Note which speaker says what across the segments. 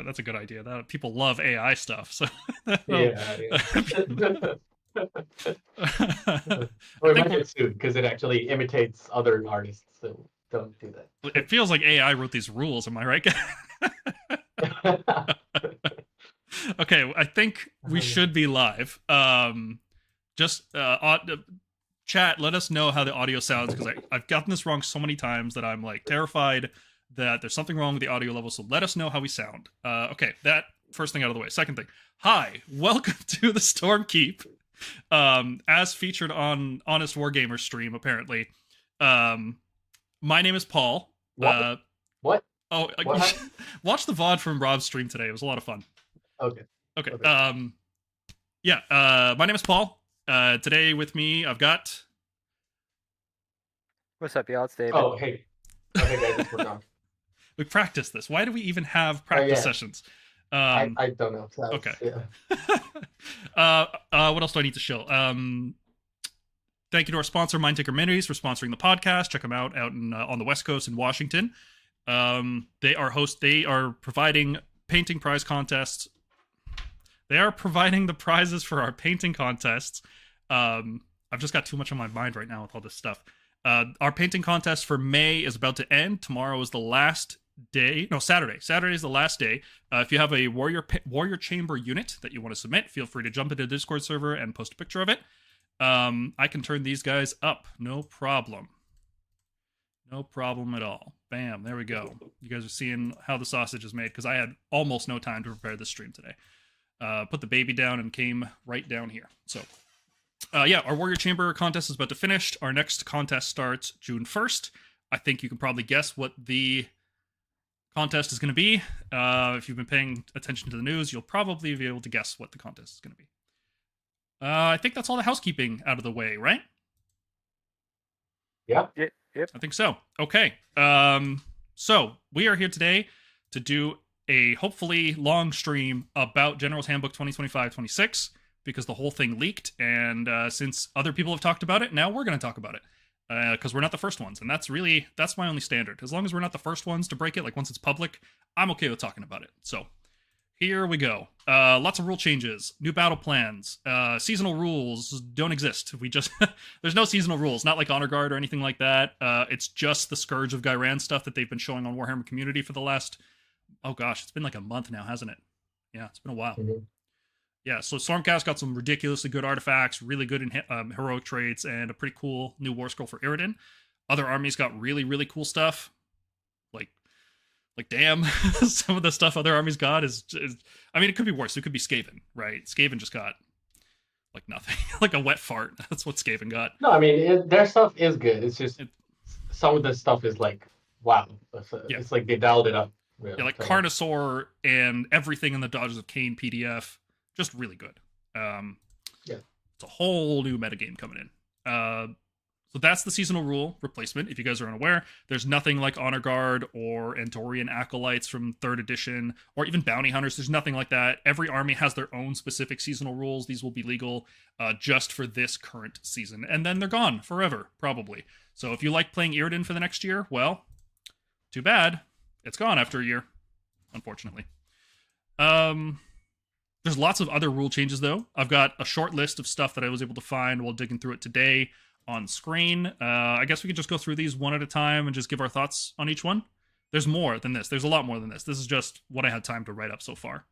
Speaker 1: that's a good idea. That people love AI stuff. So well,
Speaker 2: Yeah, yeah.
Speaker 1: I
Speaker 2: Or it
Speaker 1: think
Speaker 2: might get sued because it actually imitates other artists. So don't do
Speaker 1: it feels like AI wrote these rules. Am I right?
Speaker 2: that.
Speaker 1: Okay, I think we should be live. Just chat. Let us know how the audio sounds because I've gotten this wrong so many times that I'm like terrified that there's something wrong with the audio level. So let us know how we sound. Okay, that first thing out of the way. Second thing. Hi, welcome to the Stormkeep. As featured on Honest Wargamer stream, apparently. Um, my name is Paul.
Speaker 2: What? What?
Speaker 1: Oh,
Speaker 2: What happened?
Speaker 1: watch the VOD from Rob's stream today. It was a lot of fun.
Speaker 2: Okay.
Speaker 1: Okay.
Speaker 2: Okay.
Speaker 1: Yeah. My name is Paul. Today with me, I've got.
Speaker 3: What's up, y'all? It's David.
Speaker 2: Oh, hey. Okay, guys, it's Morgan.
Speaker 1: We practiced this. Why do we even have
Speaker 2: Oh,
Speaker 1: practice
Speaker 2: yeah.
Speaker 1: sessions?
Speaker 2: I don't know.
Speaker 1: Okay.
Speaker 2: Yeah.
Speaker 1: What else do I need to show? Thank you to our sponsor, Mind Taker Minis, for sponsoring the podcast. Check them out on the West Coast in Washington. They are providing painting prize contests. They are providing the prizes for our painting contests. I've just got too much on my mind right now with all this stuff. Our painting contest for May is about to end. Tomorrow is the last day. No, Saturday. Saturday is the last day. If you have a warrior chamber unit that you want to submit, feel free to jump into the Discord server and post a picture of it. I can turn these guys up. No problem. No problem at all. Bam. There we go. You guys are seeing how the sausage is made because I had almost no time to prepare this stream today. Put the baby down and came right down here. So, yeah, our Warrior Chamber contest is about to finish. Our next contest starts June 1st. I think you can probably guess what the contest is going to be. If you've been paying attention to the news, you'll probably be able to guess what the contest is going to be. I think that's all the housekeeping out of the way, right?
Speaker 2: Yeah.
Speaker 3: Yep.
Speaker 1: I think so. Okay. So we are here today to do a hopefully long stream about General's Handbook 2025-26 because the whole thing leaked, and since other people have talked about it, now we're going to talk about it because we're not the first ones, and that's my only standard. As long as we're not the first ones to break it, like once it's public, I'm okay with talking about it. So here we go. Lots of rule changes, new battle plans, seasonal rules don't exist. We just there's no seasonal rules, not like Honor Guard or anything like that. It's just the Scourge of Ghyran stuff that they've been showing on Warhammer Community for the last, oh gosh, it's been like a month now, hasn't it? Yeah, it's been a while.
Speaker 2: Mm-hmm.
Speaker 1: Yeah, so Stormcast got some ridiculously good artifacts, really good in heroic traits, and a pretty cool new War Scroll for Illidan. Other armies got really, really cool stuff. Like damn, some of the stuff other armies got is I mean, it could be worse. It could be Skaven, right? Skaven just got like nothing, like a wet fart. That's what Skaven got.
Speaker 2: No, I mean, their stuff is good. It's just some of the stuff is like, wow. It's like they dialed it up.
Speaker 1: Yeah, like Carnosaur and everything in the Dodges of Kane PDF, just really good. Yeah. It's a whole new metagame coming in. So that's the seasonal rule replacement. If you guys are unaware, there's nothing like Honor Guard or Andorian Acolytes from 3rd edition, or even Bounty Hunters. There's nothing like that. Every army has their own specific seasonal rules. These will be legal just for this current season. And then they're gone forever, probably. So if you like playing Illidan for the next year, well, too bad. It's gone after a year, unfortunately. There's lots of other rule changes, though. I've got a short list of stuff that I was able to find while digging through it today on screen. I guess we could just go through these one at a time and just give our thoughts on each one. There's more than this. There's a lot more than this. This is just what I had time to write up so far.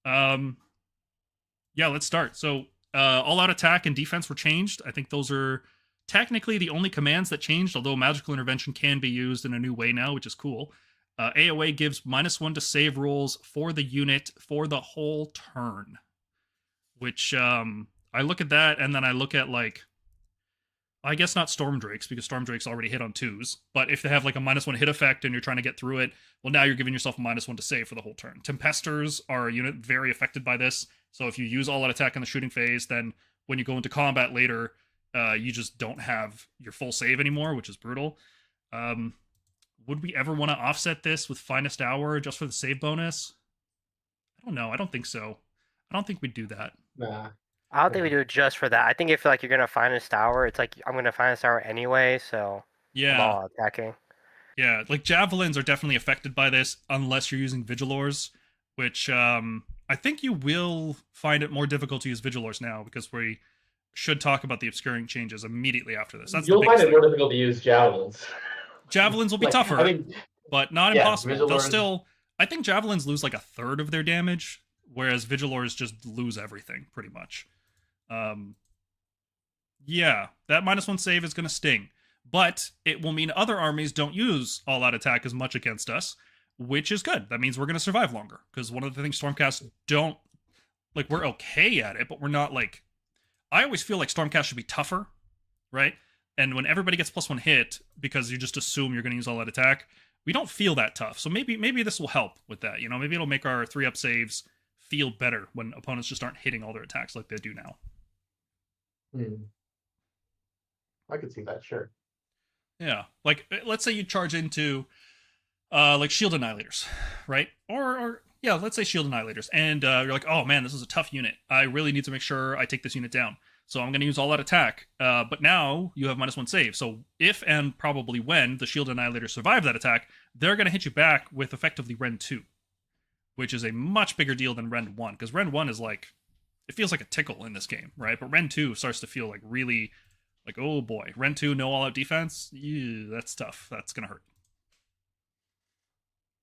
Speaker 1: Yeah, let's start. So all-out attack and defense were changed. I think those are technically the only commands that changed, although magical intervention can be used in a new way now, which is cool. AOA gives -1 to save rolls for the unit for the whole turn, which I look at that and then I look at like, I guess not Storm Drakes because Storm Drakes already hit on 2s, but if they have like a -1 hit effect and you're trying to get through it, well, now you're giving yourself a -1 to save for the whole turn. Tempesters are a unit very affected by this, so if you use all out attack in the shooting phase, then when you go into combat later, you just don't have your full save anymore, which is brutal. Would we ever want to offset this with Finest Hour just for the save bonus? I don't know. I don't think so. I don't think we'd do that.
Speaker 2: Nah.
Speaker 3: I don't think we do it just for that. I think if like you're gonna find a tower, it's like I'm gonna find a tower anyway, so
Speaker 1: yeah,
Speaker 3: I'm all attacking.
Speaker 1: Yeah, like javelins are definitely affected by this unless you're using Vigilors. which I think you will find it more difficult to use Vigilors now, because we should talk about the obscuring changes immediately after this. That's
Speaker 2: You'll
Speaker 1: the
Speaker 2: find
Speaker 1: biggest
Speaker 2: it
Speaker 1: thing.
Speaker 2: more difficult to use javelins.
Speaker 1: Javelins will be
Speaker 2: Like,
Speaker 1: tougher,
Speaker 2: I think,
Speaker 1: but not
Speaker 2: yeah,
Speaker 1: impossible. They'll
Speaker 2: Vigilors.
Speaker 1: still. I think javelins lose like a third of their damage, whereas Vigilors just lose everything pretty much. Yeah, that -1 save is going to sting, but it will mean other armies don't use all-out attack as much against us, which is good. That means we're going to survive longer, because one of the things Stormcast don't like. We're okay at it, but we're not like. I always feel like Stormcast should be tougher, right? And when everybody gets +1 hit, because you just assume you're going to use all-out attack, we don't feel that tough. So maybe this will help with that. You know, maybe it'll make our 3-up saves feel better when opponents just aren't hitting all their attacks like they do now.
Speaker 2: I could see that, sure.
Speaker 1: Yeah, like let's say you charge into like Shield Annihilators, right? Or yeah, let's say Shield Annihilators, and you're like, oh man, this is a tough unit. I really need to make sure I take this unit down. So I'm going to use all-out attack. But now you have -1 save. So if and probably when the Shield Annihilators survive that attack, they're going to hit you back with effectively Rend 2, which is a much bigger deal than Rend 1, because Rend 1 is like, it feels like a tickle in this game, right? But Rend 2 starts to feel like really, like, oh boy, Rend 2, no all-out defense? Ew, that's tough. That's going to hurt.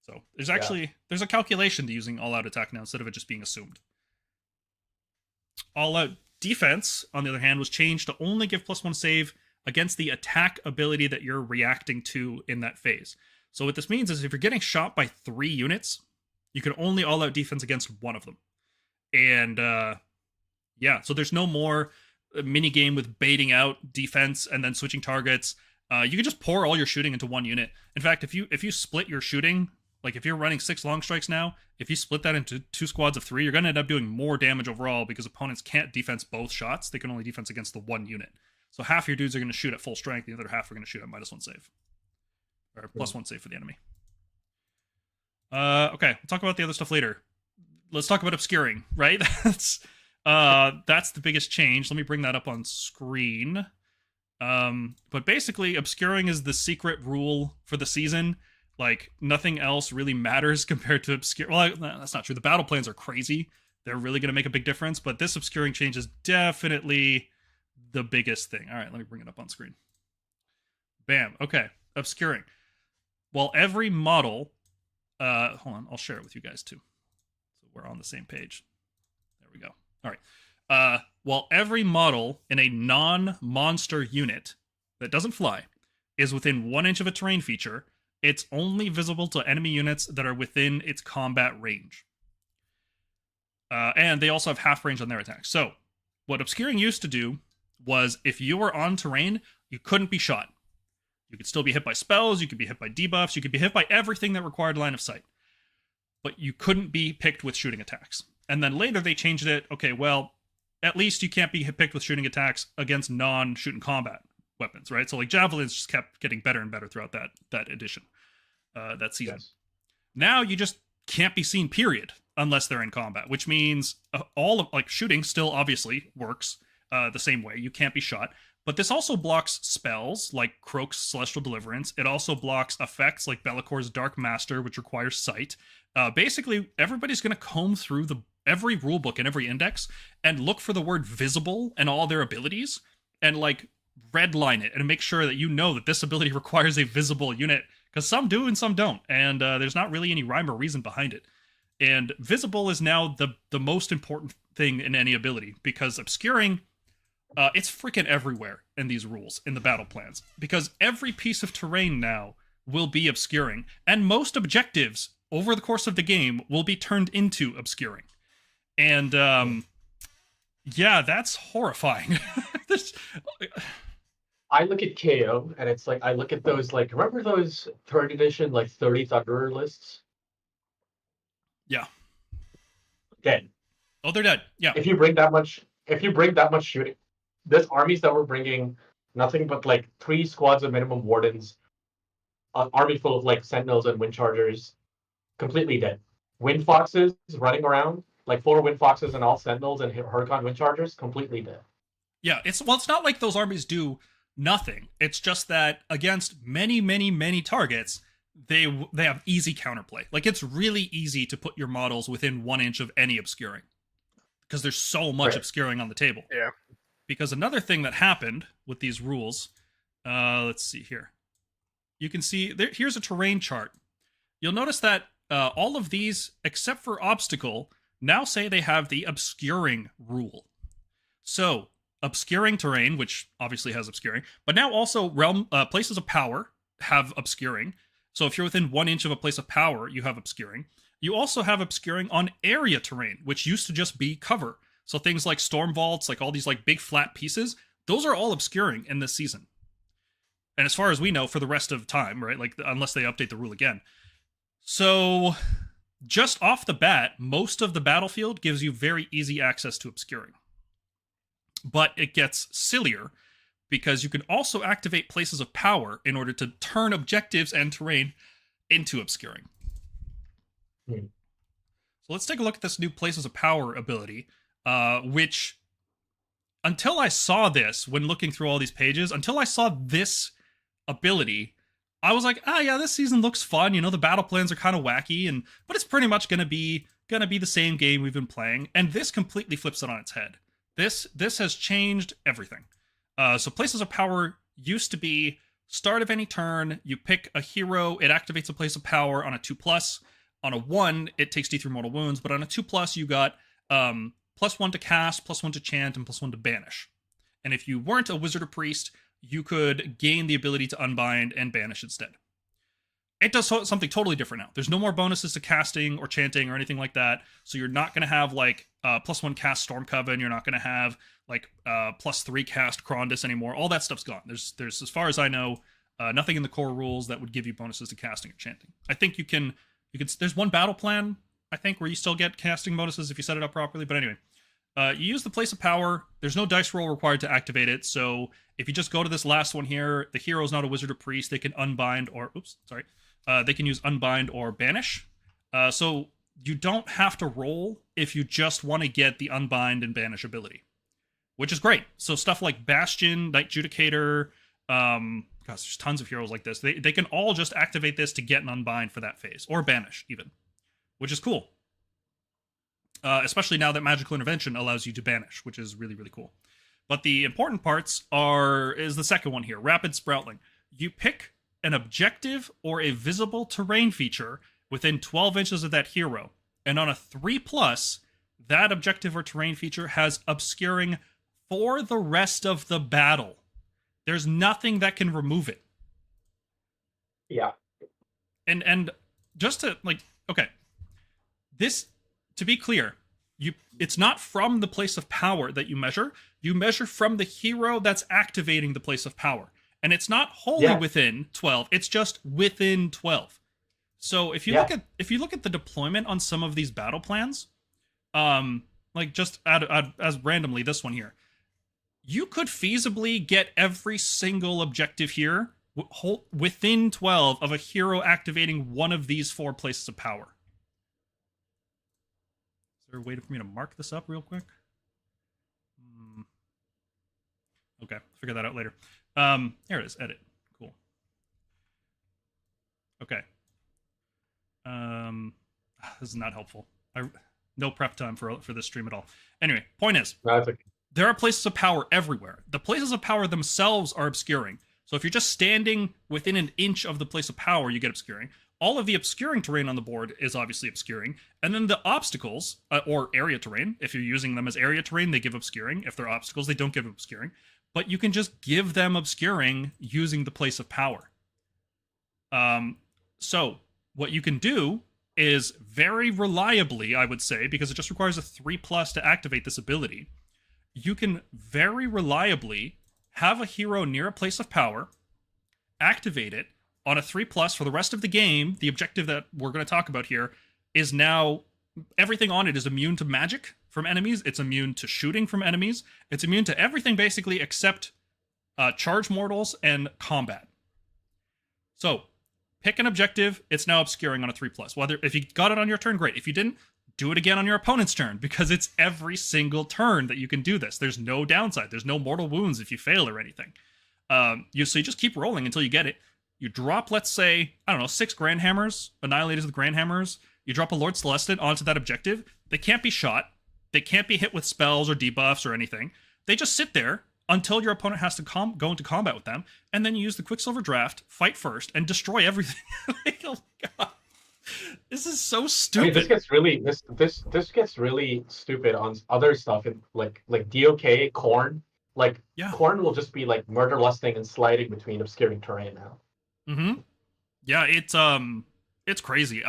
Speaker 1: So there's a calculation to using all-out attack now instead of it just being assumed. All-out defense, on the other hand, was changed to only give +1 save against the attack ability that you're reacting to in that phase. So what this means is if you're getting shot by 3 units, you can only all-out defense against one of them. And yeah, so there's no more mini game with baiting out defense and then switching targets. You can just pour all your shooting into one unit. In fact, if you split your shooting, like if you're running 6 long strikes now, if you split that into 2 squads of 3, you're going to end up doing more damage overall, because opponents can't defense both shots. They can only defense against the one unit. So half your dudes are going to shoot at full strength, the other half are going to shoot at -1 save. Or +1 save for the enemy. Okay, we'll talk about the other stuff later. Let's talk about obscuring, right? That's the biggest change. Let me bring that up on screen. But basically, obscuring is the secret rule for the season. Like, nothing else really matters compared to obscure. Well, that's not true. The battle plans are crazy. They're really going to make a big difference. But this obscuring change is definitely the biggest thing. All right, let me bring it up on screen. Bam. Okay, obscuring. Well, every model... hold on, I'll share it with you guys too. So we're on the same page. There we go. All right. While every model in a non-monster unit that doesn't fly is within 1 inch of a terrain feature, it's only visible to enemy units that are within its combat range. And they also have half range on their attacks. So, what obscuring used to do was, if you were on terrain, you couldn't be shot. You could still be hit by spells, you could be hit by debuffs, you could be hit by everything that required line of sight. But you couldn't be picked with shooting attacks. And then later they changed it, okay, well, at least you can't be picked with shooting attacks against non-shooting combat weapons, right? So like javelins just kept getting better and better throughout that edition, that season. Yes. Now you just can't be seen, period, unless they're in combat, which means all of, like, shooting still obviously works the same way. You can't be shot. But this also blocks spells like Croak's Celestial Deliverance. It also blocks effects like Bellacor's Dark Master, which requires sight. Basically, everybody's going to comb through every rulebook and every index and look for the word visible and all their abilities and like redline it and make sure that you know that this ability requires a visible unit, because some do and some don't. And there's not really any rhyme or reason behind it. And visible is now the most important thing in any ability, because obscuring... it's freaking everywhere in these rules, in the battle plans, because every piece of terrain now will be obscuring, and most objectives over the course of the game will be turned into obscuring. And, yeah, that's horrifying.
Speaker 2: I look at KO, and it's like, I look at those, like, remember those 3rd edition, like, 30 Thunderer lists?
Speaker 1: Yeah.
Speaker 2: Dead.
Speaker 1: Oh, they're dead. Yeah.
Speaker 2: If you bring that much shooting, there's armies that were bringing nothing but like 3 squads of minimum wardens, an army full of like sentinels and wind chargers, completely dead. Wind foxes running around, like 4 wind foxes and all sentinels and Huracan wind chargers, completely dead.
Speaker 1: Yeah, it's not like those armies do nothing. It's just that against many, many, many targets, they have easy counterplay. Like, it's really easy to put your models within 1 inch of any obscuring because there's so much obscuring on the table.
Speaker 3: Yeah.
Speaker 1: Because another thing that happened with these rules, let's see here. You can see here's a terrain chart. You'll notice that all of these, except for obstacle, now say they have the obscuring rule. So obscuring terrain, which obviously has obscuring, but now also places of power have obscuring. So if you're within 1 inch of a place of power, you have obscuring. You also have obscuring on area terrain, which used to just be cover. So things like storm vaults, like all these like big flat pieces, those are all obscuring in this season. And as far as we know, for the rest of time, right? Like, unless they update the rule again. So just off the bat, most of the battlefield gives you very easy access to obscuring. But it gets sillier because you can also activate places of power in order to turn objectives and terrain into obscuring. So let's take a look at this new places of power ability, which, until I saw this, when looking through all these pages, until I saw this ability, I was like, yeah, this season looks fun. The battle plans are kind of wacky, but it's pretty much gonna be the same game we've been playing. And this completely flips it on its head. This has changed everything. So places of power used to be start of any turn, you pick a hero, it activates a place of power on a 2+. On a 1, it takes D3 mortal wounds, but on a 2+, you got +1 to cast, +1 to chant, and +1 to banish. And if you weren't a wizard or priest, you could gain the ability to unbind and banish instead. It does something totally different now. There's no more bonuses to casting or chanting or anything like that. So you're not going to have like +1 cast Storm Coven. You're not going to have like +3 cast Krondus anymore. All that stuff's gone. There's as far as I know, nothing in the core rules that would give you bonuses to casting or chanting. I think you can. There's one battle plan, I think, where you still get casting bonuses if you set it up properly. But anyway, you use the place of power. There's no dice roll required to activate it. So if you just go to this last one here, the hero's not a wizard or priest. They can unbind or they can use unbind or banish. So you don't have to roll if you just want to get the unbind and banish ability, which is great. So stuff like Bastion, Knight Judicator, gosh, there's tons of heroes like this. They can all just activate this to get an unbind for that phase, or banish even, which is cool. Especially now that Magical Intervention allows you to banish, which is really, really cool. But the important parts is the second one here, Rapid Sproutling. You pick an objective or a visible terrain feature within 12 inches of that hero, and on a 3+, that objective or terrain feature has obscuring for the rest of the battle. There's nothing that can remove it.
Speaker 2: Yeah.
Speaker 1: And just to this, to be clear, it's not from the place of power that you measure. You measure from the hero that's activating the place of power. And it's not wholly within 12, it's just within 12. So if you look at the deployment on some of these battle plans, like just as randomly this one here, you could feasibly get every single objective here within 12 of a hero activating one of these 4 places of power. Is there a way for me to mark this up real quick? Okay, figure that out later. Here it is, edit. Cool. Okay. This is not helpful. No prep time for this stream at all. Anyway, point is, there are places of power everywhere. The places of power themselves are obscuring. So if you're just standing within an inch of the place of power, you get obscuring. All of the obscuring terrain on the board is obviously obscuring. And then the obstacles, or area terrain, if you're using them as area terrain, they give obscuring. If they're obstacles, they don't give obscuring. But you can just give them obscuring using the place of power. So what you can do is very reliably, I would say, because it just requires a 3+ to activate this ability, you can very reliably have a hero near a place of power, activate it on a 3+ for the rest of the game. The objective that we're going to talk about here is now everything on it is immune to magic from enemies. It's immune to shooting from enemies. It's immune to everything basically except charge mortals and combat. So pick an objective. It's now obscuring on a 3+. Whether if you got it on your turn, great. If you didn't, do it again on your opponent's turn, because it's every single turn that you can do this. There's no downside. There's no mortal wounds if you fail or anything. So you just keep rolling until you get it. You drop, let's say, I don't know, 6 Grand Hammers, Annihilators with Grand Hammers. You drop a Lord Celestin onto that objective. They can't be shot. They can't be hit with spells or debuffs or anything. They just sit there until your opponent has to go into combat with them, and then you use the Quicksilver Draft, fight first, and destroy everything. Like, oh my god. This is so stupid.
Speaker 2: I mean, this gets really stupid on other stuff, like DOK, Corn. Like, Corn will just be like murder lusting and sliding between obscuring terrain now.
Speaker 1: Mm-hmm. Yeah, it's crazy.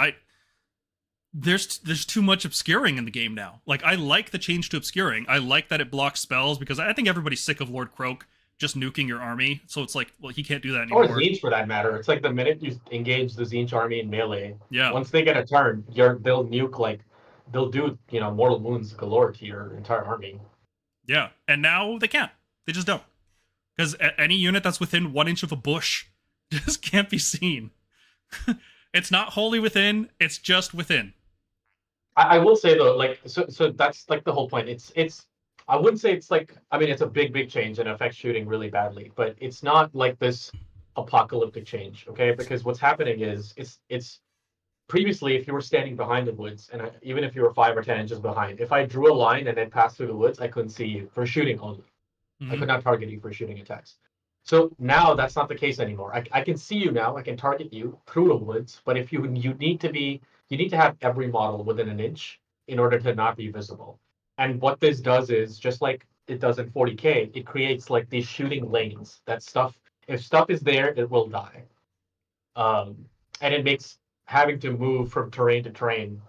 Speaker 1: There's too much obscuring in the game now. Like, I like the change to obscuring. I like that it blocks spells, because I think everybody's sick of Lord Croak just nuking your army. So it's like, well, he can't do that anymore.
Speaker 2: Or Tzeentch, for that matter. It's like the minute you engage the Tzeentch army in melee,
Speaker 1: yeah,
Speaker 2: once they get a turn, they'll nuke, like, they'll do, mortal wounds galore to your entire army.
Speaker 1: Yeah, and now they can't. They just don't. Because any unit that's within 1 inch of a bush just can't be seen. It's not wholly within, it's just within.
Speaker 2: I will say, though, like, so that's like the whole point. It's I wouldn't say it's like, I mean, it's a big change and affects shooting really badly, but it's not like this apocalyptic change, okay? Because what's happening is it's previously, if you were standing behind the woods, and even if you were 5 or 10 inches behind, if I drew a line and then passed through the woods, I couldn't see you for shooting only. I could not target you for shooting attacks. So now that's not the case anymore. I can see you now. I can target you through the woods, but if you need to have every model within an inch in order to not be visible. And what this does is, just like it does in 40K, it creates like these shooting lanes. That stuff, if stuff is there, it will die. And it makes having to move from terrain to terrain,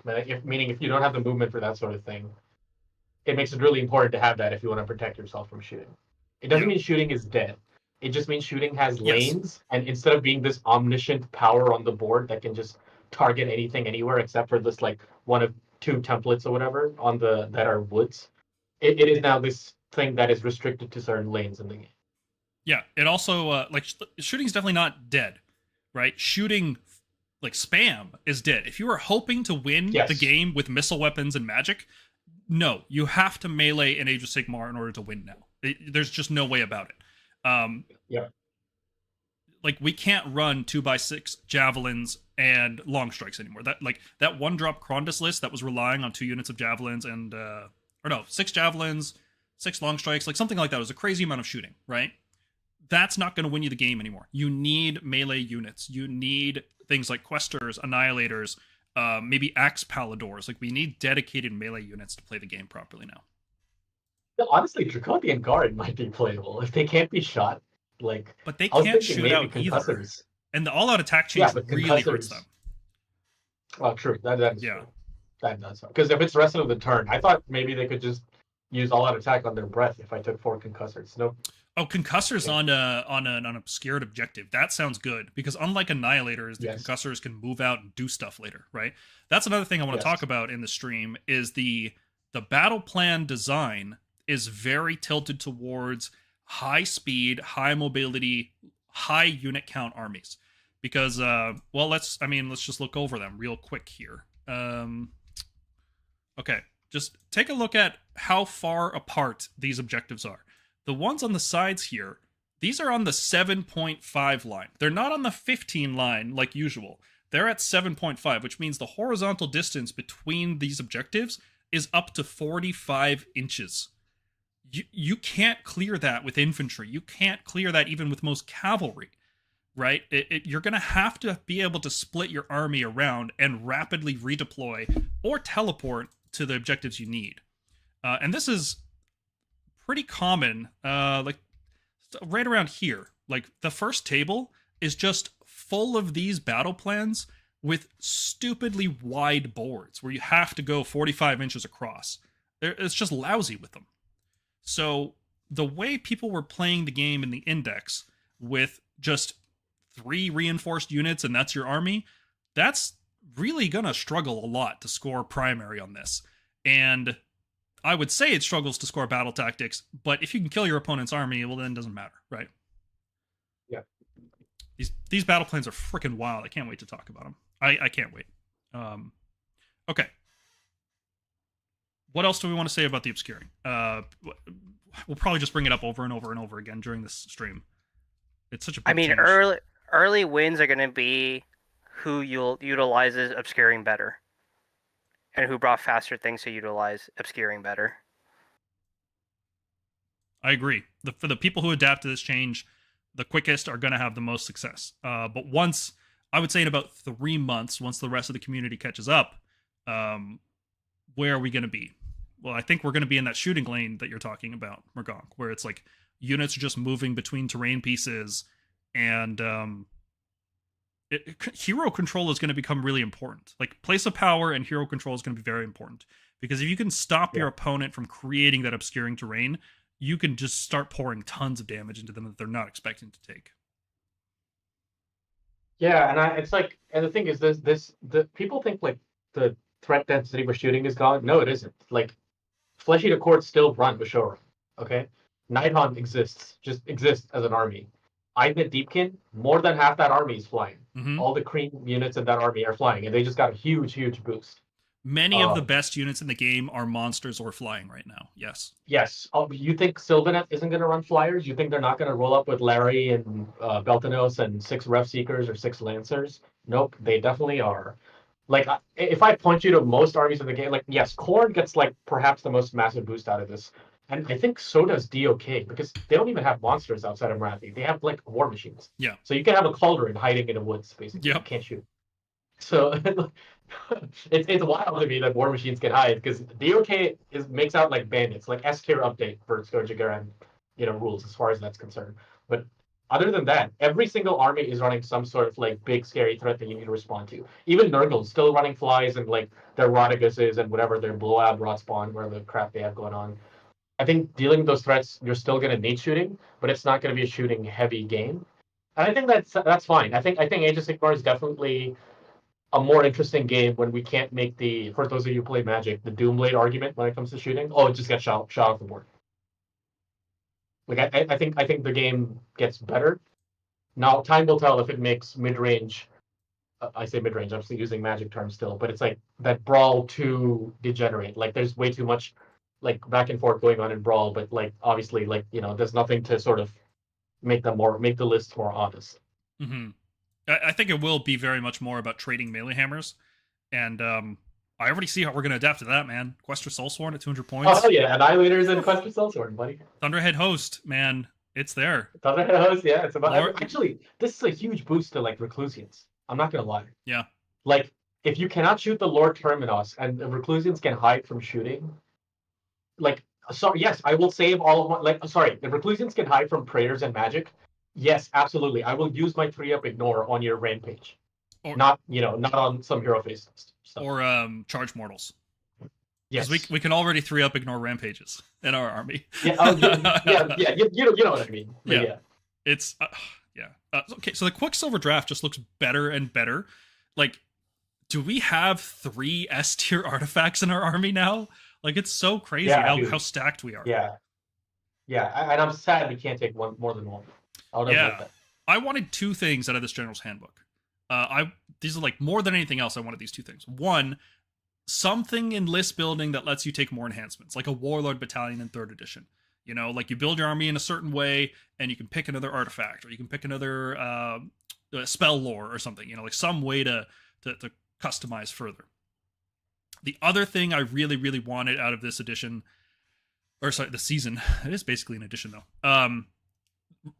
Speaker 2: meaning if you don't have the movement for that sort of thing, it makes it really important to have that if you want to protect yourself from shooting. It doesn't mean shooting is dead. It just means shooting has lanes, and instead of being this omniscient power on the board that can just target anything anywhere except for this like one of 2 templates or whatever that are woods, it is now this thing that is restricted to certain lanes in the game.
Speaker 1: Yeah, it also shooting is definitely not dead, right? Shooting like spam is dead. If you are hoping to win the game with missile weapons and magic, no, you have to melee in Age of Sigmar in order to win now. There's just no way about it. Like, we can't run 2x6 javelins and long strikes anymore. That 1-drop Krondus list that was relying on 2 units of javelins and 6 javelins, 6 long strikes, like something like that. It was a crazy amount of shooting, right? That's not going to win you the game anymore. You need melee units. You need things like Questers, Annihilators, maybe Axe Paladors. Like, we need dedicated melee units to play the game properly now.
Speaker 2: Honestly, Draconian Guard might be playable if they can't be shot.
Speaker 1: But they can't shoot out either. And the all-out attack change really hurts them.
Speaker 2: Well, true. That is true. That does. Because if it's the rest of the turn, I thought maybe they could just use all-out attack on their breath if I took 4 concussors. Nope.
Speaker 1: Oh, concussors on an obscured objective. That sounds good, because unlike Annihilators, the concussors can move out and do stuff later, right? That's another thing I want to talk about in the stream, is the battle plan design is very tilted towards high speed, high mobility, high unit count armies. Because let's just look over them real quick here. Okay, just take a look at how far apart these objectives are. The ones on the sides here, these are on the 7.5 line. They're not on the 15 line like usual. They're at 7.5, which means the horizontal distance between these objectives is up to 45 inches. You can't clear that with infantry. You can't clear that even with most cavalry, right? You're going to have to be able to split your army around and rapidly redeploy or teleport to the objectives you need. And this is pretty common, like right around here. Like, the first table is just full of these battle plans with stupidly wide boards where you have to go 45 inches across. It's just lousy with them. So the way people were playing the game in the Index with just 3 reinforced units and that's your army, that's really gonna struggle a lot to score primary on this. And I would say it struggles to score battle tactics, but if you can kill your opponent's army, well, then it doesn't matter, right?
Speaker 2: Yeah.
Speaker 1: These battle plans are freaking wild. I can't wait to talk about them. I can't wait. Okay. What else do we want to say about the obscuring? We'll probably just bring it up over and over and over again during this stream. It's such a big change.
Speaker 3: early wins are going to be who utilizes obscuring better, and who brought faster things to utilize obscuring better.
Speaker 1: I agree. For the people who adapt to this change, the quickest are going to have the most success. But once, I would say in about 3 months, once the rest of the community catches up, where are we going to be? Well, I think we're going to be in that shooting lane that you're talking about, Mergonk, where it's like units are just moving between terrain pieces, and hero control is going to become really important. Like place of power and hero control is going to be very important, because if you can stop your opponent from creating that obscuring terrain, you can just start pouring tons of damage into them that they're not expecting to take.
Speaker 2: Yeah, and it's like, and the thing is, the people think like the threat density for shooting is gone. No, it isn't. Like, Flesh Eater Courts still run Bashora. Okay, Nighthaunt just exists as an army. Idnet Deepkin, more than half that army is flying.
Speaker 1: Mm-hmm.
Speaker 2: All the cream units in that army are flying, and they just got a huge boost.
Speaker 1: Many of the best units in the game are monsters or flying right now. Yes.
Speaker 2: Yes. You think Sylvanet isn't going to run flyers? You think they're not going to roll up with Larry and Beltanos and 6 Rev Seekers or 6 Lancers? Nope, they definitely are. Like, if I point you to most armies in the game, like, yes, Khorne gets, like, perhaps the most massive boost out of this. And I think so does DOK, because they don't even have monsters outside of Marathi. They have, like, war machines.
Speaker 1: Yeah.
Speaker 2: So you can have a Cauldron hiding in the woods, basically.
Speaker 1: Yep.
Speaker 2: You can't shoot. So it's wild to me that war machines can hide, because DOK makes out like bandits, like S tier update for Scourge of Ghyran, rules as far as that's concerned. But other than that, every single army is running some sort of like big scary threat that you need to respond to. Even Nurgle's still running flies and like their Rodiguses and whatever their blowout rot spawn, whatever the crap they have going on. I think dealing with those threats, you're still going to need shooting, but it's not going to be a shooting heavy game. And I think that's fine. I think Age of Sigmar is definitely a more interesting game when we can't make for those of you who play Magic, the Doomblade argument when it comes to shooting. Oh, it just gets shot off the board. Like I think the game gets better. Now time will tell if it makes mid-range. I say mid-range. I'm still using Magic terms still, but it's like that Brawl too degenerate. Like there's way too much like back and forth going on in Brawl, but like obviously like there's nothing to sort of make the list more honest.
Speaker 1: Mm-hmm. I think it will be very much more about trading melee hammers, and I already see how we're going to adapt to that, man. Questor Soulsworn at 200 points.
Speaker 2: Oh yeah, Annihilators and Questor Soulsworn, buddy.
Speaker 1: Thunderhead Host, man, it's there.
Speaker 2: Thunderhead Host, yeah, it's about. Actually, this is a huge boost to like Reclusians. I'm not gonna lie.
Speaker 1: Yeah.
Speaker 2: Like, if you cannot shoot the Lord Terminos and the Reclusians can hide from shooting, like, sorry, yes, I will save all of my. Sorry, the Reclusians can hide from prayers and magic. Yes, absolutely. I will use my 3-up ignore on your rampage. Or, not on some hero face stuff.
Speaker 1: Or charge mortals.
Speaker 2: Yes.
Speaker 1: Because we can already 3-up ignore rampages in our army.
Speaker 2: Yeah, yeah. You know what I mean. But yeah.
Speaker 1: It's okay, so the Quicksilver draft just looks better and better. Like, do we have 3 S tier artifacts in our army now? Like, it's so crazy how stacked we are.
Speaker 2: Yeah. And I'm sad we can't take more than one.
Speaker 1: I wanted 2 things out of this General's Handbook. These are like more than anything else. I wanted these 2 things. One, something in list building that lets you take more enhancements, like a Warlord Battalion in 3rd edition. Like you build your army in a certain way, and you can pick another artifact, or you can pick another spell lore or something. Like some way to customize further. The other thing I really, really wanted out of this edition, or sorry, the season. It is basically an edition though.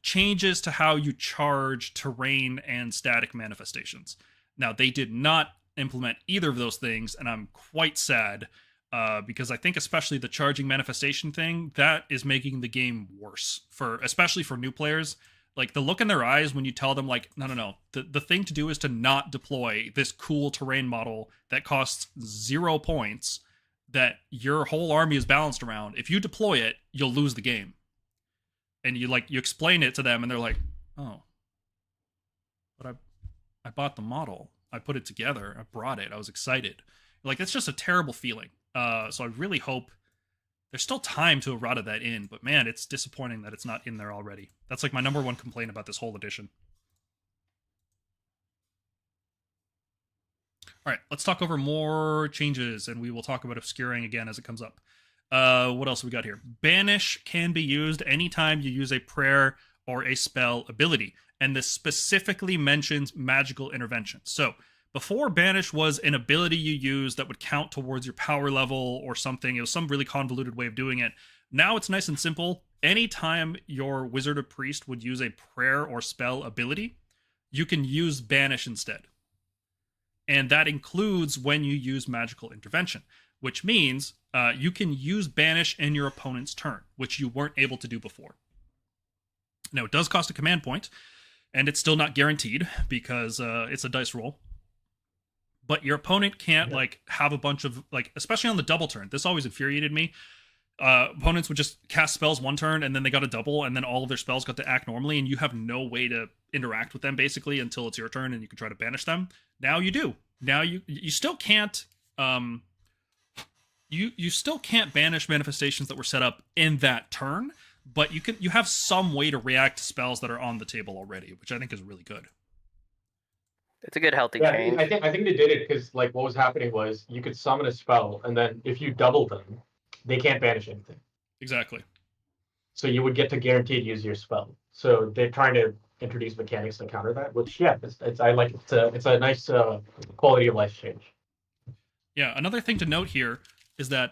Speaker 1: Changes to how you charge terrain and static manifestations. Now, they did not implement either of those things, and I'm quite sad because I think especially the charging manifestation thing, that is making the game worse, especially for new players. Like, the look in their eyes when you tell them, like, no, the thing to do is to not deploy this cool terrain model that costs 0 points that your whole army is balanced around. If you deploy it, you'll lose the game. And you explain it to them, and they're like, "Oh, but I bought the model. I put it together. I brought it. I was excited." Like, it's just a terrible feeling. So I really hope there's still time to errata that in. But man, it's disappointing that it's not in there already. That's like my number 1 complaint about this whole edition. All right, let's talk over more changes, and we will talk about obscuring again as it comes up. What else have we got here? Banish can be used anytime you use a prayer or a spell ability. and this specifically mentions magical intervention. So before banish was an ability you use that would count towards your power level or something. It was some really convoluted way of doing it. Now it's nice and simple. Anytime your wizard or priest would use a prayer or spell ability, you can use banish instead. And that includes when you use magical intervention, which means you can use banish in your opponent's turn, which you weren't able to do before. Now, it does cost a command point, and it's still not guaranteed because it's a dice roll. But your opponent can't like have a bunch of like, especially on the double turn. This always infuriated me. Opponents would just cast spells one turn and then they got a double and then all of their spells got to act normally and you have no way to interact with them basically until it's your turn and you can try to banish them. Now you do. Now you still can't you still can't banish manifestations that were set up in that turn, but you have some way to react to spells that are on the table already, which I think is really good.
Speaker 3: It's a good healthy change.
Speaker 2: I think they did it because like what was happening was you could summon a spell and then if you double them, they can't banish anything.
Speaker 1: Exactly.
Speaker 2: So you would get to guaranteed use your spell. So they're trying to introduce mechanics to counter that, which it's I like it. It's a nice quality of life change.
Speaker 1: Yeah, another thing to note here is that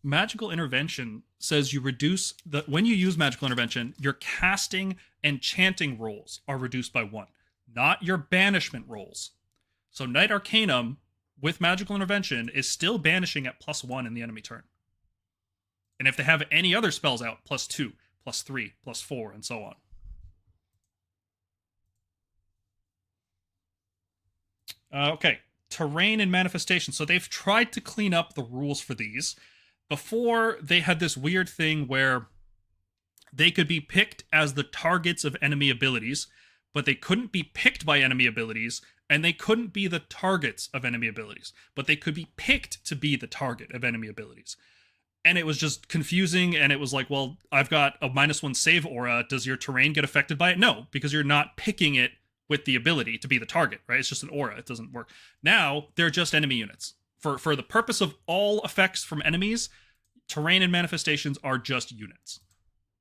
Speaker 1: magical intervention says you reduce when you use magical intervention, your casting and chanting rolls are reduced by 1. Not your banishment rolls. So Knight Arcanum with magical intervention is still banishing at +1 in the enemy turn. And if they have any other spells out, +2, +3, +4, and so on. Okay, terrain and manifestation. So they've tried to clean up the rules for these. Before, they had this weird thing where they could be picked as the targets of enemy abilities, but they couldn't be picked by enemy abilities, and they couldn't be the targets of enemy abilities, but they could be picked to be the target of enemy abilities. And it was just confusing, and it was like, well, I've got a -1 save aura. Does your terrain get affected by it? No, because you're not picking it with the ability to be the target, right? It's just an aura. It doesn't work. Now, they're just enemy units. For the purpose of all effects from enemies, terrain and manifestations are just units,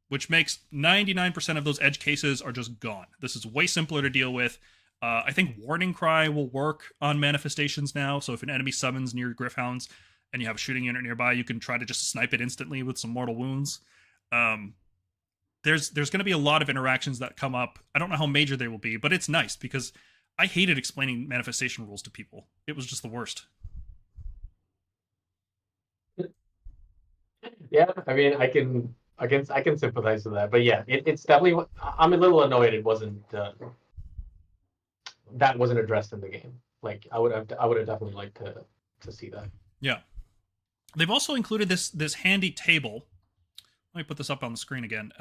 Speaker 1: which makes 99% of those edge cases are just gone. This is way simpler to deal with. I think Warning Cry will work on manifestations now, so if an enemy summons near Gryph-hounds and you have a shooting unit nearby, you can try to just snipe it instantly with some mortal wounds. There's going to be a lot of interactions that come up. I don't know how major they will be, but it's nice because I hated explaining manifestation rules to people. It was just the worst.
Speaker 2: Yeah, I mean, I can sympathize with that, but yeah, it's definitely. I'm a little annoyed it wasn't that wasn't addressed in the game. Like I would have definitely liked to see that.
Speaker 1: Yeah, they've also included this handy table. Let me put this up on the screen again.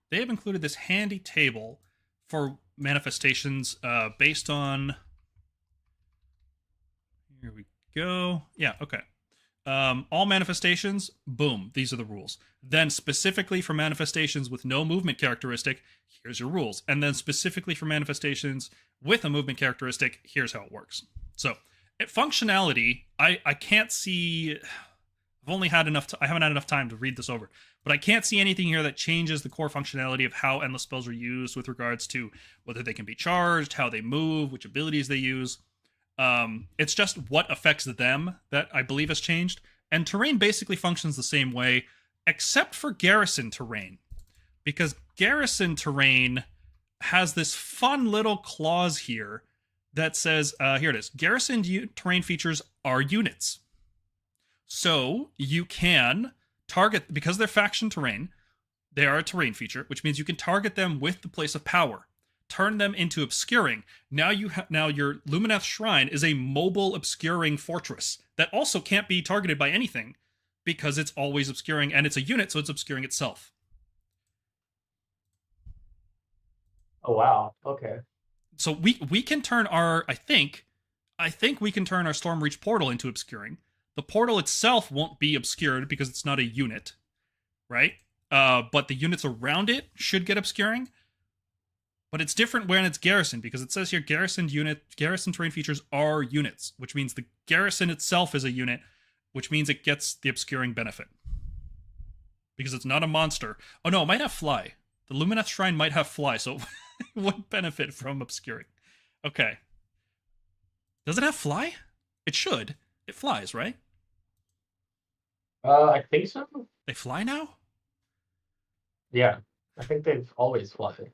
Speaker 1: They have included this handy table for manifestations based on. Here we go. Yeah. Okay. All manifestations, boom, these are the rules. Then specifically for manifestations with no movement characteristic, here's your rules. And then specifically for manifestations with a movement characteristic, here's how it works. So, functionality, I can't see. I haven't had enough time to read this over, but I can't see anything here that changes the core functionality of how endless spells are used with regards to whether they can be charged, how they move, which abilities they use. It's just what affects them that I believe has changed. And terrain basically functions the same way, except for garrison terrain. Because garrison terrain has this fun little clause here that says, here it is, garrison terrain features are units. So you can target, because they're faction terrain, they are a terrain feature, which means you can target them with the place of power. Turn them into obscuring. Now your Lumineth Shrine is a mobile obscuring fortress that also can't be targeted by anything because it's always obscuring, and it's a unit, so it's obscuring itself.
Speaker 2: Oh wow. Okay.
Speaker 1: So we can turn our I think we can turn our Stormreach portal into obscuring. The portal itself won't be obscured because it's not a unit, right? But the units around it should get obscuring. But it's different when it's garrison, because it says here garrison terrain features are units, which means the garrison itself is a unit, which means it gets the obscuring benefit. Because it's not a monster. Oh no, it might have fly. The Lumineth Shrine might have fly, so would benefit from obscuring. Okay. Does it have fly? It should. It flies, right?
Speaker 2: I think so.
Speaker 1: They fly now?
Speaker 2: Yeah, I think they've always flied.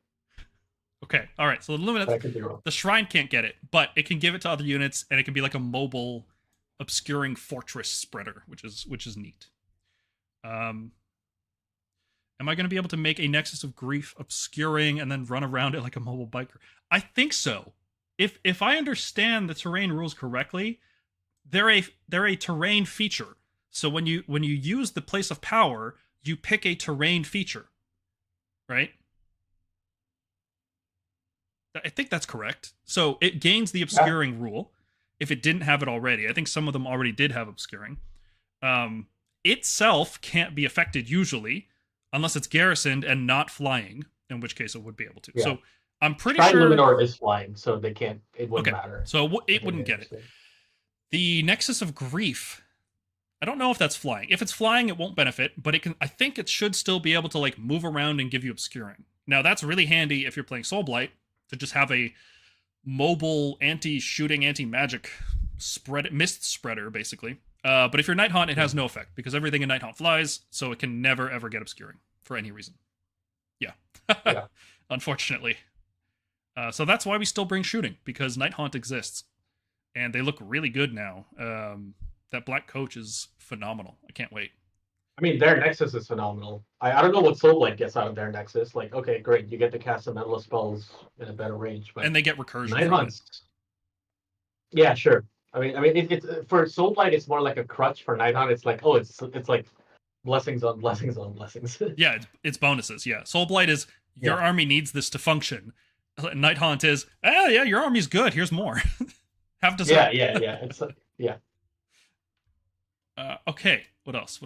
Speaker 1: Okay. All right. So the Lumineth,
Speaker 2: I could be wrong.
Speaker 1: the Shrine can't get it, but it can give it to other units, and it can be like a mobile obscuring fortress spreader, which is neat. Am I going to be able to make a Nexus of Grief obscuring and then run around it like a mobile biker? I think so. If I understand the terrain rules correctly, they're a terrain feature. So when you use the Place of Power, you pick a terrain feature, right? I think that's correct. So it gains the obscuring rule if it didn't have it already. I think some of them already did have obscuring. Itself can't be affected usually unless it's garrisoned and not flying, in which case it would be able to. Yeah. So I'm pretty sure
Speaker 2: Luminor is flying, so they can't. It wouldn't matter.
Speaker 1: So it wouldn't get it. The Nexus of Grief, I don't know if that's flying. If it's flying, it won't benefit, but it can. I think it should still be able to like move around and give you obscuring. Now that's really handy if you're playing Soulblight to just have a mobile anti-shooting, anti-magic mist spreader, basically. But if you're Nighthaunt, it has no effect because everything in Nighthaunt flies, so it can never ever get obscuring for any reason. Yeah. Unfortunately. So that's why we still bring shooting, because Nighthaunt exists. And they look really good now. That black coach is phenomenal. I can't wait.
Speaker 2: I mean, their Nexus is phenomenal. I don't know what Soulblight gets out of their Nexus. Like, okay, great, you get to cast some endless spells in a better range. But
Speaker 1: and they get recursion.
Speaker 2: Nighthaunt. Yeah, sure. I mean, it's for Soulblight, it's more like a crutch. For Nighthaunt, it's like, oh, it's like blessings on blessings on blessings.
Speaker 1: Yeah, it's bonuses. Yeah, Soulblight is your army needs this to function. Nighthaunt is, yeah, your army's good. Here's more. Have to say.
Speaker 2: Yeah. It's yeah.
Speaker 1: Okay. What else?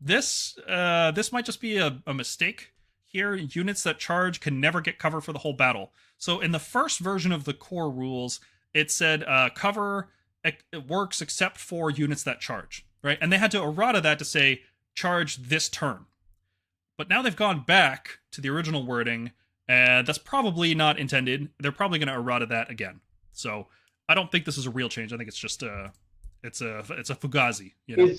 Speaker 1: This might just be a mistake here. Units that charge can never get cover for the whole battle. So in the first version of the core rules, it said cover it works except for units that charge, right? And they had to errata that to say charge this turn. But now they've gone back to the original wording, and that's probably not intended. They're probably going to errata that again. So I don't think this is a real change. I think it's just it's a fugazi. You know?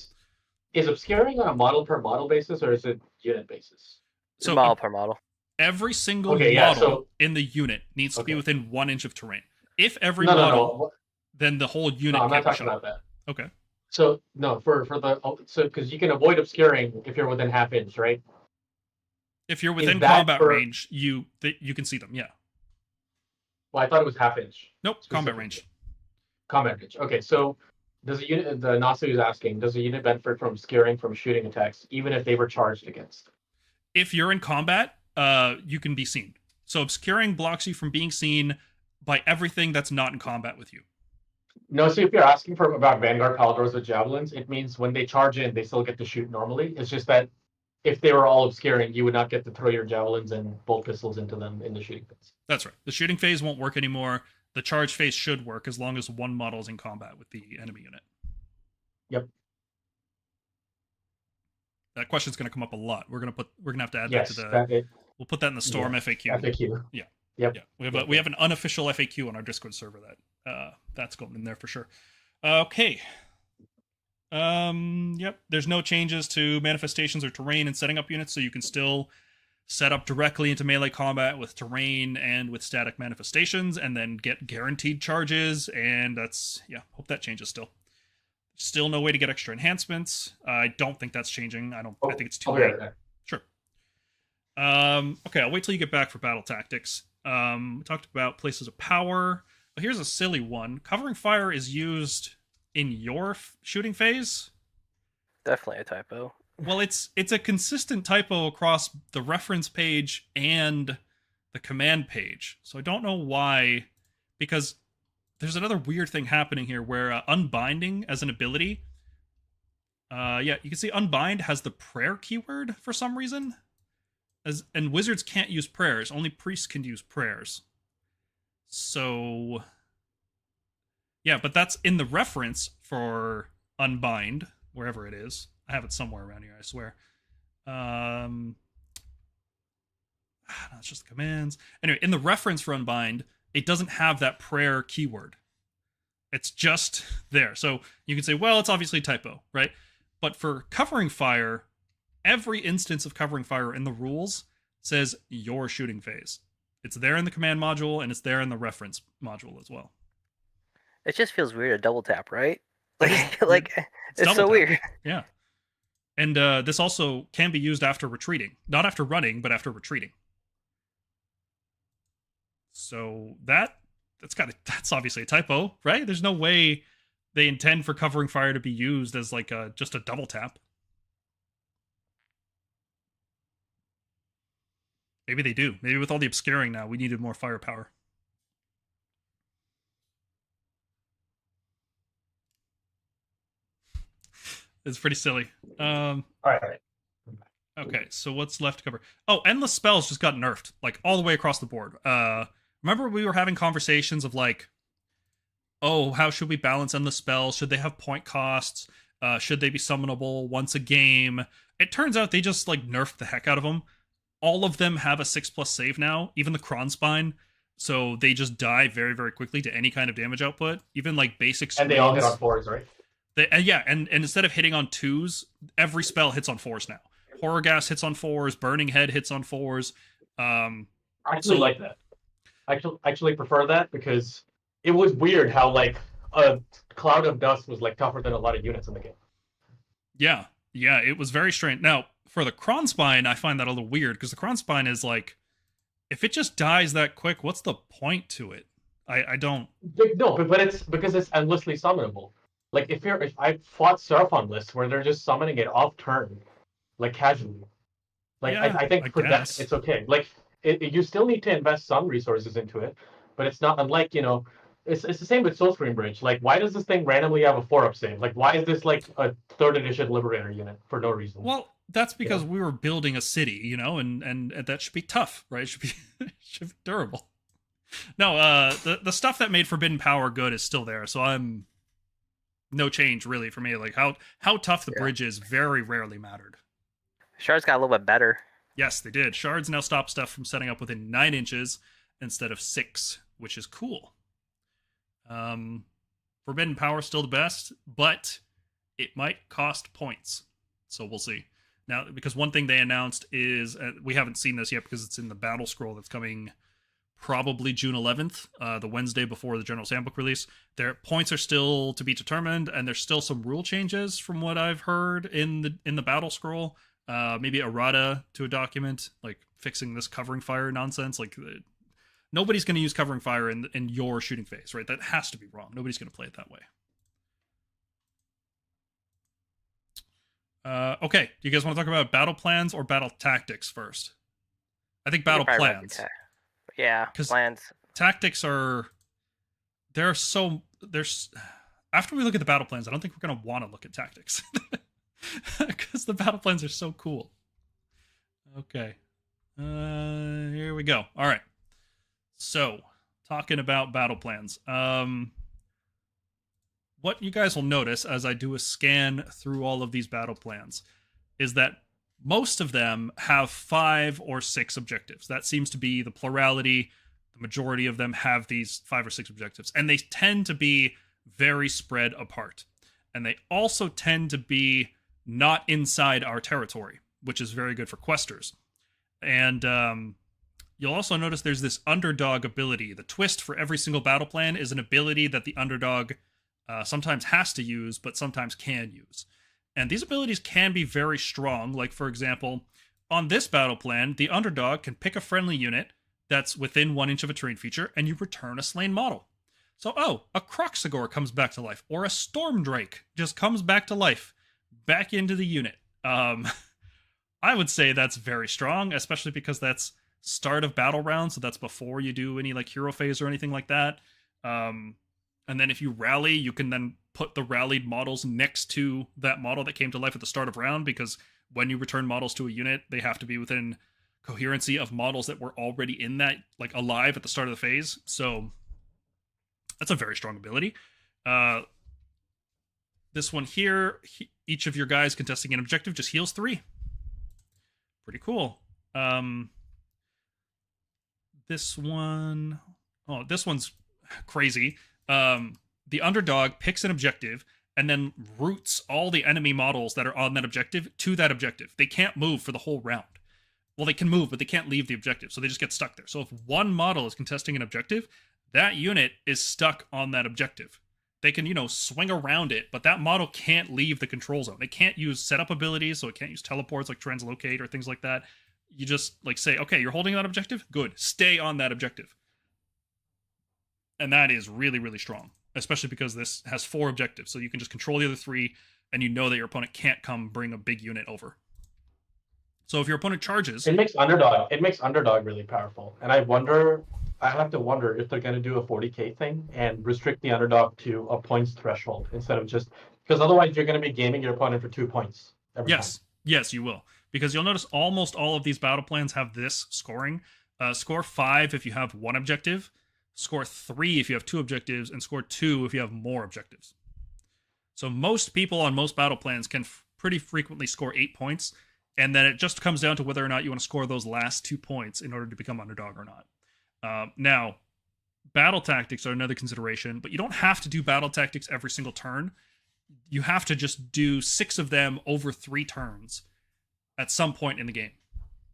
Speaker 2: Is obscuring on a model per model basis, or is it unit basis?
Speaker 3: So model per model.
Speaker 1: Every single model in the unit needs to be within 1 inch of terrain. If every model, then the whole unit.
Speaker 2: No, I'm not
Speaker 1: can't
Speaker 2: talking about that.
Speaker 1: Okay.
Speaker 2: So no, for because you can avoid obscuring if you're within half inch, right?
Speaker 1: If you're within combat range, you can see them. Yeah.
Speaker 2: Well, I thought it was half inch.
Speaker 1: Nope, combat range.
Speaker 2: Combat range. Okay, so does a unit? The Nasu is asking, does a unit benefit from obscuring from shooting attacks, even if they were charged against?
Speaker 1: If you're in combat, you can be seen. So obscuring blocks you from being seen by everything that's not in combat with you.
Speaker 2: No, so if you're asking about Vanguard Paladors with javelins, it means when they charge in, they still get to shoot normally. It's just that if they were all obscuring, you would not get to throw your javelins and bolt pistols into them in the shooting phase.
Speaker 1: That's right. The shooting phase won't work anymore. The charge phase should work as long as one model is in combat with the enemy unit.
Speaker 2: Yep.
Speaker 1: That question's going to come up a lot. We're gonna have to add that to the. We'll put that in the Storm FAQ.
Speaker 2: FAQ.
Speaker 1: Yeah.
Speaker 2: Yep.
Speaker 1: Yeah. We have an unofficial FAQ on our Discord server that's going in there for sure. Okay. Yep. There's no changes to manifestations or terrain and setting up units, so you can still set up directly into melee combat with terrain and with static manifestations, and then get guaranteed charges. And that's hope that changes still. Still no way to get extra enhancements. I don't think that's changing. I think it's too late. Sure. Okay, I'll wait till you get back for battle tactics. We talked about places of power. But here's a silly one. Covering fire is used in your shooting phase?
Speaker 3: Definitely a typo.
Speaker 1: Well, it's a consistent typo across the reference page and the command page. So I don't know why, because there's another weird thing happening here where unbinding as an ability, you can see unbind has the prayer keyword for some reason. And wizards can't use prayers. Only priests can use prayers. So, yeah, but that's in the reference for unbind, wherever it is. I have it somewhere around here, I swear. No, it's just the commands. Anyway, in the reference run bind, it doesn't have that prayer keyword. It's just there. So you can say, well, it's obviously a typo, right? But for covering fire, every instance of covering fire in the rules says your shooting phase. It's there in the command module, and it's there in the reference module as well.
Speaker 3: It just feels weird to double tap, right?
Speaker 1: It's
Speaker 3: It's so
Speaker 1: double tap.
Speaker 3: weird.
Speaker 1: Yeah. And this also can be used after retreating. Not after running, but after retreating. So that's obviously a typo, right? There's no way they intend for covering fire to be used as like just a double tap. Maybe they do. Maybe with all the obscuring now, we needed more firepower. It's pretty silly.
Speaker 2: All right.
Speaker 1: Okay, so what's left to cover? Oh, endless spells just got nerfed, like all the way across the board. Remember we were having conversations of like, oh, how should we balance endless spells? Should they have point costs? Should they be summonable once a game? It turns out they just like nerfed the heck out of them. All of them have a 6+ save now, even the Kronspine. So they just die very, very quickly to any kind of damage output. Even like basic screens.
Speaker 2: And they all hit on 4s, right?
Speaker 1: And instead of hitting on 2s, every spell hits on 4s now. Horror Gas hits on 4s, Burning Head hits on 4s.
Speaker 2: I actually like that. I actually prefer that because it was weird how like a Cloud of Dust was like tougher than a lot of units in the game.
Speaker 1: Yeah, it was very strange. Now, for the Kronspine, I find that a little weird because the Kronspine is like, if it just dies that quick, what's the point to it? I don't.
Speaker 2: No, but it's because it's endlessly summonable. Like if I fought Seraphon lists where they're just summoning it off turn, like casually. Like
Speaker 1: Yeah,
Speaker 2: I think
Speaker 1: I
Speaker 2: for
Speaker 1: guess.
Speaker 2: that it's okay. Like you still need to invest some resources into it, but it's not unlike it's the same with Soulscream Bridge. Like why does this thing randomly have a 4-up save? Like why is this like a 3rd edition Liberator unit for no reason?
Speaker 1: Well, that's because we were building a city, and that should be tough, right? It should be should be durable. No, the stuff that made Forbidden Power good is still there, so I'm no change really for me. Like how tough the bridge is very rarely mattered.
Speaker 3: Shards got a little bit better.
Speaker 1: Yes, they did. Shards now stop stuff from setting up within 9 inches instead of 6, which is cool. Forbidden Power still the best, but it might cost points. So we'll see. Now, because one thing they announced is, we haven't seen this yet because it's in the battle scroll that's coming probably June 11th, the Wednesday before the General's Handbook release. Their points are still to be determined, and there's still some rule changes from what I've heard in the battle scroll. Maybe errata to a document, like fixing this covering fire nonsense. Like nobody's going to use covering fire in your shooting phase, right? That has to be wrong. Nobody's going to play it that way. Okay, do you guys want to talk about battle plans or battle tactics first? I think battle plans.
Speaker 3: Yeah, plans.
Speaker 1: Tactics there's after we look at the battle plans, I don't think we're going to want to look at tactics. Because the battle plans are so cool. Okay. Here we go. All right. So, talking about battle plans. What you guys will notice as I do a scan through all of these battle plans is that most of them have 5 or 6 objectives. That seems to be the plurality. The majority of them have these 5 or 6 objectives. And they tend to be very spread apart. And they also tend to be not inside our territory, which is very good for questers. And you'll also notice there's this underdog ability. The twist for every single battle plan is an ability that the underdog sometimes has to use, but sometimes can use. And these abilities can be very strong. Like, for example, on this battle plan, the underdog can pick a friendly unit that's within 1 inch of a terrain feature, and you return a slain model. So, a Croxagore comes back to life, or a Stormdrake just comes back to life, back into the unit. I would say that's very strong, especially because that's start of battle round, so that's before you do any like hero phase or anything like that. And then if you rally, you can then put the rallied models next to that model that came to life at the start of round, because when you return models to a unit, they have to be within coherency of models that were already in that, like alive at the start of the phase. So that's a very strong ability. This one here, each of your guys contesting an objective just heals 3. Pretty cool. this one. Oh, this one's crazy. The underdog picks an objective and then routes all the enemy models that are on that objective to that objective. They can't move for the whole round. Well, they can move, but they can't leave the objective, so they just get stuck there. So if one model is contesting an objective, that unit is stuck on that objective. They can, swing around it, but that model can't leave the control zone. It can't use setup abilities, so it can't use teleports like translocate or things like that. You just say, okay, you're holding that objective? Good. Stay on that objective. And that is really, really strong, especially because this has 4 objectives. So you can just control the other 3, and you know that your opponent can't come bring a big unit over. So if your opponent charges...
Speaker 2: It makes underdog really powerful. And I have to wonder if they're going to do a 40k thing and restrict the underdog to a points threshold instead of just... Because otherwise you're going to be gaming your opponent for 2 points every time.
Speaker 1: Yes, you will. Because you'll notice almost all of these battle plans have this scoring. Score 5 if you have 1 objective. Score 3 if you have 2 objectives, and score 2 if you have more objectives. So most people on most battle plans can pretty frequently score 8 points, and then it just comes down to whether or not you want to score those last 2 points in order to become underdog or not. Now, battle tactics are another consideration, but you don't have to do battle tactics every single turn. You have to just do 6 of them over 3 turns at some point in the game.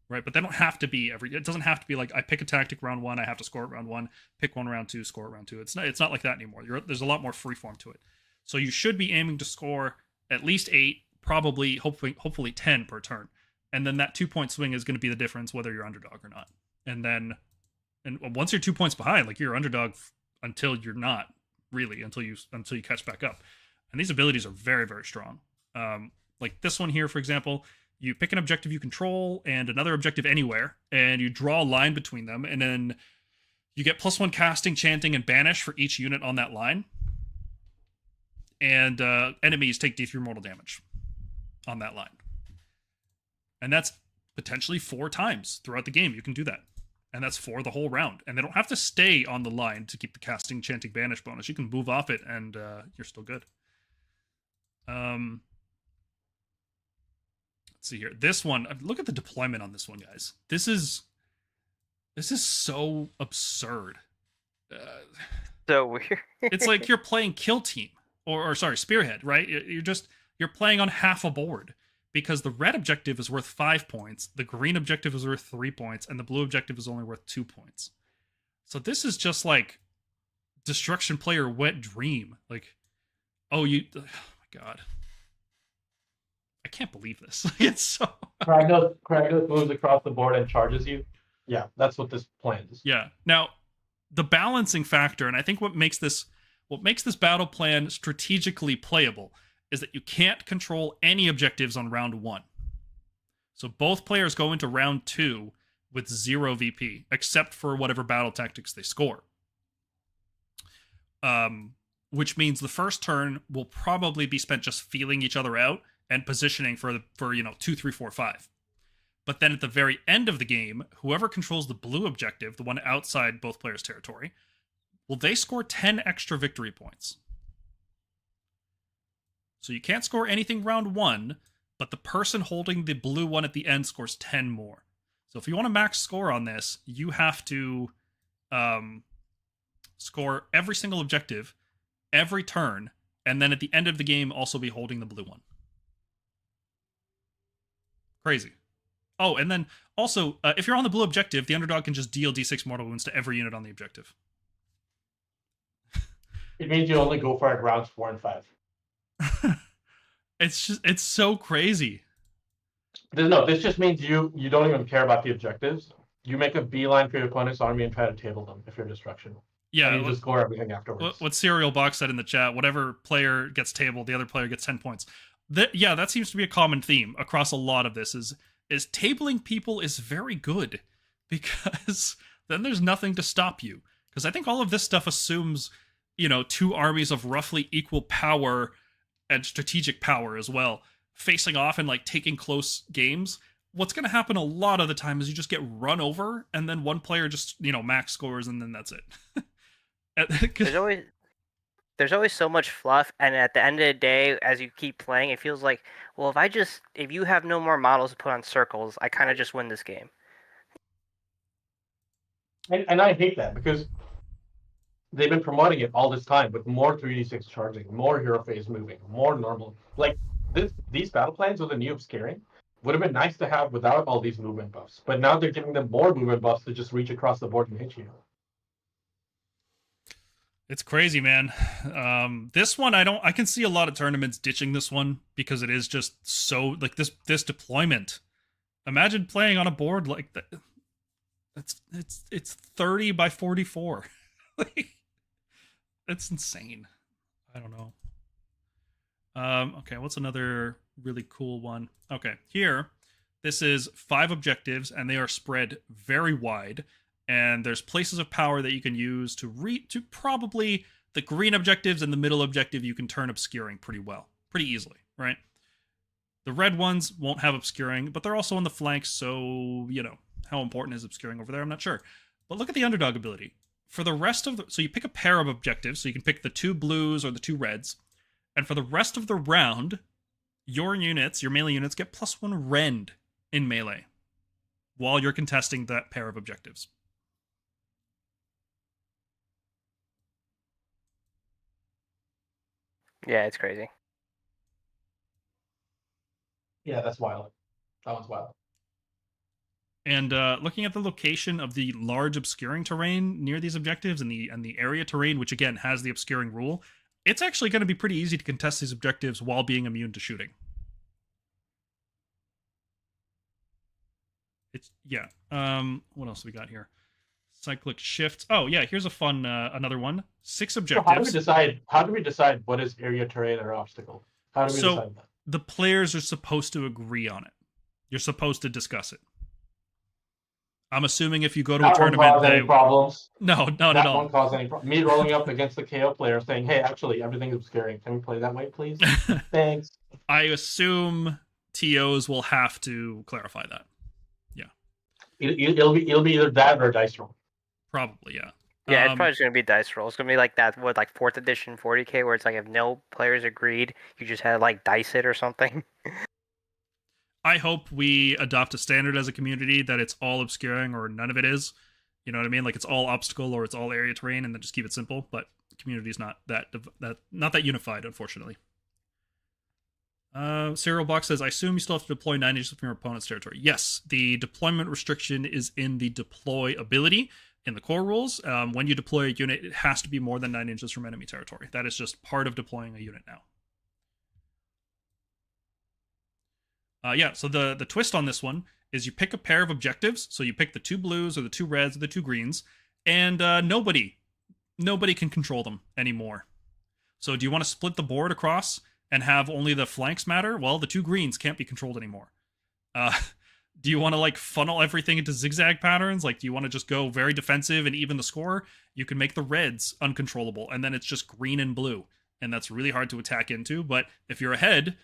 Speaker 1: Right, but they don't have to be it doesn't have to be like I pick a tactic round 1, I have to score it round 1, pick one round 2, score it round 2. It's not like that anymore. There's a lot more freeform to it. So you should be aiming to score at least 8, probably hopefully 10 per turn. And then that 2-point swing is going to be the difference whether you're underdog or not. And once you're 2 points behind, like you're underdog until you're not really, until you catch back up. And these abilities are very, very strong. Like this one here, for example, you pick an objective you control and another objective anywhere, and you draw a line between them, and then you get +1 casting, chanting, and banish for each unit on that line. And enemies take D3 mortal damage on that line. And that's potentially 4 times throughout the game you can do that. And that's for the whole round. And they don't have to stay on the line to keep the casting, chanting, banish bonus. You can move off it, and you're still good. Let's see here. This one, look at the deployment on this one, guys. This is so absurd.
Speaker 3: So weird.
Speaker 1: It's like you're playing Kill Team or Spearhead, right? You're playing on half a board because the red objective is worth 5 points, the green objective is worth 3 points, and the blue objective is only worth 2 points. So this is just like Destruction Player wet dream. Like, oh my god. I can't believe this. It's so...
Speaker 2: Kragnos moves across the board and charges you. Yeah, that's what this plan is.
Speaker 1: Yeah. Now, the balancing factor, and I think what makes this battle plan strategically playable, is that you can't control any objectives on round 1. So both players go into round 2 with 0 VP, except for whatever battle tactics they score. Which means the first turn will probably be spent just feeling each other out and positioning for 2, 3, 4, 5. But then at the very end of the game, whoever controls the blue objective, the one outside both players' territory, they score 10 extra victory points. So you can't score anything round 1, but the person holding the blue one at the end scores 10 more. So if you want to max score on this, you have to score every single objective, every turn, and then at the end of the game also be holding the blue one. Crazy. Oh, and then also, if you're on the blue objective, the underdog can just deal D6 mortal wounds to every unit on the objective.
Speaker 2: It means you only go for it rounds 4 and 5.
Speaker 1: It's so crazy.
Speaker 2: This just means you don't even care about the objectives. You make a beeline for your opponent's army and try to table them if you're destruction.
Speaker 1: Yeah,
Speaker 2: and you just score everything afterwards.
Speaker 1: What Serial Box said in the chat, whatever player gets tabled, the other player gets 10 points. That seems to be a common theme across a lot of this, is tabling people is very good, because then there's nothing to stop you. Because I think all of this stuff assumes, 2 armies of roughly equal power and strategic power as well, facing off and taking close games. What's going to happen a lot of the time is you just get run over, and then one player just, max scores, and then that's it.
Speaker 3: There's always so much fluff, and at the end of the day, as you keep playing, it feels like, well, if you have no more models to put on circles, I kind of just win this game.
Speaker 2: And I hate that because they've been promoting it all this time with more 3d6 charging, more hero phase moving, more normal. Like these battle plans with the new obscuring would have been nice to have without all these movement buffs. But now they're giving them more movement buffs to just reach across the board and hit you.
Speaker 1: It's crazy, man. This one, I can see a lot of tournaments ditching this one because it is just so like this deployment. Imagine playing on a board like that. It's 30 by 44. Like, it's insane. I don't know. Okay, what's another really cool one? Okay, here, this is 5 objectives, and they are spread very wide. And there's places of power that you can use to probably the green objectives and the middle objective you can turn obscuring pretty well, pretty easily, right? The red ones won't have obscuring, but they're also on the flanks, so, you know, how important is obscuring over there? I'm not sure. But look at the underdog ability. For the rest of the... So you pick a pair of objectives, so you can pick the 2 blues or the 2 reds, and for the rest of the round, your units, your melee units, get +1 rend in melee while you're contesting that pair of objectives.
Speaker 3: Yeah, it's crazy.
Speaker 2: Yeah, that's wild. That one's wild.
Speaker 1: And looking at the location of the large obscuring terrain near these objectives and the area terrain, which again has the obscuring rule, it's actually going to be pretty easy to contest these objectives while being immune to shooting. It's yeah. What else we got here? Cyclic shifts. Oh yeah, here's a fun another one. 6 objectives.
Speaker 2: So how do we decide what is area terrain or obstacle? How do we decide that?
Speaker 1: The players are supposed to agree on it. You're supposed to discuss it. I'm assuming if you go to a tournament,
Speaker 2: cause any problems.
Speaker 1: No, not at all.
Speaker 2: That won't cause any problems. Me rolling up against the KO player saying, "Hey, actually, everything is obscuring. Can we play that way, please?" Thanks.
Speaker 1: I assume TOs will have to clarify that. Yeah.
Speaker 2: It'll be either that or a dice roll.
Speaker 1: Probably, yeah.
Speaker 3: Yeah, it's probably just gonna be dice roll. It's gonna be like that with like 4th edition 40k, where it's like if no players agreed, you just had like dice it or something.
Speaker 1: I hope we adopt a standard as a community that it's all obscuring or none of it is. You know what I mean? Like it's all obstacle or it's all area terrain, and then just keep it simple. But the community is not that unified, unfortunately. Serial Box says, I assume you still have to deploy 9 inches from your opponent's territory. Yes, the deployment restriction is in the deploy ability in the core rules. When you deploy a unit, it has to be more than 9 inches from enemy territory. That is just part of deploying a unit now. Yeah, so the twist on this one is you pick a pair of objectives. So you pick the 2 blues or the 2 reds or the 2 greens, and nobody can control them anymore. So do you want to split the board across and have only the flanks matter? Well, the 2 greens can't be controlled anymore. Do you want to like funnel everything into zigzag patterns? Like, do you want to just go very defensive and even the score? You can make the reds uncontrollable, and then it's just green and blue, and that's really hard to attack into. But if you're ahead,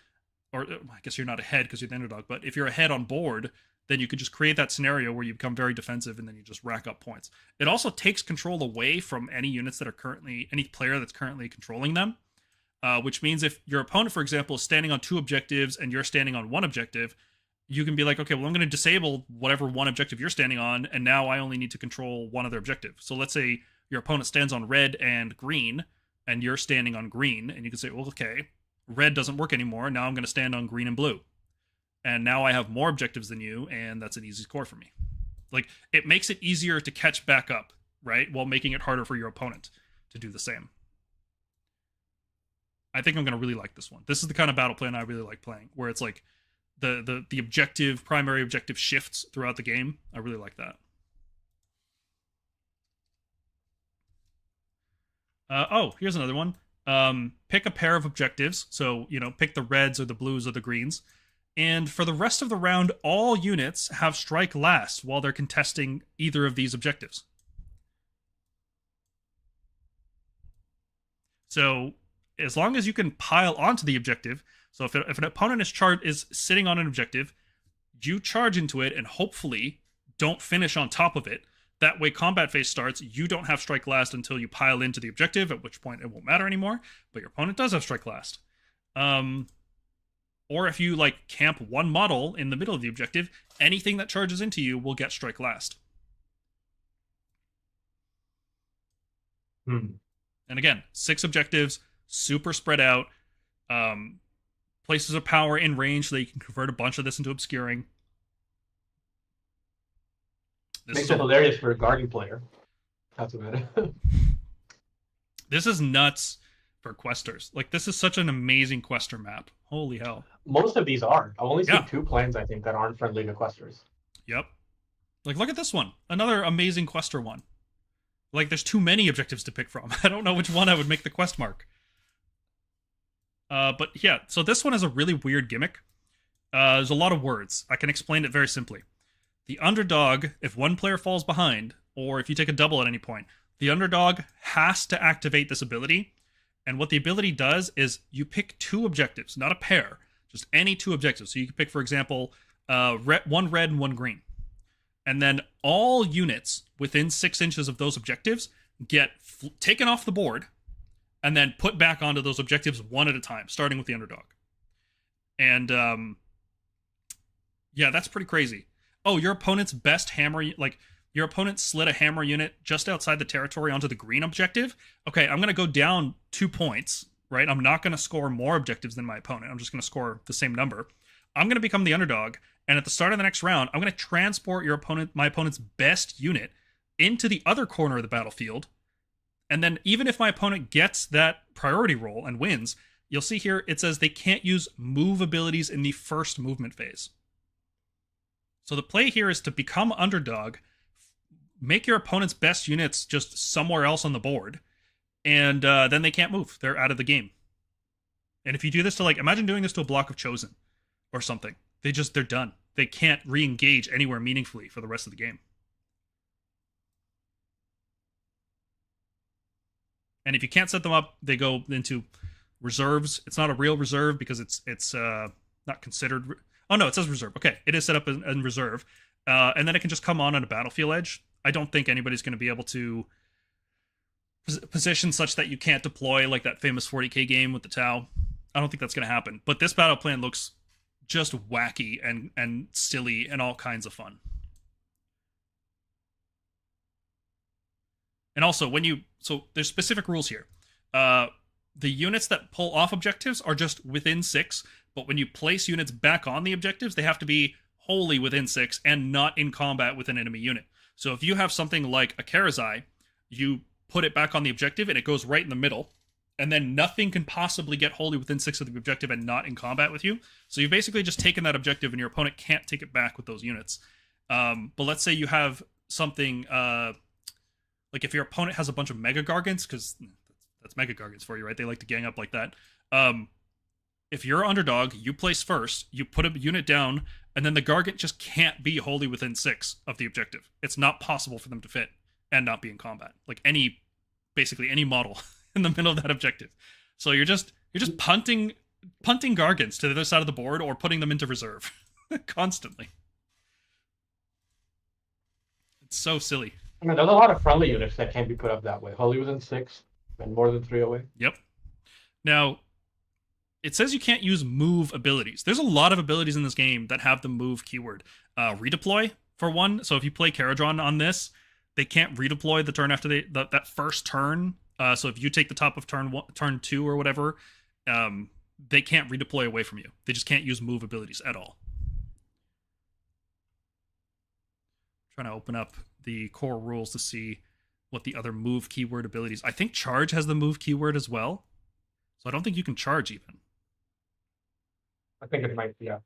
Speaker 1: or I guess you're not ahead because you're the underdog, but if you're ahead on board, then you could just create that scenario where you become very defensive and then you just rack up points. It also takes control away from any units that are any player that's currently controlling them, which means if your opponent, for example, is standing on 2 objectives and you're standing on 1 objective, you can be like, okay, well, I'm going to disable whatever 1 objective you're standing on, and now I only need to control 1 other objective. So let's say your opponent stands on red and green, and you're standing on green, and you can say, well, okay, red doesn't work anymore. Now I'm going to stand on green and blue. And now I have more objectives than you, and that's an easy score for me. Like, it makes it easier to catch back up, right? While making it harder for your opponent to do the same. I think I'm going to really like this one. This is the kind of battle plan I really like playing, where it's like the primary objective shifts throughout the game. I really like that. Oh, here's another one. Pick a pair of objectives. So, pick the reds or the blues or the greens. And for the rest of the round, all units have strike last while they're contesting either of these objectives. So, as long as you can pile onto the objective, so if an opponent is sitting on an objective, you charge into it and hopefully don't finish on top of it. That way, combat phase starts, you don't have strike last until you pile into the objective, at which point it won't matter anymore, but your opponent does have strike last. Or if you, camp 1 model in the middle of the objective, anything that charges into you will get strike last.
Speaker 2: Hmm.
Speaker 1: And again, 6 objectives, super spread out, places of power in range so that you can convert a bunch of this into obscuring.
Speaker 2: Makes it hilarious for a guarding player. That's about it.
Speaker 1: This is nuts for questers. Like, this is such an amazing quester map. Holy hell.
Speaker 2: Most of these are. I've only seen
Speaker 1: Yeah.
Speaker 2: 2 plans, I think, that aren't friendly to questers.
Speaker 1: Yep. Like, look at this one. Another amazing quester one. Like, there's too many objectives to pick from. I don't know which one I would make the quest mark. But yeah, so this one is a really weird gimmick. There's a lot of words. I can explain it very simply. The underdog, if one player falls behind, or if you take a double at any point, the underdog has to activate this ability. And what the ability does is you pick 2 objectives, not a pair, just any 2 objectives. So you can pick, for example, 1 red and 1 green. And then all units within 6 inches of those objectives get taken off the board and then put back onto those objectives one at a time, starting with the underdog. And yeah, that's pretty crazy. Oh, your opponent's best hammer, like your opponent slid a hammer unit just outside the territory onto the green objective. Okay, I'm going to go down 2 points, right? I'm not going to score more objectives than my opponent. I'm just going to score the same number. I'm going to become the underdog, and at the start of the next round, I'm going to transport my opponent's best unit into the other corner of the battlefield. And then even if my opponent gets that priority roll and wins, you'll see here it says they can't use move abilities in the first movement phase. So the play here is to become underdog, make your opponent's best units just somewhere else on the board, and then they can't move. They're out of the game. And if you do this to, like, imagine doing this to a block of Chosen or something. They're done. They can't re-engage anywhere meaningfully for the rest of the game. And if you can't set them up, they go into reserves. It's not a real reserve because it's not considered. Oh no, it says reserve. Okay, it is set up in reserve, and then it can just come on a battlefield edge. I don't think anybody's going to be able to position such that you can't deploy like that famous 40k game with the Tau. I don't think that's going to happen. But this battle plan looks just wacky and silly and all kinds of fun. And also, so there's specific rules here. The units that pull off objectives are just within 6, but when you place units back on the objectives, they have to be wholly within 6 and not in combat with an enemy unit. So if you have something like a Karazai, you put it back on the objective and it goes right in the middle, and then nothing can possibly get wholly within 6 of the objective and not in combat with you. So you've basically just taken that objective and your opponent can't take it back with those units. But let's say you have something like if your opponent has a bunch of Mega Gargants, because that's Mega Gargants for you, right? They like to gang up like that. If you're underdog, you place first, you put a unit down, and then the Gargant just can't be wholly within 6 of the objective. It's not possible for them to fit and not be in combat. Like basically any model in the middle of that objective. So you're just punting Gargants to the other side of the board or putting them into reserve constantly. It's so silly.
Speaker 2: I mean, there's a lot of friendly units that can't be put up that way. Wholly within 6 and more than 3 away.
Speaker 1: Yep. Now, it says you can't use move abilities. There's a lot of abilities in this game that have the move keyword. Redeploy, for one. So if you play Caradron on this, they can't redeploy the turn after that first turn. So if you take the top of turn 2 or whatever, they can't redeploy away from you. They just can't use move abilities at all. I'm trying to open up the core rules to see what the other move keyword abilities. I think charge has the move keyword as well. So I don't think you can charge even.
Speaker 2: I think it might, yeah.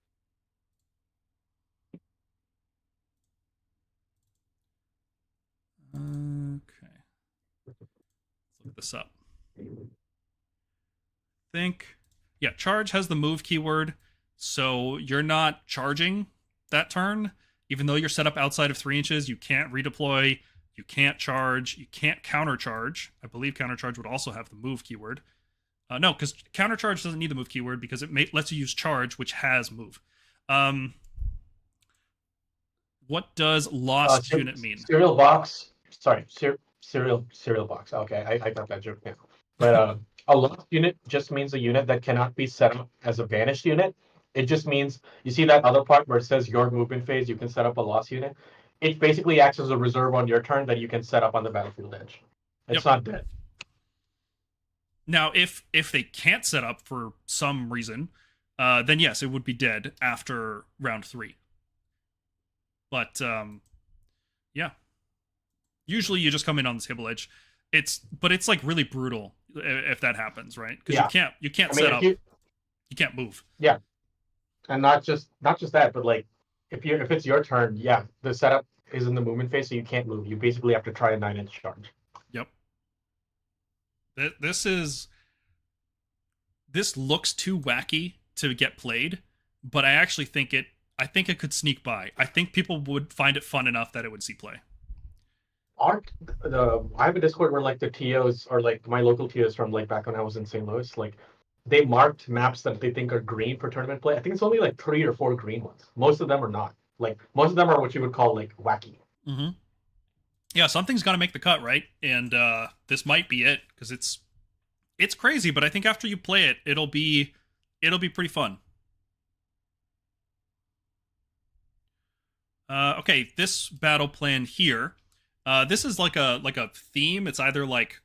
Speaker 1: Okay. Let's look this up. Yeah, charge has the move keyword, so you're not charging that turn. Even though you're set up outside of 3 inches, you can't redeploy, you can't charge, you can't countercharge. I believe countercharge would also have the move keyword. No, because countercharge doesn't need the move keyword because it lets you use charge, which has move. What does lost unit mean?
Speaker 2: Cereal box. Sorry, cereal box. Okay, I got that joke now. But a lost unit just means a unit that cannot be set up as a banished unit. It just means, you see that other part where it says your movement phase, you can set up a lost unit. It basically acts as a reserve on your turn that you can set up on the battlefield edge. It's not dead.
Speaker 1: Now, if they can't set up for some reason, then yes, it would be dead after round 3. But yeah, usually you just come in on the table edge. But it's like really brutal if that happens, right? Because you can't set up, you can't move.
Speaker 2: Yeah, and not just that, but like if it's your turn, yeah, the setup is in the movement phase, so you can't move. You basically have to try a 9-inch charge.
Speaker 1: Yep. This looks too wacky to get played, but I actually think it could sneak by. I think people would find it fun enough that it would see play.
Speaker 2: I have a Discord where like the TOs or like my local TOs from like back when I was in St. Louis, like they marked maps that they think are green for tournament play. I think it's only like 3 or 4 green ones. Most of them are not. Like most of them are what you would call like wacky.
Speaker 1: Mm-hmm. Yeah, something's got to make the cut, right? And this might be it because it's crazy, but I think after you play it, it'll be pretty fun. Okay, this battle plan here. This is like a theme. It's either like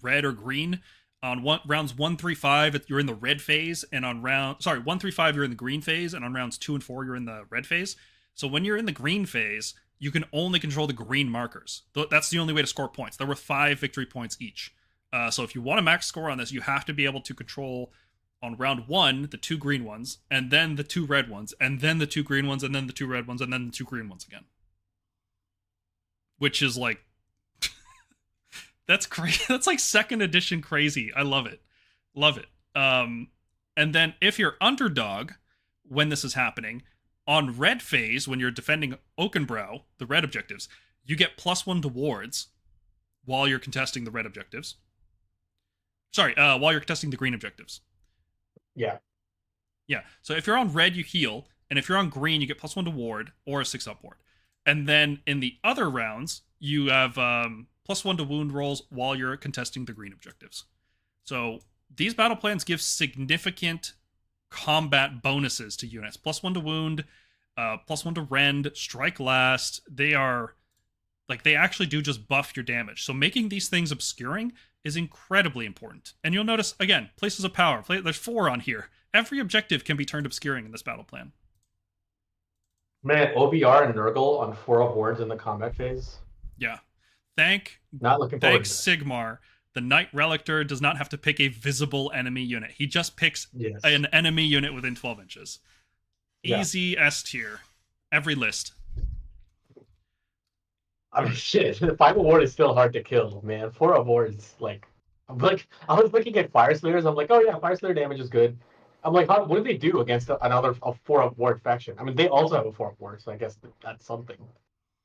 Speaker 1: red or green. On rounds 1, 3, 5, you're in the red phase, and on 1, 3, 5, you're in the green phase, and on rounds 2 and 4, you're in the red phase. So when you're in the green phase, you can only control the green markers. That's the only way to score points. There were 5 victory points each. So if you want a max score on this, you have to be able to control on round 1 the 2 green ones, and then the 2 red ones, and then the 2 green ones, and then the 2 red ones, and then the 2 green ones again. Which is like that's crazy. That's like 2nd edition crazy. I love it. And then if you're underdog when this is happening, on red phase, when you're defending Oakenbrow, the red objectives, you get +1 to wards while you're contesting the red objectives. Sorry, while you're contesting the green objectives.
Speaker 2: Yeah.
Speaker 1: Yeah. So if you're on red, you heal, and if you're on green, you get +1 to ward or a 6-up ward. And then in the other rounds, you have +1 to wound rolls while you're contesting the green objectives. So these battle plans give significant combat bonuses to units. +1 to wound, +1 to rend, strike last. They are like they actually do just buff your damage. So making these things obscuring is incredibly important. And you'll notice again, places of power. There's 4 on here. Every objective can be turned obscuring in this battle plan.
Speaker 2: Man, OBR and Nurgle on 4-up wards in the combat phase.
Speaker 1: Yeah.
Speaker 2: Not looking forward to
Speaker 1: Sigmar. The Knight Relictor does not have to pick a visible enemy unit. He just picks an enemy unit within 12 inches. Easy S tier. Every list.
Speaker 2: I mean, shit. The 5-up ward is still hard to kill, man. 4-up wards, like I was looking at Fire Slayers. I'm like, oh yeah, Fire Slayer damage is good. I'm like, what do they do against a 4-up ward faction? I mean, they also have a 4-up ward, so I guess that's something.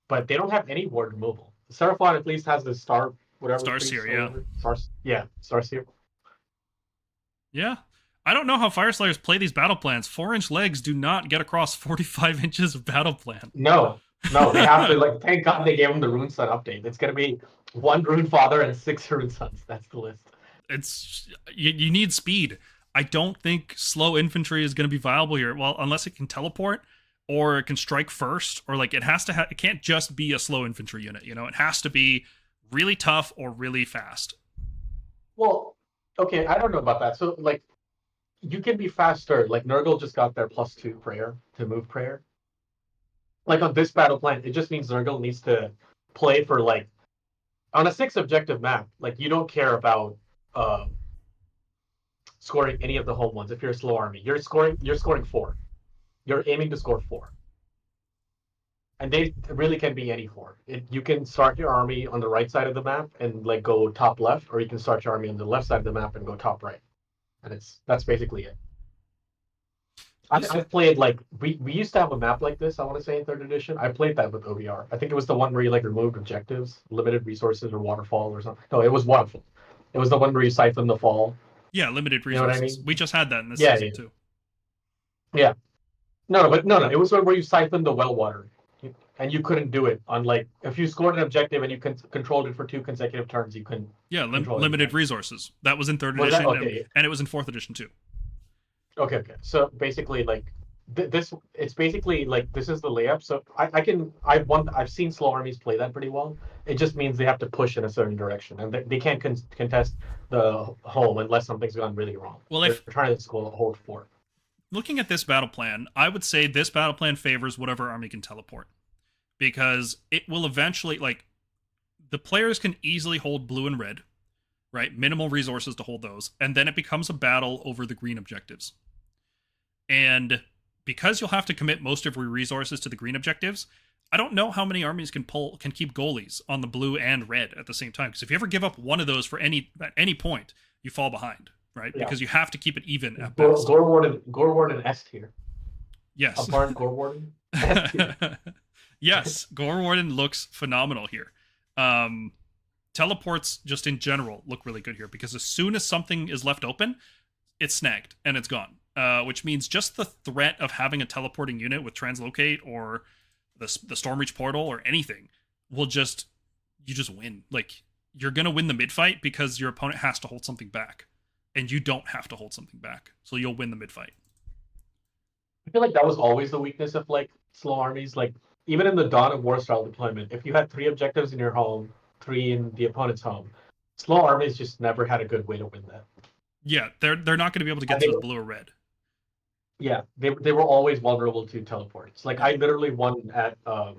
Speaker 2: But they don't have any ward removal. Seraphon at least has the Star Seer, Star Seer.
Speaker 1: Yeah. I don't know how Fire Slayers play these battle plans. 4-inch legs do not get across 45 inches of battle plan.
Speaker 2: No, they have to, thank God they gave them the Rune Sun update. It's going to be 1 Rune Father and 6 Rune Suns. That's the list.
Speaker 1: You need speed. I don't think slow infantry is going to be viable here. Well, unless it can teleport or it can strike first, or it has to it can't just be a slow infantry unit, it has to be really tough or really fast.
Speaker 2: Well, okay, I don't know about that. So you can be faster. Like Nurgle just got their +2 prayer to move prayer. Like on this battle plan, it just means Nurgle needs to play for on a 6 objective map, you don't care about scoring any of the home ones. If you're a slow army, you're scoring 4. You're aiming to score 4. And they really can be any 4. You can start your army on the right side of the map and go top left, or you can start your army on the left side of the map and go top right. And that's basically it. I've played we used to have a map like this, I want to say in 3rd edition. I played that with OBR. I think it was the one where you removed objectives, limited resources, or waterfall or something. No, it was waterfall. It was the one where you siphon the fall.
Speaker 1: Yeah, limited resources. You know what I mean? We just had that in this season too.
Speaker 2: Yeah. No. It was one where you siphoned the well water. And you couldn't do it on if you scored an objective and you controlled it for 2 consecutive turns, you couldn't.
Speaker 1: Yeah, limited resources. That was in 3rd edition, and it was in 4th edition too.
Speaker 2: Okay. So basically, this it's basically like this is the layup. So I've seen slow armies play that pretty well. It just means they have to push in a certain direction, and they can't contest the home unless something's gone really wrong.
Speaker 1: Well,
Speaker 2: They're
Speaker 1: if
Speaker 2: trying to hold fort.
Speaker 1: looking at this battle plan, I would say this battle plan favors whatever army can teleport, because it will eventually, like, the players can easily hold blue and red, right? Minimal resources to hold those, and then it becomes a battle over the green objectives. And because you'll have to commit most of your resources to the green objectives, I don't know how many armies can keep goalies on the blue and red at the same time. Because if you ever give up one of those at any point, you fall behind, right? Yeah. Because you have to keep it even at best.
Speaker 2: Gore Warden S tier.
Speaker 1: Yes.
Speaker 2: Apart Gore Warden.
Speaker 1: Yes, Gore Warden looks phenomenal here. Teleports just in general look really good here, because as soon as something is left open, it's snagged and it's gone. Which means just the threat of having a teleporting unit with Translocate or the Stormreach portal or anything will you just win. Like, you're gonna win the mid fight because your opponent has to hold something back, and you don't have to hold something back, so you'll win the mid fight.
Speaker 2: I feel like that was always the weakness of like slow armies. Like even in the Dawn of War style deployment, if you had 3 objectives in your home, 3 in the opponent's home, slow armies just never had a good way to win that.
Speaker 1: Yeah, they're not going to be able to get through blue or red.
Speaker 2: Yeah, they were always vulnerable to teleports. Like I literally won at the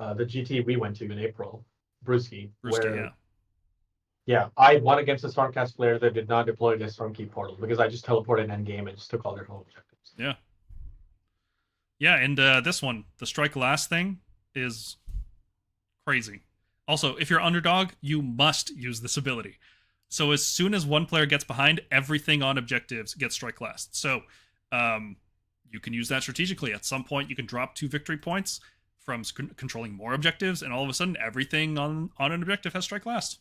Speaker 2: GT we went to in April, Brewski, where yeah, I won against a Stormcast player that did not deploy the Stormkeep portal because I just teleported end game and just took all their home objectives.
Speaker 1: Yeah. Yeah, and this one, the strike last thing is crazy. Also, if you're underdog, you must use this ability. So as soon as one player gets behind, everything on objectives gets strike last. So you can use that strategically. At some point, you can drop 2 victory points from controlling more objectives, and all of a sudden, everything on an objective has strike last.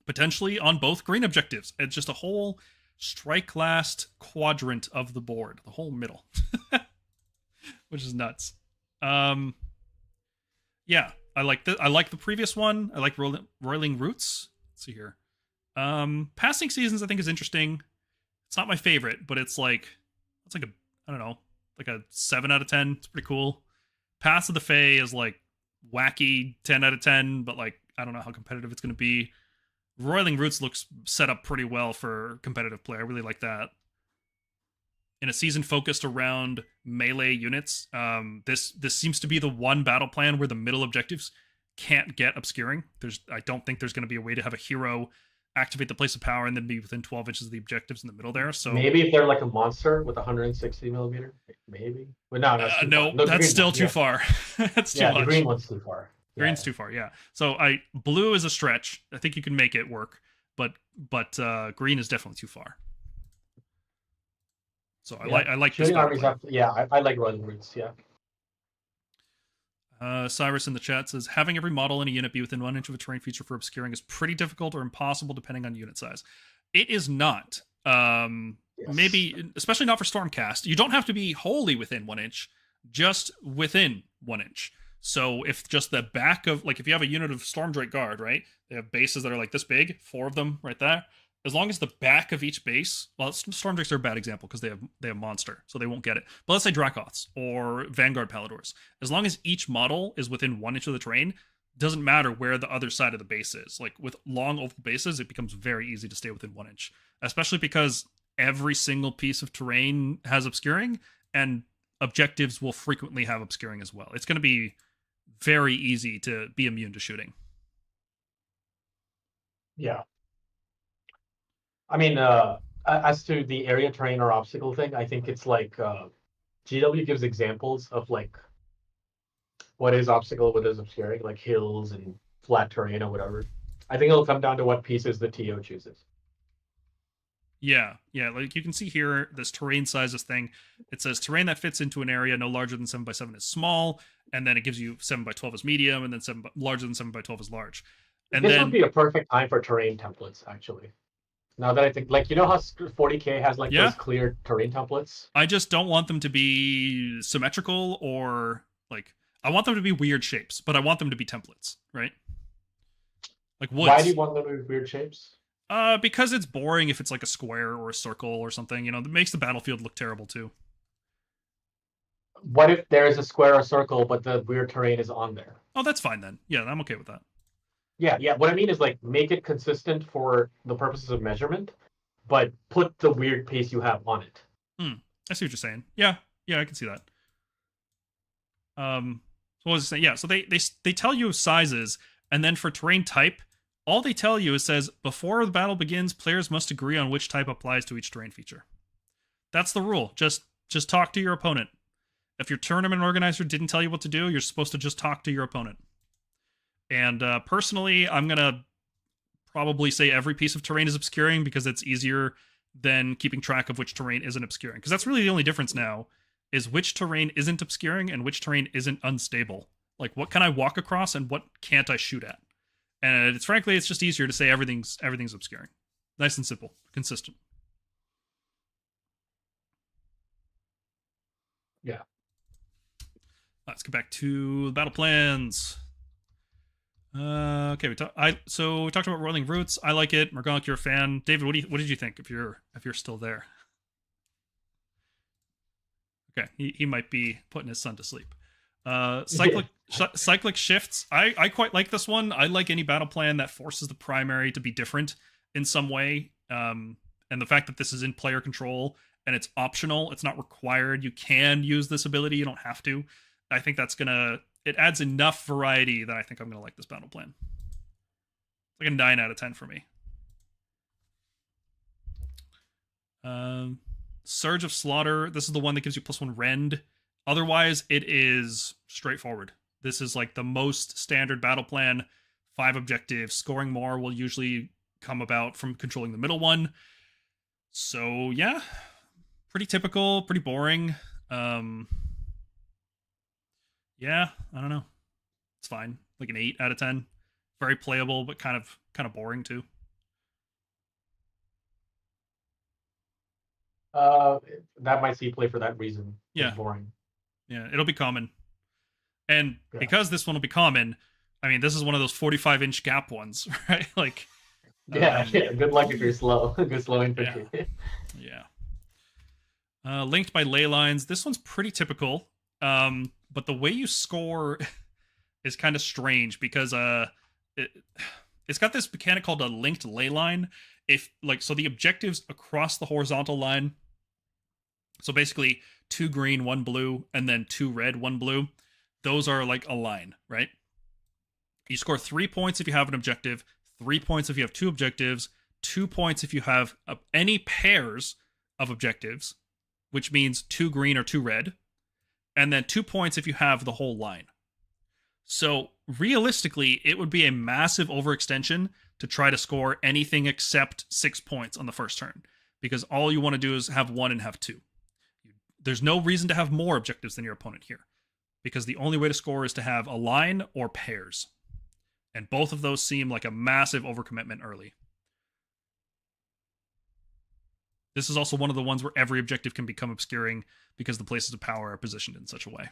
Speaker 1: Potentially on both green objectives. It's just a whole strike last quadrant of the board, the whole middle, which is nuts. Yeah, I like the previous one. I like Roiling Roots. Let's see here. Passing Seasons I think is interesting. It's not my favorite, but it's like a, I don't know, like a 7 out of 10. It's pretty cool. Pass of the Fae is like wacky 10 out of 10, but like I don't know how competitive it's going to be. Roiling Roots looks set up pretty well for competitive play. I really like that. In a season focused around melee units, this seems to be the one battle plan where the middle objectives can't get obscuring. I don't think there's going to be a way to have a hero activate the place of power and then be within 12 inches of the objectives in the middle there. So
Speaker 2: maybe if they're like a monster with 160 millimeter, maybe. But no,
Speaker 1: that's still too far. That's too much.
Speaker 2: The green one's too far.
Speaker 1: Green's too far, yeah. So blue is a stretch. I think you can make it work, but green is definitely too far. So I like this.
Speaker 2: I like Roiling Roots. Yeah.
Speaker 1: Cyrus in the chat says having every model in a unit be within 1 inch of a terrain feature for obscuring is pretty difficult or impossible depending on unit size. It is not. Maybe, especially not for Stormcast. You don't have to be wholly within 1 inch, just within 1 inch. So if just the back of, like if you have a unit of Stormdrake Guard, right? They have bases that are like this big, 4 of them right there. As long as the back of each base, well, Stormdrakes are a bad example because they have monster, so they won't get it. But let's say Dracoths or Vanguard Paladors. As long as each model is within 1 inch of the terrain, doesn't matter where the other side of the base is. Like with long oval bases, it becomes very easy to stay within 1 inch, especially because every single piece of terrain has obscuring, and objectives will frequently have obscuring as well. It's going to be very easy to be immune to shooting.
Speaker 2: Yeah. I mean, as to the area terrain or obstacle thing, I think it's like GW gives examples of like what is obstacle, what is obscuring, like hills and flat terrain or whatever. I think it'll come down to what pieces the TO chooses.
Speaker 1: Yeah, like you can see here, this terrain sizes thing. It says terrain that fits into an area no larger than 7x7 is small, and then it gives you 7x12 is medium, and then larger than 7x12 is large. And
Speaker 2: this would be a perfect time for terrain templates, actually. Now that I think, like, you know how 40K has like those clear terrain templates?
Speaker 1: I just don't want them to be symmetrical or like, I want them to be weird shapes, but I want them to be templates, right? Like woods.
Speaker 2: Why do you want them to be weird shapes?
Speaker 1: Because it's boring if it's like a square or a circle or something, that makes the battlefield look terrible too.
Speaker 2: What if there is a square or circle, but the weird terrain is on there?
Speaker 1: Oh, that's fine then. Yeah, I'm okay with that.
Speaker 2: Yeah. What I mean is like make it consistent for the purposes of measurement, but put the weird pace you have on it.
Speaker 1: I see what you're saying. Yeah, I can see that. So what was I saying? Yeah, so they tell you sizes, and then for terrain type, all they tell you is says before the battle begins, players must agree on which type applies to each terrain feature. That's the rule. Just talk to your opponent. If your tournament organizer didn't tell you what to do, you're supposed to just talk to your opponent. And personally, I'm gonna probably say every piece of terrain is obscuring because it's easier than keeping track of which terrain isn't obscuring. Because that's really the only difference now, is which terrain isn't obscuring and which terrain isn't unstable. Like, what can I walk across and what can't I shoot at? And it's just easier to say everything's obscuring. Nice and simple, consistent.
Speaker 2: Yeah.
Speaker 1: Let's get back to the battle plans. Okay, we talked about Rolling Roots. I like it. Morgana, you're a fan. David, what did you think? If you're still there, okay, he might be putting his son to sleep. Cyclic shifts. I quite like this one. I like any battle plan that forces the primary to be different in some way. And the fact that this is in player control and it's optional, it's not required. You can use this ability. You don't have to. I think it adds enough variety that I think I'm gonna like this battle plan. It's like a 9 out of 10 for me. Surge of Slaughter. This is the one that gives you +1 rend. Otherwise, it is straightforward. This is like the most standard battle plan. 5 objectives. Scoring more will usually come about from controlling the middle one. So yeah, pretty typical, pretty boring. Yeah, I don't know. It's fine. Like an 8 out of 10. Very playable, but kind of boring too.
Speaker 2: That might see play for that reason.
Speaker 1: Yeah.
Speaker 2: It's boring.
Speaker 1: Yeah, it'll be common. And because this one will be common, I mean, this is one of those 45-inch gap ones, right? Like,
Speaker 2: yeah. Good luck if you're slow. Good slow infantry.
Speaker 1: Yeah. Linked by ley lines. This one's pretty typical. But the way you score is kind of strange because it's got this mechanic called a linked ley line. So the objectives across the horizontal line. So basically 2 green, 1 blue, and then 2 red, 1 blue. Those are like a line, right? You score 3 points if you have an objective, 3 points if you have 2 objectives, 2 points if you have any pairs of objectives, which means 2 green or 2 red, and then 2 points if you have the whole line. So realistically, it would be a massive overextension to try to score anything except 6 points on the first turn, because all you want to do is have 1 and have 2. There's no reason to have more objectives than your opponent here, because the only way to score is to have a line or pairs. And both of those seem like a massive overcommitment early. This is also one of the ones where every objective can become obscuring because the places of power are positioned in such a way.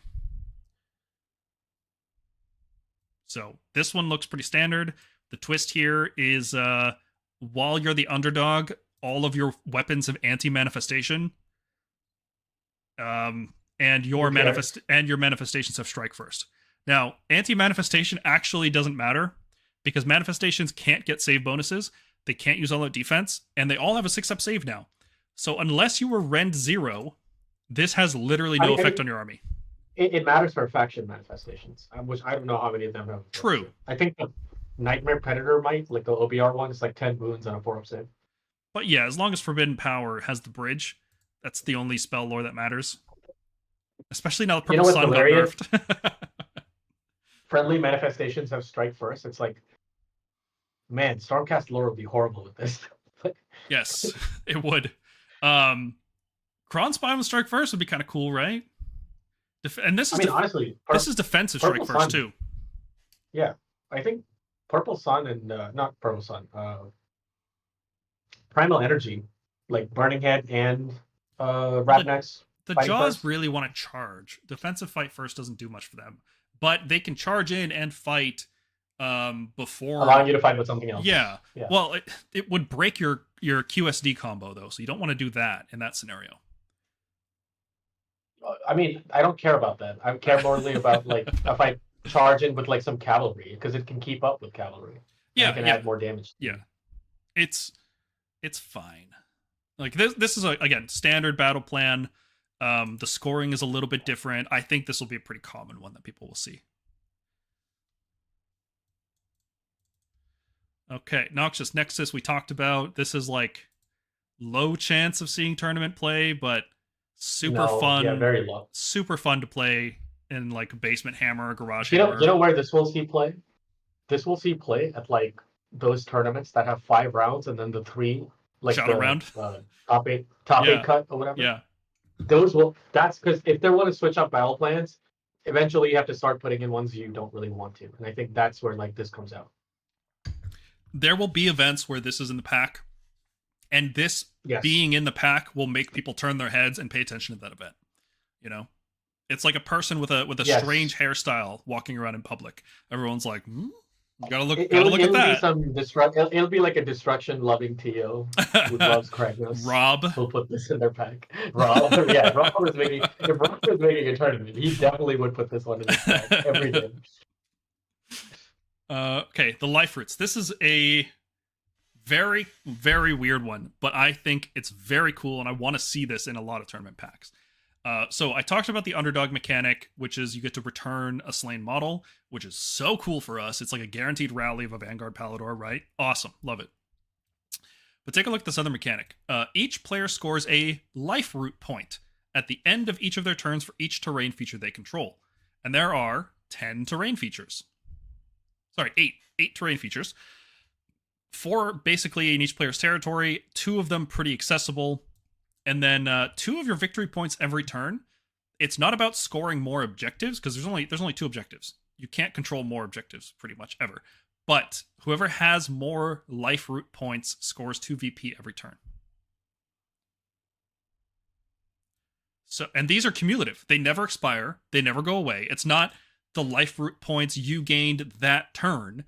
Speaker 1: So this one looks pretty standard. The twist here is while you're the underdog, all of your weapons have anti-manifestation. And your manifestations have strike first. Now, anti-manifestation actually doesn't matter because manifestations can't get save bonuses. They can't use all-out defense, and they all have a 6-up save now. So unless you were rend 0, this has literally no effect on your army.
Speaker 2: It matters for faction manifestations, which I don't know how many of them have.
Speaker 1: True.
Speaker 2: I think the Nightmare Predator might, like the OBR one, is like 10 wounds and a 4-up save.
Speaker 1: But yeah, as long as Forbidden Power has the bridge, that's the only spell lore that matters. Especially now that Purple Sun got nerfed.
Speaker 2: Friendly manifestations have strike first. It's like, man, Stormcast lore would be horrible with this.
Speaker 1: Yes, it would. Kron Spine with strike first would be kind of cool, right? And this is
Speaker 2: honestly,
Speaker 1: this is defensive strike first too.
Speaker 2: Yeah, I think Purple Sun and not Purple Sun, Primal Energy, like Burning Head and Ravnax.
Speaker 1: The Jaws really want to charge. Defensive fight first doesn't do much for them, but they can charge in and fight before
Speaker 2: allowing you to fight with something else.
Speaker 1: Yeah.
Speaker 2: Yeah.
Speaker 1: Well, it would break your QSD combo though, so you don't want to do that in that scenario.
Speaker 2: I mean, I don't care about that. I care morely about like if I charge in with like some cavalry because it can keep up with cavalry.
Speaker 1: Yeah,
Speaker 2: and it can add more damage.
Speaker 1: Yeah, it's fine. Like this is again standard battle plan. The scoring is a little bit different. I think this will be a pretty common one that people will see. Okay, Noxious Nexus we talked about. This is like low chance of seeing tournament play, but super fun.
Speaker 2: Yeah, very low.
Speaker 1: Super fun to play in like a basement hammer or garage
Speaker 2: hammer.
Speaker 1: Hammer.
Speaker 2: You know where this will see play? This will see play at like those tournaments that have 5 rounds and then the 3 like
Speaker 1: Shadow round.
Speaker 2: Top eight cut or whatever.
Speaker 1: Yeah.
Speaker 2: That's because if they want to switch up battle plans, eventually you have to start putting in ones you don't really want to. And I think that's where like this comes out.
Speaker 1: There will be events where this is in the pack, and this being in the pack will make people turn their heads and pay attention to that event. You know, it's like a person with a strange hairstyle walking around in public. Everyone's like, you gotta look at that.
Speaker 2: It'll be like a destruction-loving TO who loves Kragnos.
Speaker 1: Rob
Speaker 2: will put this in their pack. Rob was making. If Rob was making a tournament, he definitely would put this one in his pack every day.
Speaker 1: Okay, the life roots. This is a very, very weird one, but I think it's very cool, and I want to see this in a lot of tournament packs. So I talked about the underdog mechanic, which is you get to return a slain model, which is so cool for us. It's like a guaranteed rally of a Vanguard Palador, right? Awesome. Love it. But take a look at this other mechanic. Each player scores a life root point at the end of each of their turns for each terrain feature they control. And there are 10 terrain features. Sorry, 8 terrain features. 4 basically in each player's territory, 2 of them pretty accessible, and then 2 of your victory points every turn. It's not about scoring more objectives, because there's only 2 objectives. You can't control more objectives pretty much ever. But whoever has more life root points scores 2 VP every turn. So, and these are cumulative. They never expire. They never go away. It's not the life root points you gained that turn.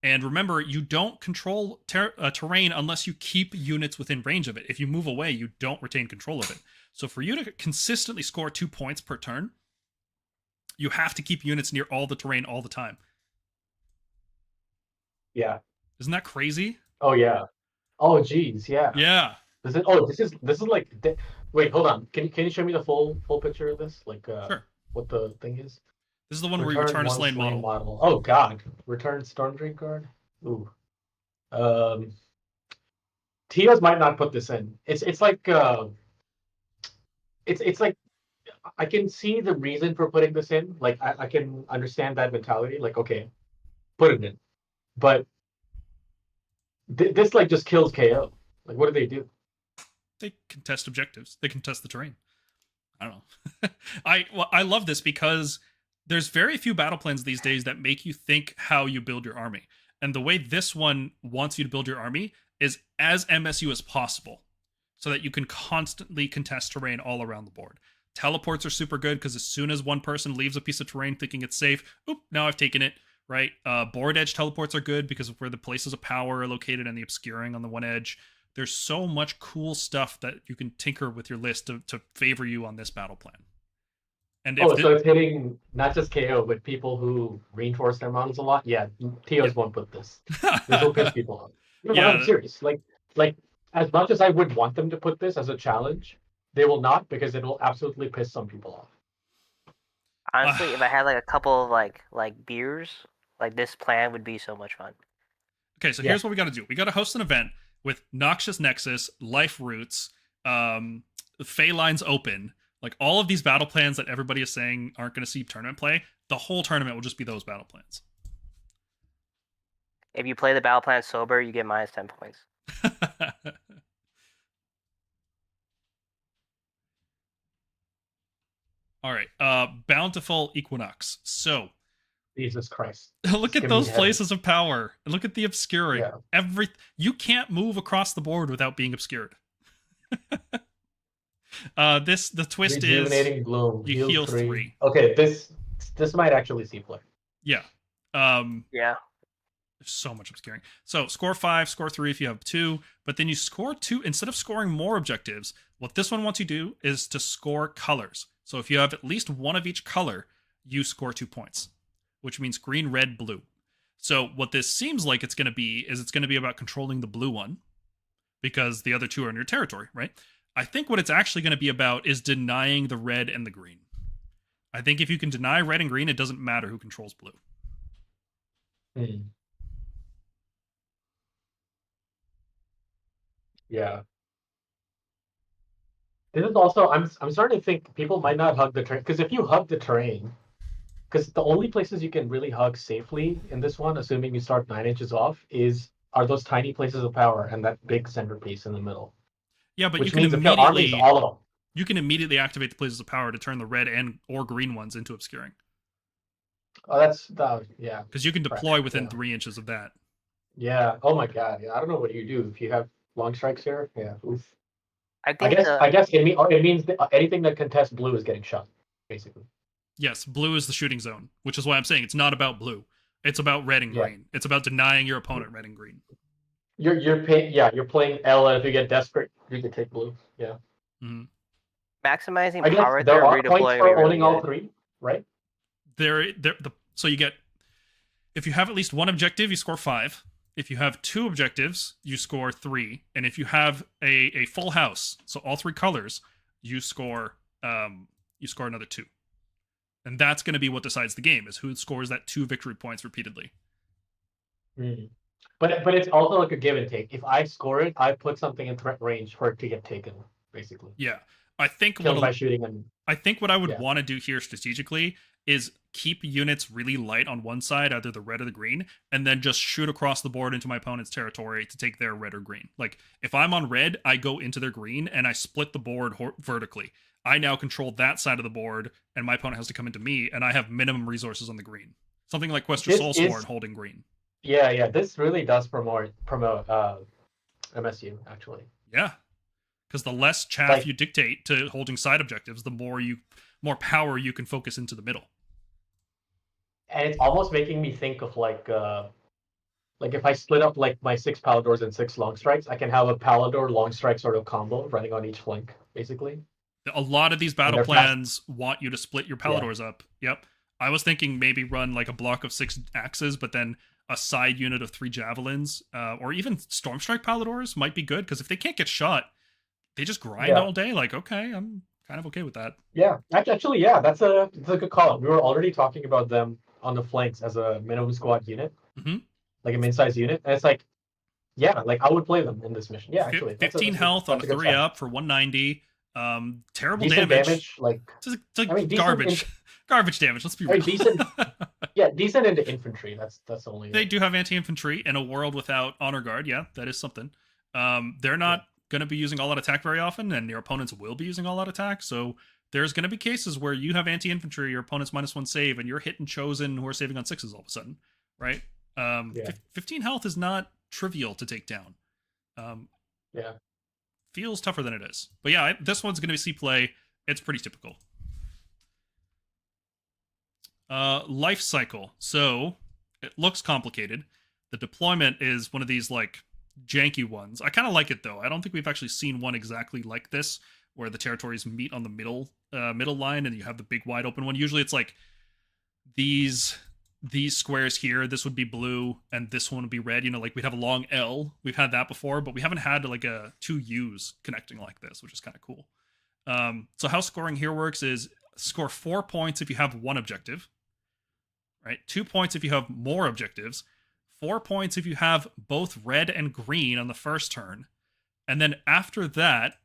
Speaker 1: And remember, you don't control terrain unless you keep units within range of it. If you move away, you don't retain control of it. So for you to consistently score 2 points per turn, you have to keep units near all the terrain all the time.
Speaker 2: Yeah.
Speaker 1: Isn't that crazy?
Speaker 2: Oh, yeah. Oh, geez, yeah.
Speaker 1: Yeah.
Speaker 2: This is like... Wait, hold on. Can you show me the full picture of this? Like,
Speaker 1: sure.
Speaker 2: What the thing is?
Speaker 1: This is the one where you return a slain model.
Speaker 2: Oh god, return Stormkeep card. Ooh. TOs might not put this in. It's like it's like I can see the reason for putting this in. Like I can understand that mentality. Like okay, put it in. But this like just kills KO. Like what do they do?
Speaker 1: They contest objectives. They contest the terrain. I don't know. I love this because there's very few battle plans these days that make you think how you build your army. And the way this one wants you to build your army is as MSU as possible so that you can constantly contest terrain all around the board. Teleports are super good because as soon as one person leaves a piece of terrain thinking it's safe, oop, now I've taken it, right? Board edge teleports are good because of where the places of power are located and the obscuring on the one edge. There's so much cool stuff that you can tinker with your list to favor you on this battle plan. And
Speaker 2: so it's hitting not just KO, but people who reinforce their models a lot. Yeah, TOs won't put this. This will piss people off. No, yeah, I'm serious. Like as much as I would want them to put this as a challenge, they will not because it will absolutely piss some people off.
Speaker 3: Honestly, if I had like a couple of like beers, like this plan would be so much fun.
Speaker 1: Okay, so here's what we got to do. We got to host an event with Noxious Nexus, Life Roots, Fey Lines Open. Like all of these battle plans that everybody is saying aren't going to see tournament play, the whole tournament will just be those battle plans.
Speaker 3: If you play the battle plan sober, you get minus 10 points.
Speaker 1: All right. Bountiful Equinox. So,
Speaker 2: Jesus Christ.
Speaker 1: Look at those places of power. Look at the obscuring. Yeah. You can't move across the board without being obscured. The twist is
Speaker 2: bloom.
Speaker 1: You heal 3.
Speaker 2: Okay, this might actually see play.
Speaker 1: Yeah.
Speaker 3: Yeah.
Speaker 1: There's so much obscuring. So score 5, score 3 if you have 2, but then you score 2 instead of scoring more objectives. What this one wants you to do is to score colors. So if you have at least one of each color, you score 2 points, which means green, red, blue. So what this seems like it's going to be is it's going to be about controlling the blue one because the other two are in your territory, right? I think what it's actually going to be about is denying the red and the green. I think if you can deny red and green, it doesn't matter who controls blue.
Speaker 2: Yeah. This is also I'm starting to think people might not hug the terrain because if you hug the terrain, because the only places you can really hug safely in this one, assuming you start 9 inches off, are those tiny places of power and that big centerpiece in the middle.
Speaker 1: Yeah, but
Speaker 2: Which
Speaker 1: you can
Speaker 2: means if your army is
Speaker 1: immediately
Speaker 2: all of them.
Speaker 1: you can immediately activate the places of power to turn the red and or green ones into obscuring.
Speaker 2: Oh, yeah.
Speaker 1: Because you can deploy within
Speaker 2: yeah.
Speaker 1: 3 inches of that.
Speaker 2: Yeah. Oh my god. Yeah. I don't know what you do if you have long strikes here. Yeah. Oof.
Speaker 3: I think
Speaker 2: I guess it means that anything that contests blue is getting shot, basically.
Speaker 1: Yes, blue is the shooting zone, which is why I'm saying it's not about blue. It's about red and green. It's about denying your opponent red and green.
Speaker 2: You're playing L, and if you get desperate, you can take blue. Yeah.
Speaker 1: Mm-hmm.
Speaker 3: Maximizing
Speaker 2: I guess
Speaker 3: power
Speaker 2: there are
Speaker 3: redeploy
Speaker 2: points for
Speaker 3: really
Speaker 2: owning all
Speaker 3: good.
Speaker 2: 3, right?
Speaker 1: So you get, if you have at least one objective, you score 5. If you have 2 objectives, you score 3. And if you have a full house, so all 3 colors, you score another 2. And that's going to be what decides the game, is who scores that 2 victory points repeatedly.
Speaker 2: But it's also like a give and take. If I score it, I put something in threat range for it to get taken, basically.
Speaker 1: Yeah. I think
Speaker 2: killed by shooting and
Speaker 1: I think what I would want to do here strategically is keep units really light on one side, either the red or the green, and then just shoot across the board into my opponent's territory to take their red or green. Like, if I'm on red, I go into their green, and I split the board vertically. I now control that side of the board, and my opponent has to come into me, and I have minimum resources on the green. Something like Questor Soulsworn holding green.
Speaker 2: Yeah, this really does promote MSU, actually.
Speaker 1: Yeah. Because the less chaff you dictate to holding side objectives, the more power you can focus into the middle.
Speaker 2: And it's almost making me think of like if I split up like my 6 Paladors and 6 long strikes, I can have a Palador long strike sort of combo running on each flank, basically.
Speaker 1: A lot of these battle plans want you to split your Paladors up. Yep. I was thinking maybe run like a block of 6 axes, but then a side unit of 3 javelins, or even Stormstrike Paladors might be good, because if they can't get shot, they just grind all day. Like, okay, I'm kind of okay with that.
Speaker 2: Yeah, actually, yeah, that's a good call. We were already talking about them on the flanks as a minimum squad unit, like a min-sized unit. And it's like, yeah, like I would play them in this mission. Yeah, actually,
Speaker 1: 15 health on a 3 up for 190. Terrible
Speaker 2: decent
Speaker 1: damage.
Speaker 2: Like
Speaker 1: it's like garbage. Garbage damage. Let's be real.
Speaker 2: Decent. Yeah, decent into infantry. That's the only.
Speaker 1: They do have anti-infantry in a world without honor guard. Yeah, that is something. They're not going to be using all out attack very often, and your opponents will be using all out attack. So there's going to be cases where you have anti-infantry, your opponent's -1 save, and you're hitting chosen who are saving on 6s all of a sudden, right? 15 health is not trivial to take down. Feels tougher than it is. But yeah, this one's going to see play. It's pretty typical. Life cycle. So it looks complicated. The deployment is one of these like janky ones. I kind of like it though. I don't think we've actually seen one exactly like this, where the territories meet on the middle line, and you have the big wide open one. Usually it's like these squares here. This would be blue, and this one would be red. You know, like we'd have a long L. We've had that before, but we haven't had like a 2 U's connecting like this, which is kind of cool. So how scoring here works is score 4 points if you have 1 objective, right? 2 points if you have more objectives. 4 points if you have both red and green on the first turn. And then after that,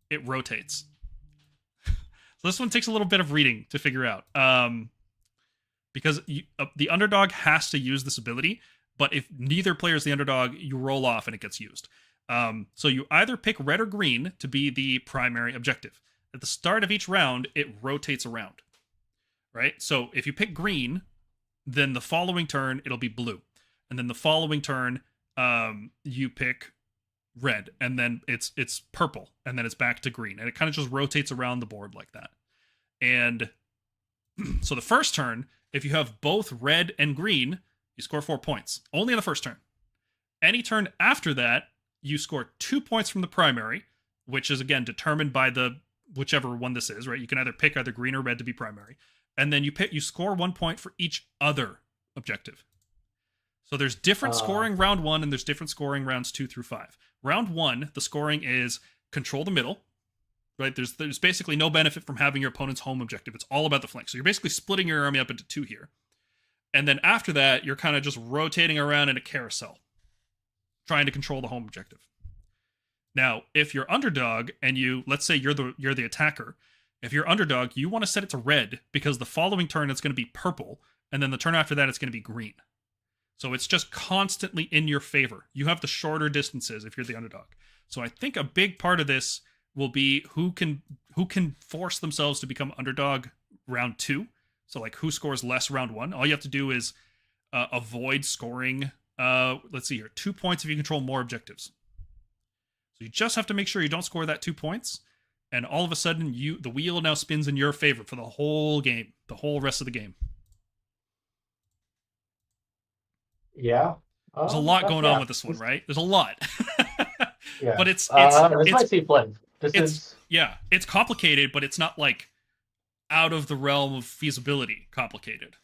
Speaker 1: it rotates. So this one takes a little bit of reading to figure out. Because the underdog has to use this ability, but if neither player is the underdog, you roll off and it gets used. So you either pick red or green to be the primary objective. At the start of each round, it rotates around, right? So if you pick green, then the following turn, it'll be blue. And then the following turn, you pick red. And then it's purple. And then it's back to green. And it kind of just rotates around the board like that. And so the first turn, if you have both red and green, You score 4 points. Only on the first turn. Any turn after that, you score 2 points from the primary, which is, again, determined by the whichever one this is, right? You can either pick either green or red to be primary. And then you score 1 point for each other objective. So there's different scoring round 1, and there's different scoring rounds 2 through 5. Round 1, the scoring is control the middle, right? There's basically no benefit from having your opponent's home objective. It's all about the flank. So you're basically splitting your army up into 2 here. And then after that, you're kind of just rotating around in a carousel, trying to control the home objective. Now, if you're underdog and let's say you're the attacker, if you're underdog, you want to set it to red because the following turn it's going to be purple, and then the turn after that it's going to be green. So it's just constantly in your favor. You have the shorter distances if you're the underdog. So I think a big part of this will be who can force themselves to become underdog round 2. So like who scores less round 1. All you have to do is avoid scoring, let's see here, 2 points if you control more objectives. So you just have to make sure you don't score that 2 points, and all of a sudden the wheel now spins in your favor for the whole game, the whole rest of the game.
Speaker 2: Yeah.
Speaker 1: There's a lot going on with this one, right? There's a lot.
Speaker 2: Yeah.
Speaker 1: But it's
Speaker 2: might seem fun.
Speaker 1: It's complicated, but it's not like out of the realm of feasibility complicated.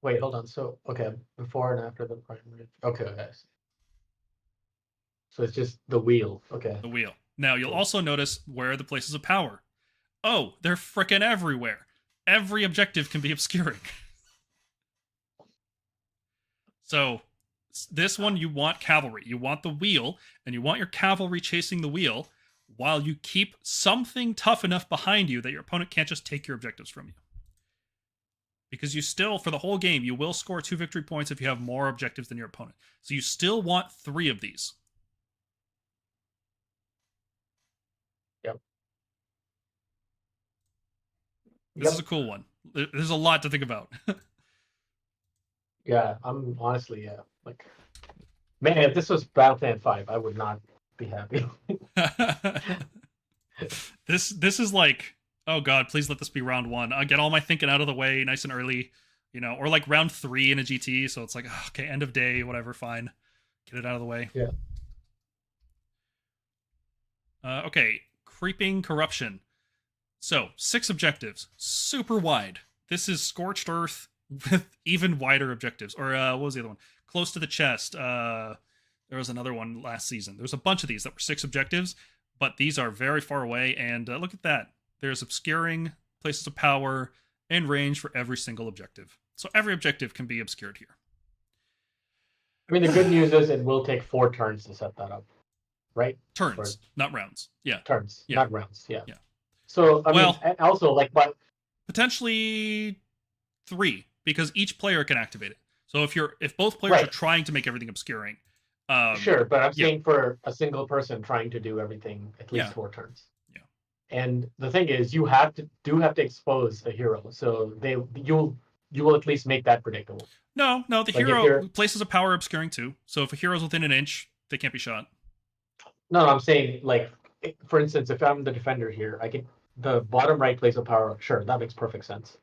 Speaker 2: Wait, hold on. So, okay, before and after the primary. Okay, guys. So it's just the wheel. Okay.
Speaker 1: The wheel. Now, you'll also notice where are the places of power. Oh, they're frickin' everywhere. Every objective can be obscuring. So, this one, you want cavalry. You want the wheel, and you want your cavalry chasing the wheel while you keep something tough enough behind you that your opponent can't just take your objectives from you. Because you still, for the whole game, you will score 2 victory points if you have more objectives than your opponent. So you still want 3 of these.
Speaker 2: Yep.
Speaker 1: This is a cool one. There's a lot to think about.
Speaker 2: Yeah, I'm honestly, yeah. Like, man, if this was Battlefield 5, I would not be happy.
Speaker 1: This is like, oh god, please let this be round 1. I'll get all my thinking out of the way nice and early, or like round 3 in a GT, so it's like, okay, end of day, whatever, fine. Get it out of the way.
Speaker 2: Yeah.
Speaker 1: Okay, creeping corruption. So, 6 objectives, super wide. This is Scorched Earth with even wider objectives. Or, what was the other one? Close to the chest. There was another one last season. There was a bunch of these that were 6 objectives, but these are very far away, and look at that. There's obscuring, places of power, and range for every single objective. So every objective can be obscured here.
Speaker 2: I mean, the good news is it will take 4 turns to set that up, right?
Speaker 1: Turns, not rounds. Yeah.
Speaker 2: Turns,
Speaker 1: Yeah.
Speaker 2: not rounds. Yeah.
Speaker 1: Yeah.
Speaker 2: So, I mean, and also, like, but
Speaker 1: potentially 3, because each player can activate it. So if both players are trying to make everything obscuring.
Speaker 2: Sure, but I'm saying for a single person trying to do everything, at least 4 turns. And the thing is, you have to expose a hero, so you will at least make that predictable.
Speaker 1: No, the hero places of power obscuring too. So if a hero's within an inch, they can't be shot.
Speaker 2: No, I'm saying, like, for instance, if I'm the defender here, I can the bottom right place of power. Sure, that makes perfect sense.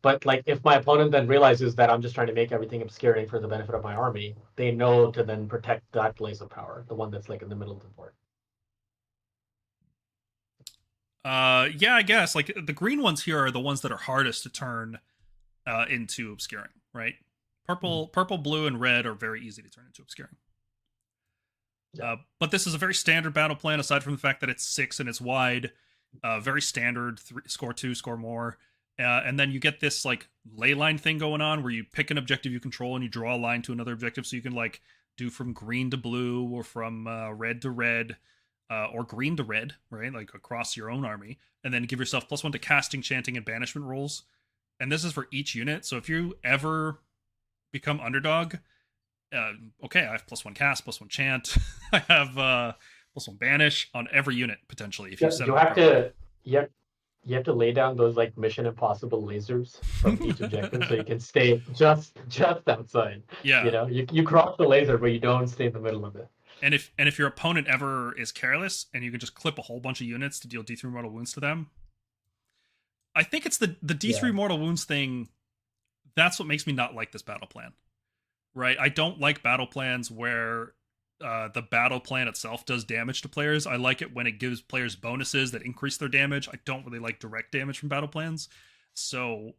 Speaker 2: But like, if my opponent then realizes that I'm just trying to make everything obscuring for the benefit of my army, they know to then protect that place of power, the one that's like in the middle of the board.
Speaker 1: Yeah, I guess like the green ones here are the ones that are hardest to turn into obscuring, right? Purple, blue, and red are very easy to turn into obscuring. Yeah. But this is a very standard battle plan, aside from the fact that it's 6 and it's wide. Very standard, score 2, score more. And then you get this like ley line thing going on where you pick an objective you control and you draw a line to another objective, so you can like do from green to blue or from red to red. Or green to red, right? Like across your own army, and then give yourself +1 to casting, chanting, and banishment rolls. And this is for each unit. So if you ever become underdog, okay, I have +1 cast, +1 chant. I have +1 banish on every unit potentially. If you set
Speaker 2: you have to lay down those like Mission Impossible lasers from each objective, so you can stay just outside.
Speaker 1: Yeah,
Speaker 2: you cross the laser, but you don't stay in the middle of it.
Speaker 1: And if your opponent ever is careless and you can just clip a whole bunch of units to deal D3 mortal wounds to them, I think it's the D3 mortal wounds thing. That's what makes me not like this battle plan. Right? I don't like battle plans where the battle plan itself does damage to players. I like it when it gives players bonuses that increase their damage. I don't really like direct damage from battle plans. So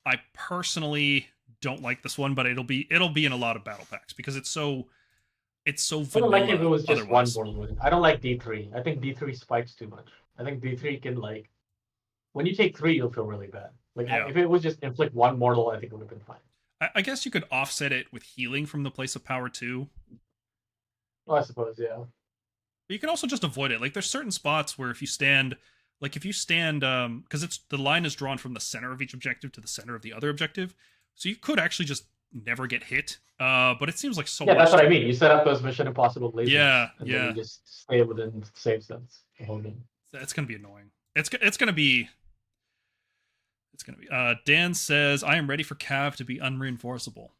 Speaker 1: I personally don't like this one, but it'll be in a lot of battle packs because it's so
Speaker 2: I don't like
Speaker 1: vanilla
Speaker 2: if it was just
Speaker 1: otherwise.
Speaker 2: one mortal wound. I don't like D3. I think D3 spikes too much. I think D3 can like when you take 3, you'll feel really bad. Like
Speaker 1: Yeah.
Speaker 2: if it was just inflict one mortal, I think it would have been fine.
Speaker 1: I guess you could offset it with healing from the place of power too.
Speaker 2: Well, I suppose, yeah.
Speaker 1: But you can also just avoid it. Like there's certain spots where if you stand, because it's the line is drawn from the center of each objective to the center of the other objective, so you could actually just never get hit. But it seems like so.
Speaker 2: Yeah,
Speaker 1: much
Speaker 2: that's what I mean. You set up those Mission Impossible lasers.
Speaker 1: Yeah,
Speaker 2: and
Speaker 1: yeah.
Speaker 2: then you just stay within safe zones the whole game.
Speaker 1: It's gonna be annoying. It's gonna be. Dan says, "I am ready for Cav to be unreinforceable."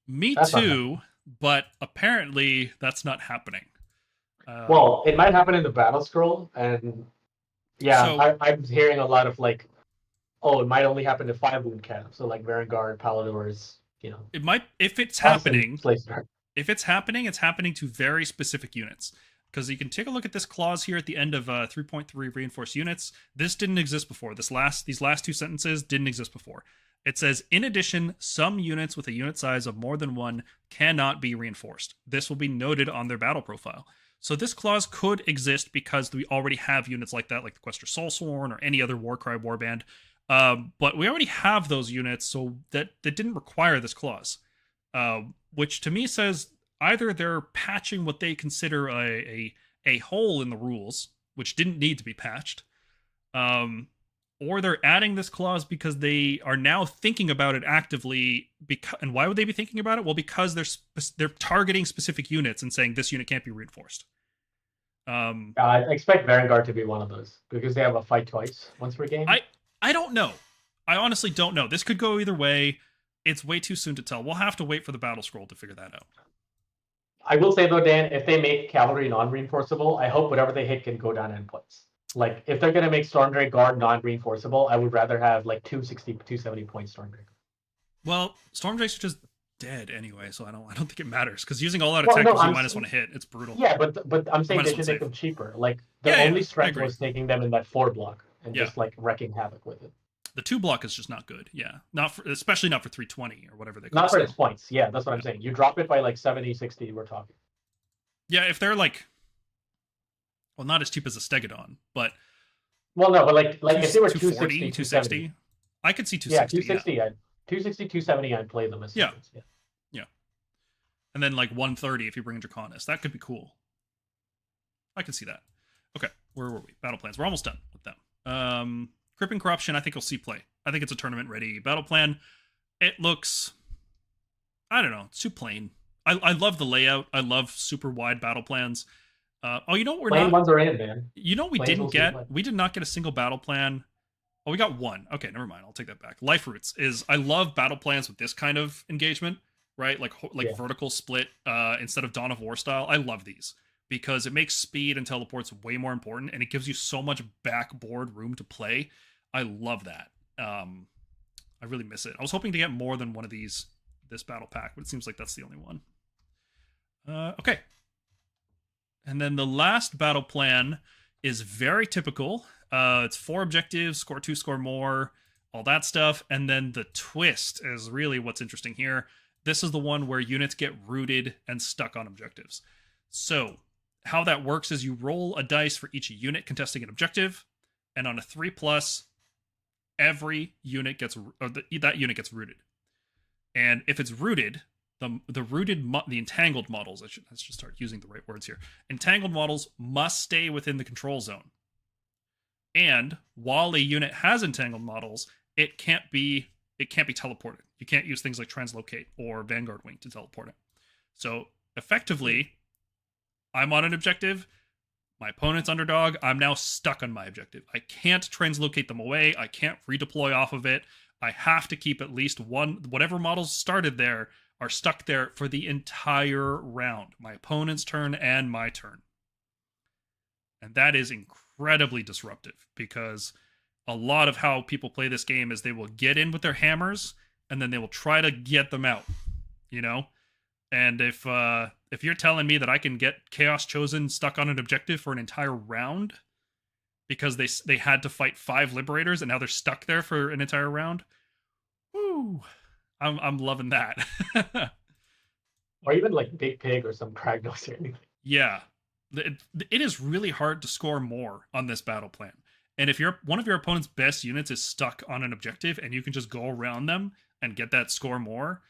Speaker 1: Me
Speaker 2: That's
Speaker 1: too, but apparently that's not happening.
Speaker 2: Well, it might happen in the battle scroll, and yeah,
Speaker 1: So-
Speaker 2: I'm hearing a lot of like, oh, it might only happen to 5 wound Cav. So like Vanguard, Paladors, you know.
Speaker 1: it might if it's
Speaker 2: Constant
Speaker 1: happening.
Speaker 2: place start.
Speaker 1: If it's happening, it's happening to very specific units. Because you can take a look at this clause here at the end of 3.3 reinforced units. This didn't exist before. These last 2 sentences didn't exist before. It says, in addition, some units with a unit size of more than 1 cannot be reinforced. This will be noted on their battle profile. So this clause could exist because we already have units like that, like the Questor Soulsworn or any other Warcry warband. But we already have those units, so that didn't require this clause. Which to me says either they're patching what they consider a hole in the rules, which didn't need to be patched, or they're adding this clause because they are now thinking about it actively. And why would they be thinking about it? Well, because they're targeting specific units and saying this unit can't be reinforced.
Speaker 2: I expect Vanguard to be one of those because they have a fight twice, once per game.
Speaker 1: I don't know. I honestly don't know. This could go either way. It's way too soon to tell. We'll have to wait for the battle scroll to figure that out.
Speaker 2: I will say though, Dan, if they make cavalry non-reinforceable, I hope whatever they hit can go down in points. Like if they're gonna make Stormdrake Guard non-reinforceable, I would rather have like 260, 270 point Stormdrake.
Speaker 1: Well, Stormdrakes are just dead anyway, so I don't think it matters because using all out attack gives you -1 hit. It's brutal.
Speaker 2: Yeah, but I'm saying they should make them cheaper. Like the only strength was taking them in that 4 block and just like wrecking havoc with it.
Speaker 1: The 2 block is just not good. Yeah, especially not for 320 or whatever they call it.
Speaker 2: Not for its points. Yeah, that's what I'm saying. You drop it by like 70, 60, we're talking.
Speaker 1: Yeah, if they're like, well, not as cheap as a Stegodon, but
Speaker 2: well, no, but like if they were
Speaker 1: 240, 260, I could see 260.
Speaker 2: Yeah, 260. Yeah. 260, 270, I'd play them as
Speaker 1: yeah. And then like 130 if you bring Draconis. That could be cool. I can see that. Okay, where were we? Battle plans. We're almost done with them. Cripping Corruption, I think you'll see play. I think it's a tournament-ready battle plan. It looks, I don't know, it's too plain. I love the layout. I love super wide battle plans. You know what we're
Speaker 2: plain
Speaker 1: not...
Speaker 2: ones are in, man.
Speaker 1: You know what we did not get a single battle plan. Oh, we got one. Okay, never mind. I'll take that back. Life Roots is... I love battle plans with this kind of engagement, right? Like vertical split instead of Dawn of War style. I love these because it makes speed and teleports way more important, and it gives you so much backboard room to play. I love that. I really miss it. I was hoping to get more than one of these this battle pack, but it seems like that's the only one. Okay. And then the last battle plan is very typical. It's 4 objectives, score 2, score more, all that stuff. And then the twist is really what's interesting here. This is the one where units get rooted and stuck on objectives. So how that works is you roll a dice for each unit contesting an objective, and on a 3+, every unit gets, that unit gets rooted. And if it's rooted, the entangled models, let's just start using the right words here. Entangled models must stay within the control zone. And while a unit has entangled models, it can't be teleported. You can't use things like Translocate or Vanguard Wing to teleport it. So effectively, I'm on an objective, my opponent's underdog, I'm now stuck on my objective. I can't translocate them away, I can't redeploy off of it. I have to keep at least one, whatever models started there are stuck there for the entire round. My opponent's turn and my turn. And that is incredibly disruptive because a lot of how people play this game is they will get in with their hammers and then they will try to get them out, you know? And if you're telling me that I can get Chaos Chosen stuck on an objective for an entire round because they had to fight 5 liberators and now they're stuck there for an entire round, woo, I'm loving that.
Speaker 2: Or even like Big Pig or some Kragnos or anything.
Speaker 1: Yeah, it is really hard to score more on this battle plan. And if one of your opponent's best units is stuck on an objective and you can just go around them and get that score more,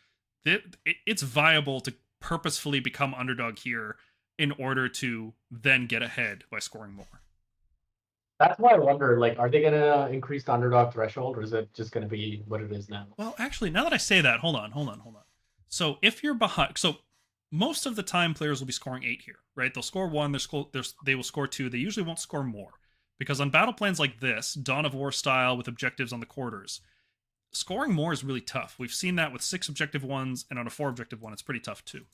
Speaker 1: it's viable to purposefully become underdog here in order to then get ahead by scoring more.
Speaker 2: That's why I wonder, like, are they going to increase the underdog threshold, or is it just going to be what it is now?
Speaker 1: Well, actually, now that I say that, hold on. So if you're behind, so most of the time players will be scoring 8 here, right? They'll score 1, they will score 2. They usually won't score more. Because on battle plans like this, Dawn of War style with objectives on the quarters, scoring more is really tough. We've seen that with 6 objective ones, and on a 4 objective one, it's pretty tough too.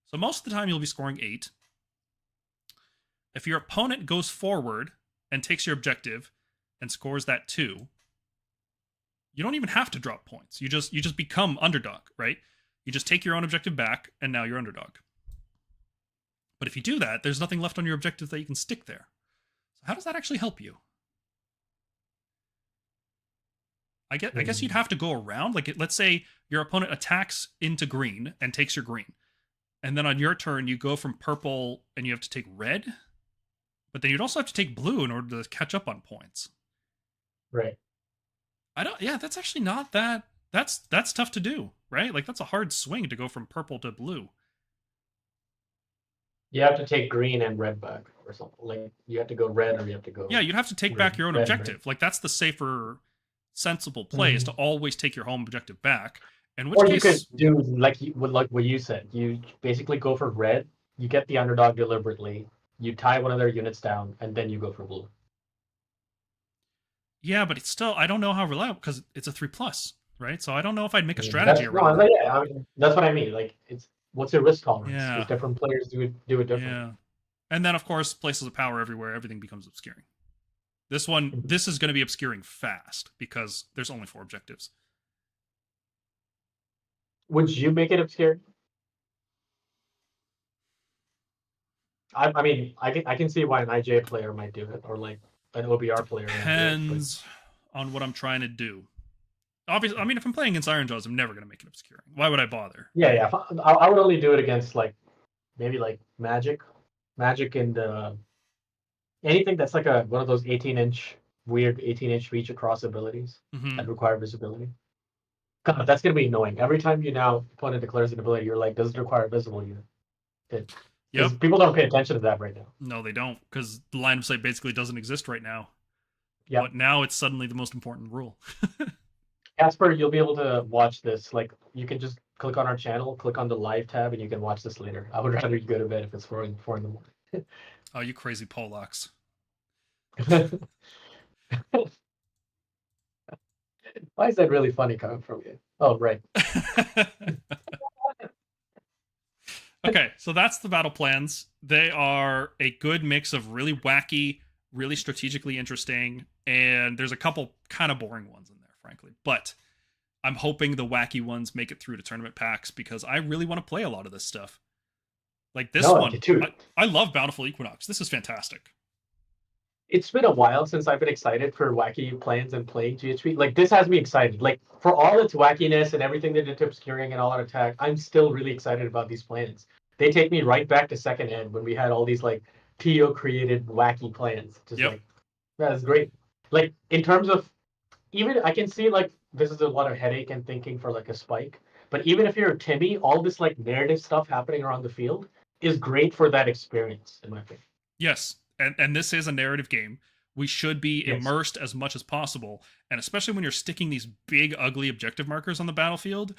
Speaker 1: So most of the time you'll be scoring 8. If your opponent goes forward and takes your objective and scores that 2, you don't even have to drop points. You just become underdog, right? You just take your own objective back, and now you're underdog. But if you do that, there's nothing left on your objective that you can stick there. So how does that actually help you? I guess you'd have to go around. Like, let's say your opponent attacks into green and takes your green. And then on your turn, you go from purple and you have to take red. But then you'd also have to take blue in order to catch up on points.
Speaker 2: Right.
Speaker 1: That's actually not that. That's tough to do, right? Like, that's a hard swing to go from purple to blue.
Speaker 2: You have to take green and red back or something. Like, you have to go red or you have to go...
Speaker 1: Yeah, you'd have to take back your own objective. Like, that's the safer, sensible play, is to always take your home objective back. In which
Speaker 2: case... you could do like what you said. You basically go for red, you get the underdog deliberately, you tie one of their units down, and then you go for blue.
Speaker 1: Yeah, but it's still... I don't know how reliable, because it's a 3+, right? So I don't know if I'd make a strategy around
Speaker 2: that. Yeah, I mean, that's what I mean. Like, it's... What's your risk tolerance?
Speaker 1: Yeah.
Speaker 2: Because different players do it differently.
Speaker 1: Yeah. And then, of course, places of power everywhere, everything becomes obscuring. This is going to be obscuring fast because there's only 4 objectives.
Speaker 2: Would you make it obscuring? I mean, I can see why an IJ player might do it, or like an OBR player.
Speaker 1: Depends on what I'm trying to do. Obviously, I mean, if I'm playing against Iron Jaws, I'm never going to make it obscuring. Why would I bother?
Speaker 2: Yeah. I would only do it against, like, maybe, like, Magic and anything that's like one of those 18-inch, weird 18-inch reach across abilities that require visibility. God, that's going to be annoying. Every time opponent declares an ability, you're like, does it require a visible unit? Yep. People don't pay attention to that right now.
Speaker 1: No, they don't, because the line of sight basically doesn't exist right now.
Speaker 2: Yeah.
Speaker 1: But now it's suddenly the most important rule.
Speaker 2: Casper, you'll be able to watch this. Like, you can just click on our channel, click on the live tab, and you can watch this later. I would rather you go to bed if it's 4 in the morning.
Speaker 1: Oh, you crazy Polacks.
Speaker 2: Why is that really funny coming from you? Oh, right.
Speaker 1: Okay, so that's the battle plans. They are a good mix of really wacky, really strategically interesting, and there's a couple kind of boring ones in there, frankly. But I'm hoping the wacky ones make it through to tournament packs because I really want to play a lot of this stuff. Like this one, I love Bountiful Equinox. This is fantastic.
Speaker 2: It's been a while since I've been excited for wacky plans and playing GHP. Like, this has me excited. Like, for all its wackiness and everything they did to obscuring and all out attack, I'm still really excited about these plans. They take me right back to second ed when we had all these, like, TO created wacky plans. Just like, that's great. Like, in terms of, even I can see, like, this is a lot of headache and thinking for, like, a spike. But even if you're a Timmy, all this, like, narrative stuff happening around the field is great for that experience, in my opinion.
Speaker 1: Yes. And this is a narrative game. We should be immersed as much as possible. And especially when you're sticking these big, ugly objective markers on the battlefield,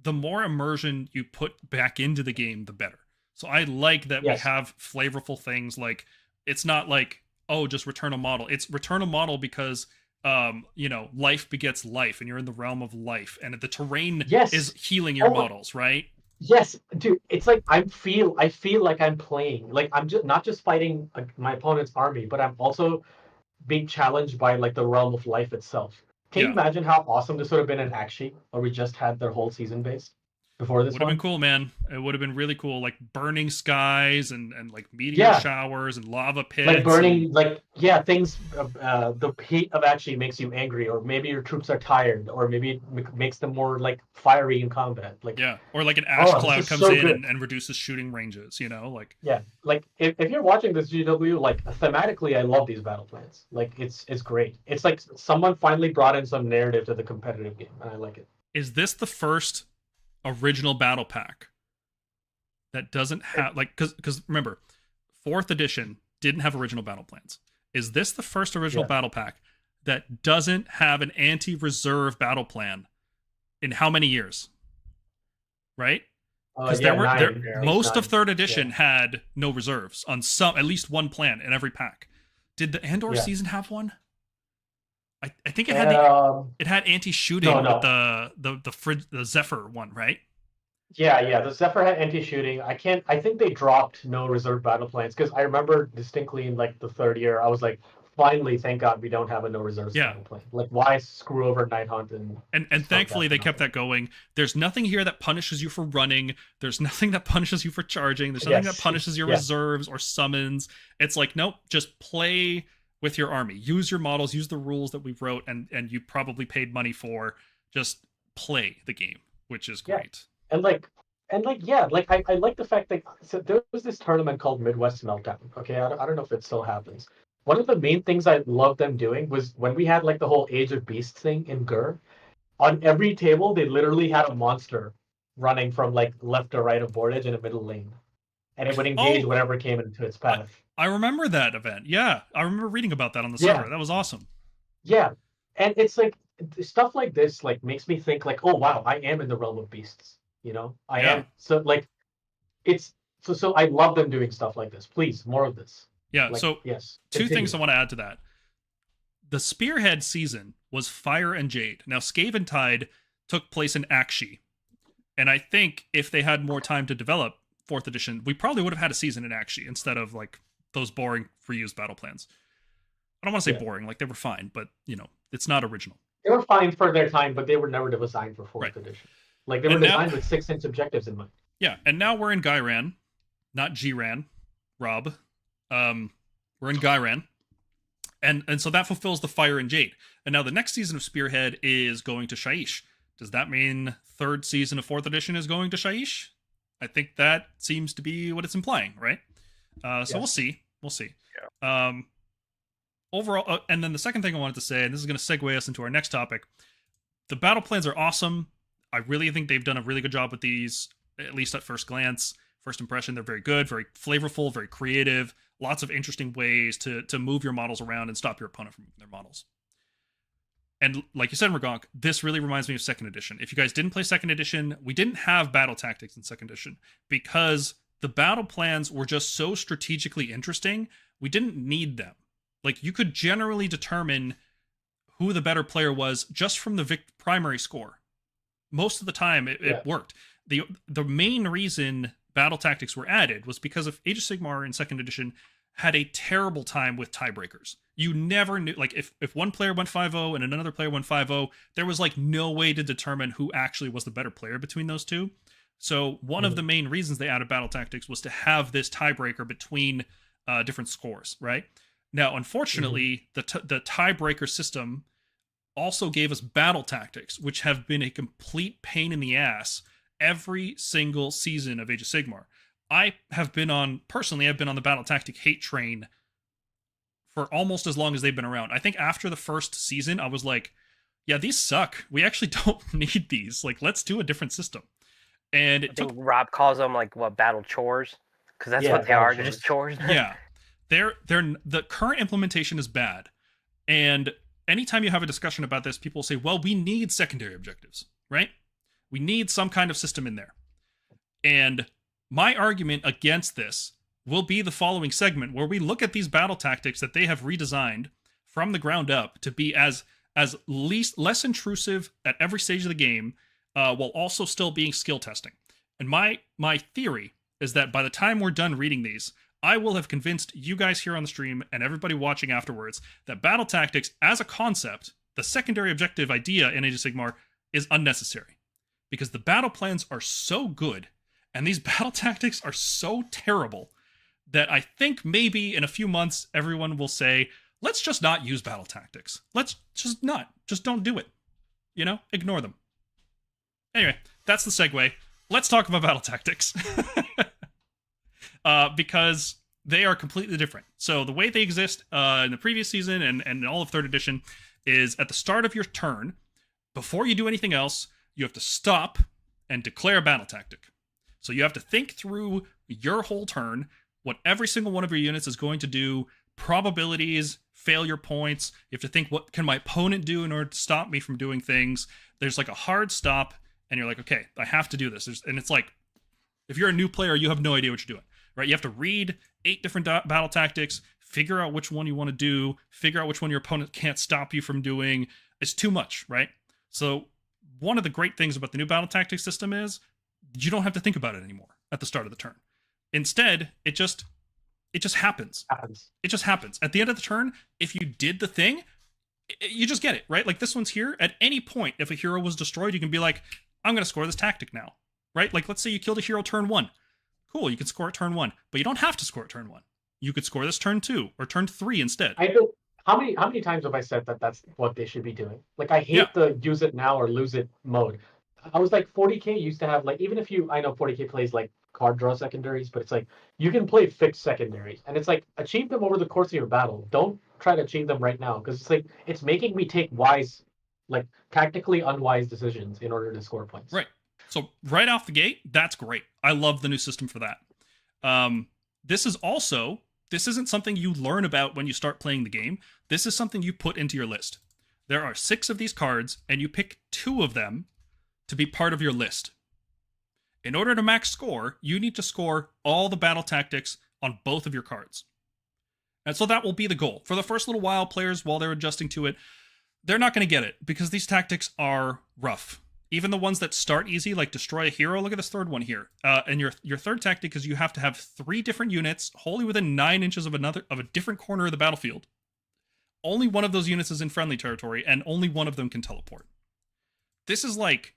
Speaker 1: the more immersion you put back into the game, the better. So I like that we have flavorful things. Like, it's not like, oh, just return a model. It's return a model because, life begets life, and you're in the realm of life. And the terrain is healing your models, right?
Speaker 2: Yes, dude. It's like I feel like I'm playing. Like, I'm just not just fighting my opponent's army, but I'm also being challenged by like the realm of life itself. Can you imagine how awesome this would have been in Akshi, where we just had their whole season based before this
Speaker 1: Would have
Speaker 2: one?
Speaker 1: been cool, man. It would have been really cool, like burning skies and like meteor showers and lava pits.
Speaker 2: Like burning, things. The heat of actually makes you angry, or maybe your troops are tired, or maybe it makes them more like fiery in combat. Like
Speaker 1: or like an ash cloud comes in and reduces shooting ranges. Like
Speaker 2: like if you're watching this GW, like thematically, I love these battle plans. Like it's great. It's like someone finally brought in some narrative to the competitive game, and I like it.
Speaker 1: Is this the first original battle pack that doesn't have because remember 4th edition didn't have original battle plans? Is this the first original battle pack that doesn't have an anti-reserve battle plan in how many years? Right? Because most of 3rd edition had no reserves on at least one plan in every pack. Did the Andor season have one? I think it had it had anti-shooting with the Zephyr one, right?
Speaker 2: Yeah. The Zephyr had anti-shooting. I think they dropped no reserve battle plans because I remember distinctly in like the 3rd year, I was like, finally, thank God we don't have a no reserves battle plan. Like, why screw over Night Hunt
Speaker 1: and thankfully they kept that going. There's nothing here that punishes you for running. There's nothing that punishes you for charging. There's nothing that punishes your reserves or summons. It's like, nope, just play with your army, use your models, use the rules that we wrote and you probably paid money for. Just play the game, which is great.
Speaker 2: I like the fact that there was this tournament called Midwest Meltdown. Okay, I don't know if it still happens. One of the main things I loved them doing was when we had like the whole Age of Beasts thing in Gur. On every table, they literally had a monster running from like left to right of board edge in a middle lane, and it would engage whatever came into its path.
Speaker 1: I remember that event. Yeah, I remember reading about that on the server. That was awesome.
Speaker 2: Yeah, and it's like stuff like this like makes me think like, oh wow, I am in the realm of beasts. I am. So like, it's so I love them doing stuff like this. Please, more of this.
Speaker 1: Yeah. So two things I want to add to that. The Spearhead season was Fire and Jade. Now Skaven Tide took place in Akshi, and I think if they had more time to develop 4th edition, we probably would have had a season in Akshi instead of like those boring reused battle plans. I don't want to say boring, like they were fine, but it's not original.
Speaker 2: They were fine for their time, but they were never designed for 4th edition. Like they were designed with 6-inch objectives in mind.
Speaker 1: Yeah, and now we're in Ghyran, not Ghyran, Rob. We're in Ghyran. And so that fulfills the Fire and Jade. And now the next season of Spearhead is going to Shaiish. Does that mean 3rd season of 4th edition is going to Shaiish? I think that seems to be what it's implying, right? So we'll see. Yeah. Overall, and then the second thing I wanted to say, and this is going to segue us into our next topic, the battle plans are awesome. I really think they've done a really good job with these, at least at first glance. First impression, they're very good, very flavorful, very creative. Lots of interesting ways to move your models around and stop your opponent from moving their models. And like you said, Ragonk, this really reminds me of 2nd edition. If you guys didn't play 2nd edition, we didn't have battle tactics in 2nd edition because the battle plans were just so strategically interesting, we didn't need them. Like, you could generally determine who the better player was just from the primary score. Most of the time, it worked. The main reason battle tactics were added was because of Age of Sigmar in 2nd edition had a terrible time with tiebreakers. You never knew, like, if one player went 5-0 and another player went 5-0, there was like no way to determine who actually was the better player between those two. So one of the main reasons they added battle tactics was to have this tiebreaker between different scores, right? Now, unfortunately, the tiebreaker system also gave us battle tactics, which have been a complete pain in the ass every single season of Age of Sigmar. I've been on the battle tactic hate train for almost as long as they've been around. I think after the first season, I was like, yeah, these suck. We actually don't need these. Like, let's do a different system. And it took...
Speaker 3: Rob calls them like battle chores, because that's what they are, just chores.
Speaker 1: Yeah. The current implementation is bad. And anytime you have a discussion about this, people say, well, we need secondary objectives, right? We need some kind of system in there. And my argument against this will be the following segment, where we look at these battle tactics that they have redesigned from the ground up to be as less intrusive at every stage of the game, while also still being skill testing. And my theory is that by the time we're done reading these, I will have convinced you guys here on the stream and everybody watching afterwards that battle tactics as a concept, the secondary objective idea in Age of Sigmar, is unnecessary. Because the battle plans are so good and these battle tactics are so terrible that I think maybe in a few months everyone will say, let's just not use battle tactics. Let's just not. Just don't do it. You know? Ignore them. Anyway, that's the segue. Let's talk about battle tactics. Because they are completely different. So the way they exist in the previous season and in all of 3rd edition is at the start of your turn, before you do anything else, you have to stop and declare a battle tactic. So you have to think through your whole turn, what every single one of your units is going to do, probabilities, failure points. You have to think, what can my opponent do in order to stop me from doing things? There's like a hard stop, and you're like, okay, I have to do this. And it's like, if you're a new player, you have no idea what you're doing, right? You have to read 8 different battle tactics, figure out which one you want to do, figure out which one your opponent can't stop you from doing. It's too much, right? So one of the great things about the new battle tactics system is you don't have to think about it anymore at the start of the turn. Instead, it just happens. It just happens. At the end of the turn, if you did the thing, you just get it, right? Like this one's here. At any point, if a hero was destroyed, you can be like, I'm going to score this tactic now, right? Like, let's say you killed a hero turn 1. Cool, you can score it turn 1, but you don't have to score it turn 1. You could score this turn 2 or turn 3 instead.
Speaker 2: I feel, how many times have I said that that's what they should be doing? Like, I hate the use it now or lose it mode. I was like, 40k used to have, like, even if I know 40k plays like card draw secondaries, but it's like you can play fixed secondaries, and it's like achieve them over the course of your battle. Don't try to achieve them right now, because it's like it's making me take wise, like tactically unwise decisions in order to score points.
Speaker 1: Right. So right off the gate, that's great. I love the new system for that. This isn't something you learn about when you start playing the game. This is something you put into your list. There are 6 of these cards, and you pick 2 of them to be part of your list. In order to max score, you need to score all the battle tactics on both of your cards. And so that will be the goal. For the first little while, players, while they're adjusting to it, they're not going to get it because these tactics are rough. Even the ones that start easy, like destroy a hero, look at this 3rd one here. And your 3rd tactic is you have to have 3 different units wholly within 9 inches of a different corner of the battlefield. Only one of those units is in friendly territory, and only one of them can teleport. This is like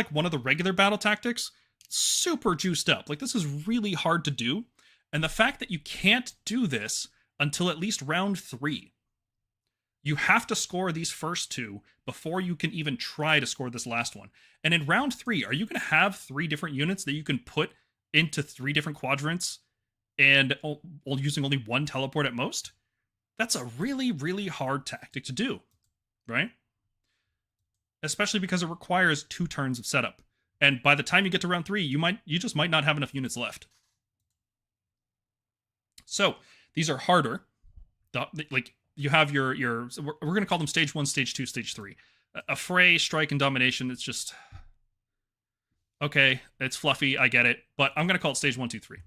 Speaker 1: one of the regular battle tactics, super juiced up. Like, this is really hard to do. And the fact that you can't do this until at least round 3. You have to score these first 2 before you can even try to score this last one. And in round 3, are you going to have 3 different units that you can put into 3 different quadrants and using only 1 teleport at most? That's a really, really hard tactic to do, right? Especially because it requires 2 turns of setup. And by the time you get to round 3, you just might not have enough units left. So these are harder. Like, you have your we're going to call them stage 1, stage 2, stage 3. Affray, strike, and domination. It's just okay. It's fluffy. I get it, but I'm going to call it stage 1, 2, 3.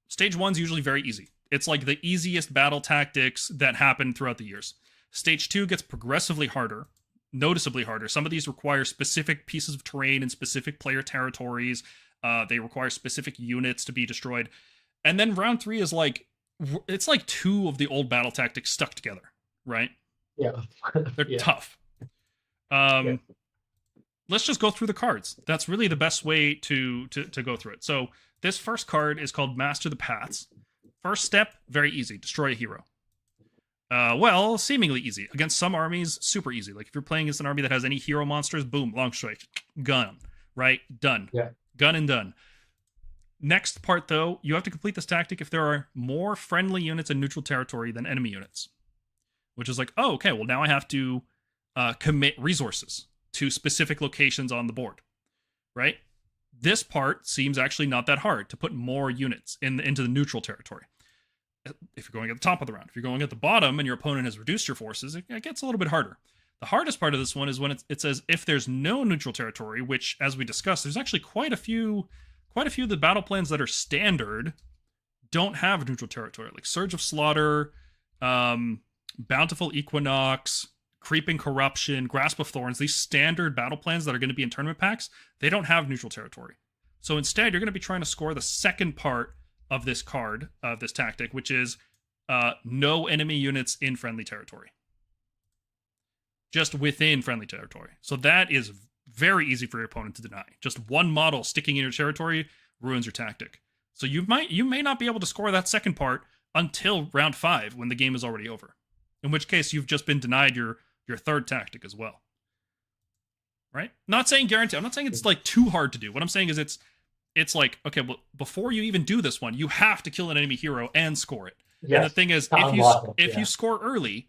Speaker 1: Stage 1's usually very easy. It's like the easiest battle tactics that happen throughout the years. Stage 2 gets progressively harder, noticeably harder. Some of these require specific pieces of terrain and specific player territories. They require specific units to be destroyed. And then round 3 is like, it's like 2 of the old battle tactics stuck together, right?
Speaker 2: Yeah.
Speaker 1: They're tough. Let's just go through the cards. That's really the best way to go through it. So this first card is called Master the Paths. First step, very easy. Destroy a hero. Well, seemingly easy. Against some armies, super easy. Like if you're playing against an army that has any hero monsters, boom, long strike, gun, right? Done.
Speaker 2: Yeah.
Speaker 1: Gun and done. Next part, though, you have to complete this tactic if there are more friendly units in neutral territory than enemy units. Which is like, oh, okay, well, now I have to commit resources to specific locations on the board, right? This part seems actually not that hard, to put more units into the neutral territory. If you're going at the top of the round. If you're going at the bottom and your opponent has reduced your forces, it gets a little bit harder. The hardest part of this one is when it says if there's no neutral territory, which, as we discussed, there's actually quite a few of the battle plans that are standard don't have neutral territory, like Surge of Slaughter, Bountiful Equinox, Creeping Corruption, Grasp of Thorns. These standard battle plans that are going to be in tournament packs, they don't have neutral territory. So instead, you're going to be trying to score the second part of this card, of this tactic, which is no enemy units in friendly territory. Just within friendly territory. So that is very easy for your opponent to deny. Just one model sticking in your territory ruins your tactic. So you may not be able to score that second part until round 5 when the game is already over. In which case you've just been denied your third tactic as well. Right? Not saying guarantee. I'm not saying it's like too hard to do. What I'm saying is it's like, okay, well, before you even do this one, you have to kill an enemy hero and score it. Yes. And the thing is, if you score early,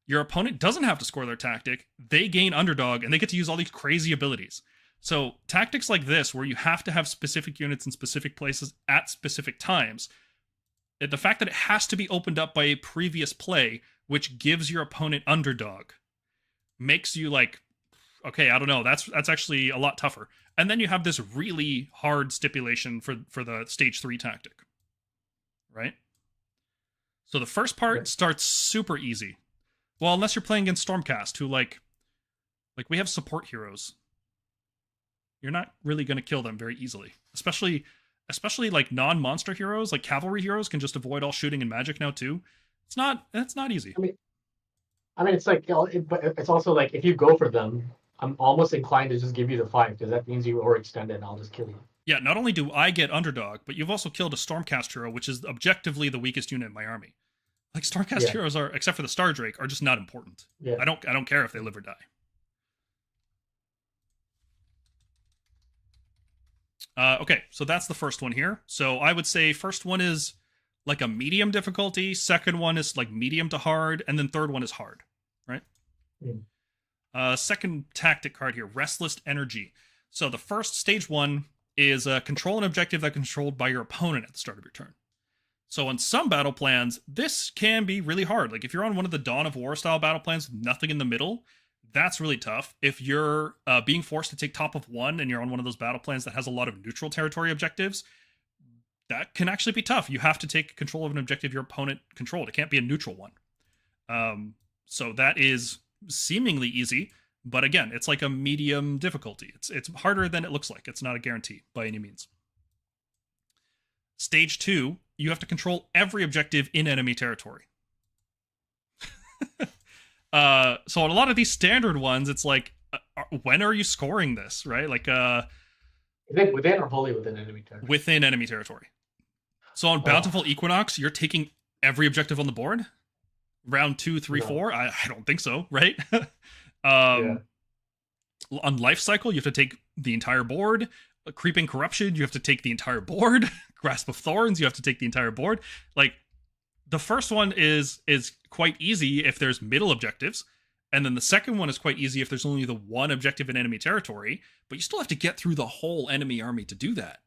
Speaker 1: your opponent doesn't have to score their tactic. They gain underdog, and they get to use all these crazy abilities. So tactics like this, where you have to have specific units in specific places at specific times, the fact that it has to be opened up by a previous play, which gives your opponent underdog, makes you like, okay, I don't know, that's actually a lot tougher. And then you have this really hard stipulation for the stage 3 tactic. Right? So the first part starts super easy. Well, unless you're playing against Stormcast, who like we have support heroes. You're not really going to kill them very easily. Especially like non-monster heroes, like cavalry heroes can just avoid all shooting and magic now too. It's not easy.
Speaker 2: I mean, it's like, but it's also like if you go for them, I'm almost inclined to just give you the 5 because that means you overextended and I'll just kill you.
Speaker 1: Yeah, not only do I get underdog, but you've also killed a Stormcast hero, which is objectively the weakest unit in my army. Like Stormcast heroes are, except for the Star Drake, are just not important. Yeah. I don't care if they live or die. Okay, so that's the first one here. So I would say first one is like a medium difficulty, second one is like medium to hard, and then third one is hard, right? Second tactic card here, Restless Energy. So the first stage 1 is control an objective that's controlled by your opponent at the start of your turn. So on some battle plans, this can be really hard. Like if you're on one of the Dawn of War style battle plans with nothing in the middle, that's really tough. If you're being forced to take top of 1 and you're on one of those battle plans that has a lot of neutral territory objectives, that can actually be tough. You have to take control of an objective your opponent controlled. It can't be a neutral one. So that is seemingly easy, but again, it's like a medium difficulty. It's harder than it looks like. It's not a guarantee by any means. Stage 2, you have to control every objective in enemy territory. So on a lot of these standard ones, it's like, when are you scoring this, right? Like,
Speaker 2: within or wholly within enemy territory? Within
Speaker 1: enemy territory. So on Bountiful Equinox, you're taking every objective on the board? Round 2, 3, 4? I don't think so, right? On Life Cycle, you have to take the entire board. Creeping Corruption, you have to take the entire board. Grasp of Thorns, you have to take the entire board. Like, the first one is quite easy if there's middle objectives, and then the second one is quite easy if there's only the one objective in enemy territory, but you still have to get through the whole enemy army to do that,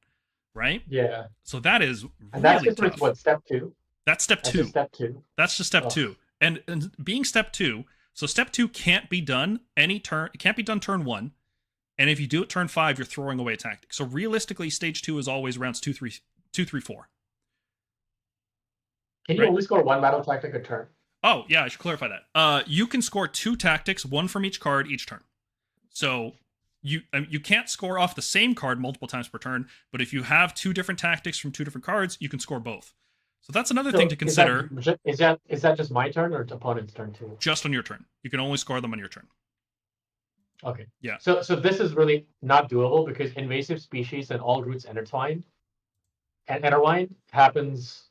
Speaker 1: right?
Speaker 2: Yeah.
Speaker 1: So that is
Speaker 2: and that's
Speaker 1: really
Speaker 2: just
Speaker 1: tough.
Speaker 2: What, step 2?
Speaker 1: That's step 2.
Speaker 2: Just step 2.
Speaker 1: That's just step 2. And being step 2, so step 2 can't be done any turn. It can't be done turn 1. And if you do it turn 5, you're throwing away a tactic. So realistically, stage 2 is always rounds 2, 3, 4.
Speaker 2: Can you only score one battle tactic a turn?
Speaker 1: Oh, yeah, I should clarify that. You can score 2 tactics, 1 from each card each turn. So you can't score off the same card multiple times per turn, but if you have 2 different tactics from 2 different cards, you can score both. So that's another thing to consider.
Speaker 2: Is that just my turn or opponent's turn too?
Speaker 1: Just on your turn. You can only score them on your turn.
Speaker 2: Okay.
Speaker 1: Yeah.
Speaker 2: So this is really not doable because invasive species and all roots intertwined happens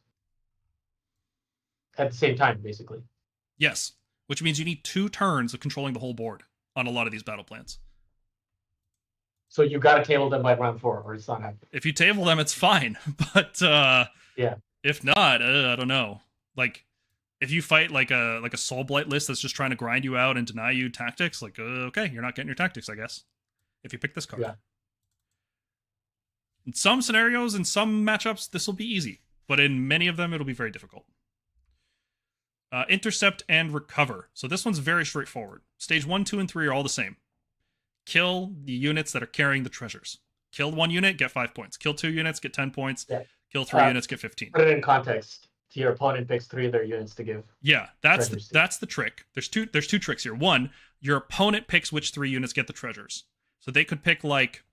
Speaker 2: at the same time, basically.
Speaker 1: Yes, which means you need 2 turns of controlling the whole board on a lot of these battle plans.
Speaker 2: So you got to table them by round 4, or it's not happening.
Speaker 1: If you table them, it's fine, but
Speaker 2: yeah.
Speaker 1: If not, I don't know. Like, if you fight like a Soul Blight list that's just trying to grind you out and deny you tactics, like okay, you're not getting your tactics, I guess. If you pick this card.
Speaker 2: Yeah.
Speaker 1: In some scenarios, in some matchups, this will be easy, but in many of them, it'll be very difficult. Intercept and Recover. So this one's very straightforward. Stage 1, 2, and 3 are all the same. Kill the units that are carrying the treasures. Kill 1 unit, get 5 points. Kill 2 units, get 10 points. Yeah. Kill 3 units, get 15.
Speaker 2: Put it in context. Your opponent picks 3 of their units to give.
Speaker 1: Yeah, that's the trick. There's two tricks here. One, your opponent picks which 3 units get the treasures. So they could pick like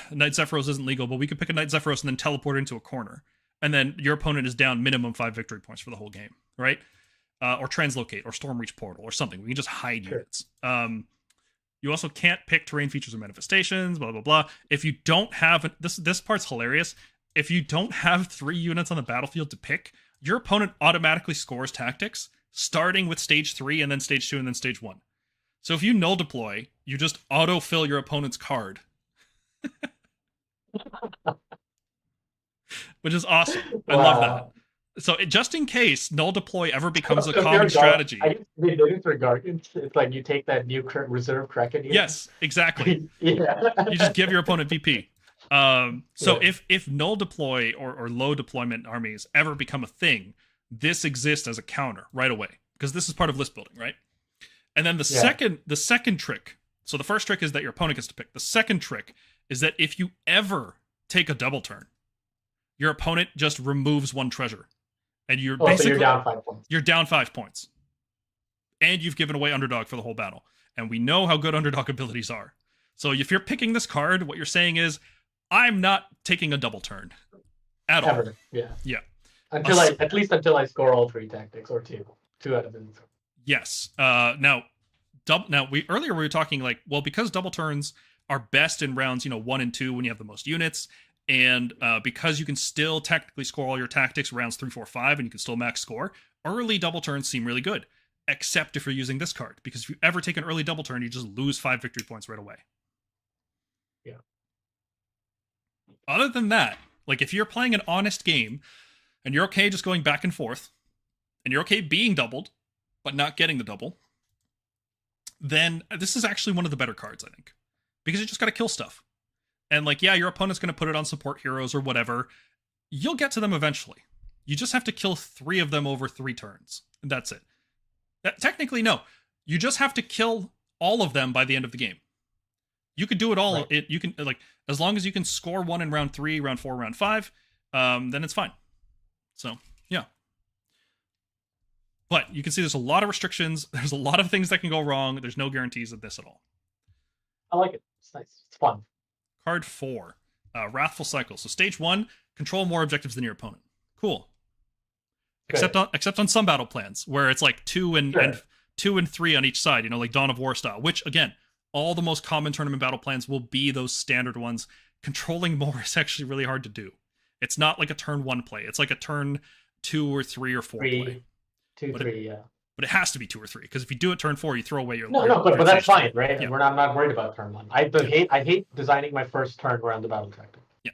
Speaker 1: Knight Zephyros isn't legal, but we could pick a Knight Zephyros and then teleport into a corner. and then your opponent is down minimum 5 victory points for the whole game, right? Or translocate or storm reach portal or something. We can just hide units. You also can't pick terrain features or manifestations, blah blah blah. If you don't have this part's hilarious. If you don't have 3 units on the battlefield to pick, your opponent automatically scores tactics, starting with stage 3 and then stage 2 and then stage 1. So if you null deploy, you just autofill your opponent's card. Which is awesome. I love that. So just in case null deploy ever becomes a common strategy.
Speaker 2: I guess they did it for Guardians. It's like you take that new reserve Kraken here.
Speaker 1: Yes, exactly.
Speaker 2: Yeah.
Speaker 1: You just give your opponent VP. So if null deploy or low deployment armies ever become a thing, this exists as a counter right away, because this is part of list building, right? And then the second trick. So the first trick is that your opponent gets to pick. The second trick is that if you ever take a double turn, your opponent just removes 1 treasure. And you're basically
Speaker 2: so you're down 5 points.
Speaker 1: You're down 5 points. And you've given away underdog for the whole battle. And we know how good underdog abilities are. So if you're picking this card, what you're saying is, I'm not taking a double turn at all.
Speaker 2: Yeah.
Speaker 1: Yeah.
Speaker 2: At least until I score all 3 tactics, or 2 out of them.
Speaker 1: Yes. Now earlier we were talking like, well, because double turns are best in rounds 1 and 2 when you have the most units. And because you can still technically score all your tactics rounds 3, 4, 5, and you can still max score, early double turns seem really good. Except if you're using this card. Because if you ever take an early double turn, you just lose 5 victory points right away.
Speaker 2: Yeah.
Speaker 1: Other than that, like if you're playing an honest game, and you're okay just going back and forth, and you're okay being doubled, but not getting the double, then this is actually one of the better cards, I think. Because you just gotta kill stuff. And like, yeah, your opponent's going to put it on support heroes or whatever. You'll get to them eventually. You just have to kill 3 of them over 3 turns. And that's it. Technically, no. You just have to kill all of them by the end of the game. You could do it all. Right. You can, like, as long as you can score 1 in round 3, round 4, round 5, then it's fine. So, yeah. But you can see there's a lot of restrictions. There's a lot of things that can go wrong. There's no guarantees of this at all.
Speaker 2: I like it. It's nice. It's fun.
Speaker 1: Card 4, Wrathful Cycle. So stage 1, control more objectives than your opponent. Cool. Except on some battle plans where it's like 2 and 3 on each side. Like Dawn of War style. Which again, all the most common tournament battle plans will be those standard ones. Controlling more is actually really hard to do. It's not like a turn 1 play. It's like a turn 2 or 3 or 4 play.
Speaker 2: 2, 3, yeah.
Speaker 1: But it has to be 2 or 3 because if you do it turn 4, you throw away your
Speaker 2: but that's fine, right?
Speaker 1: Yeah.
Speaker 2: I'm not worried about turn 1. I hate designing my first turn around the battle tactic.
Speaker 1: Yeah,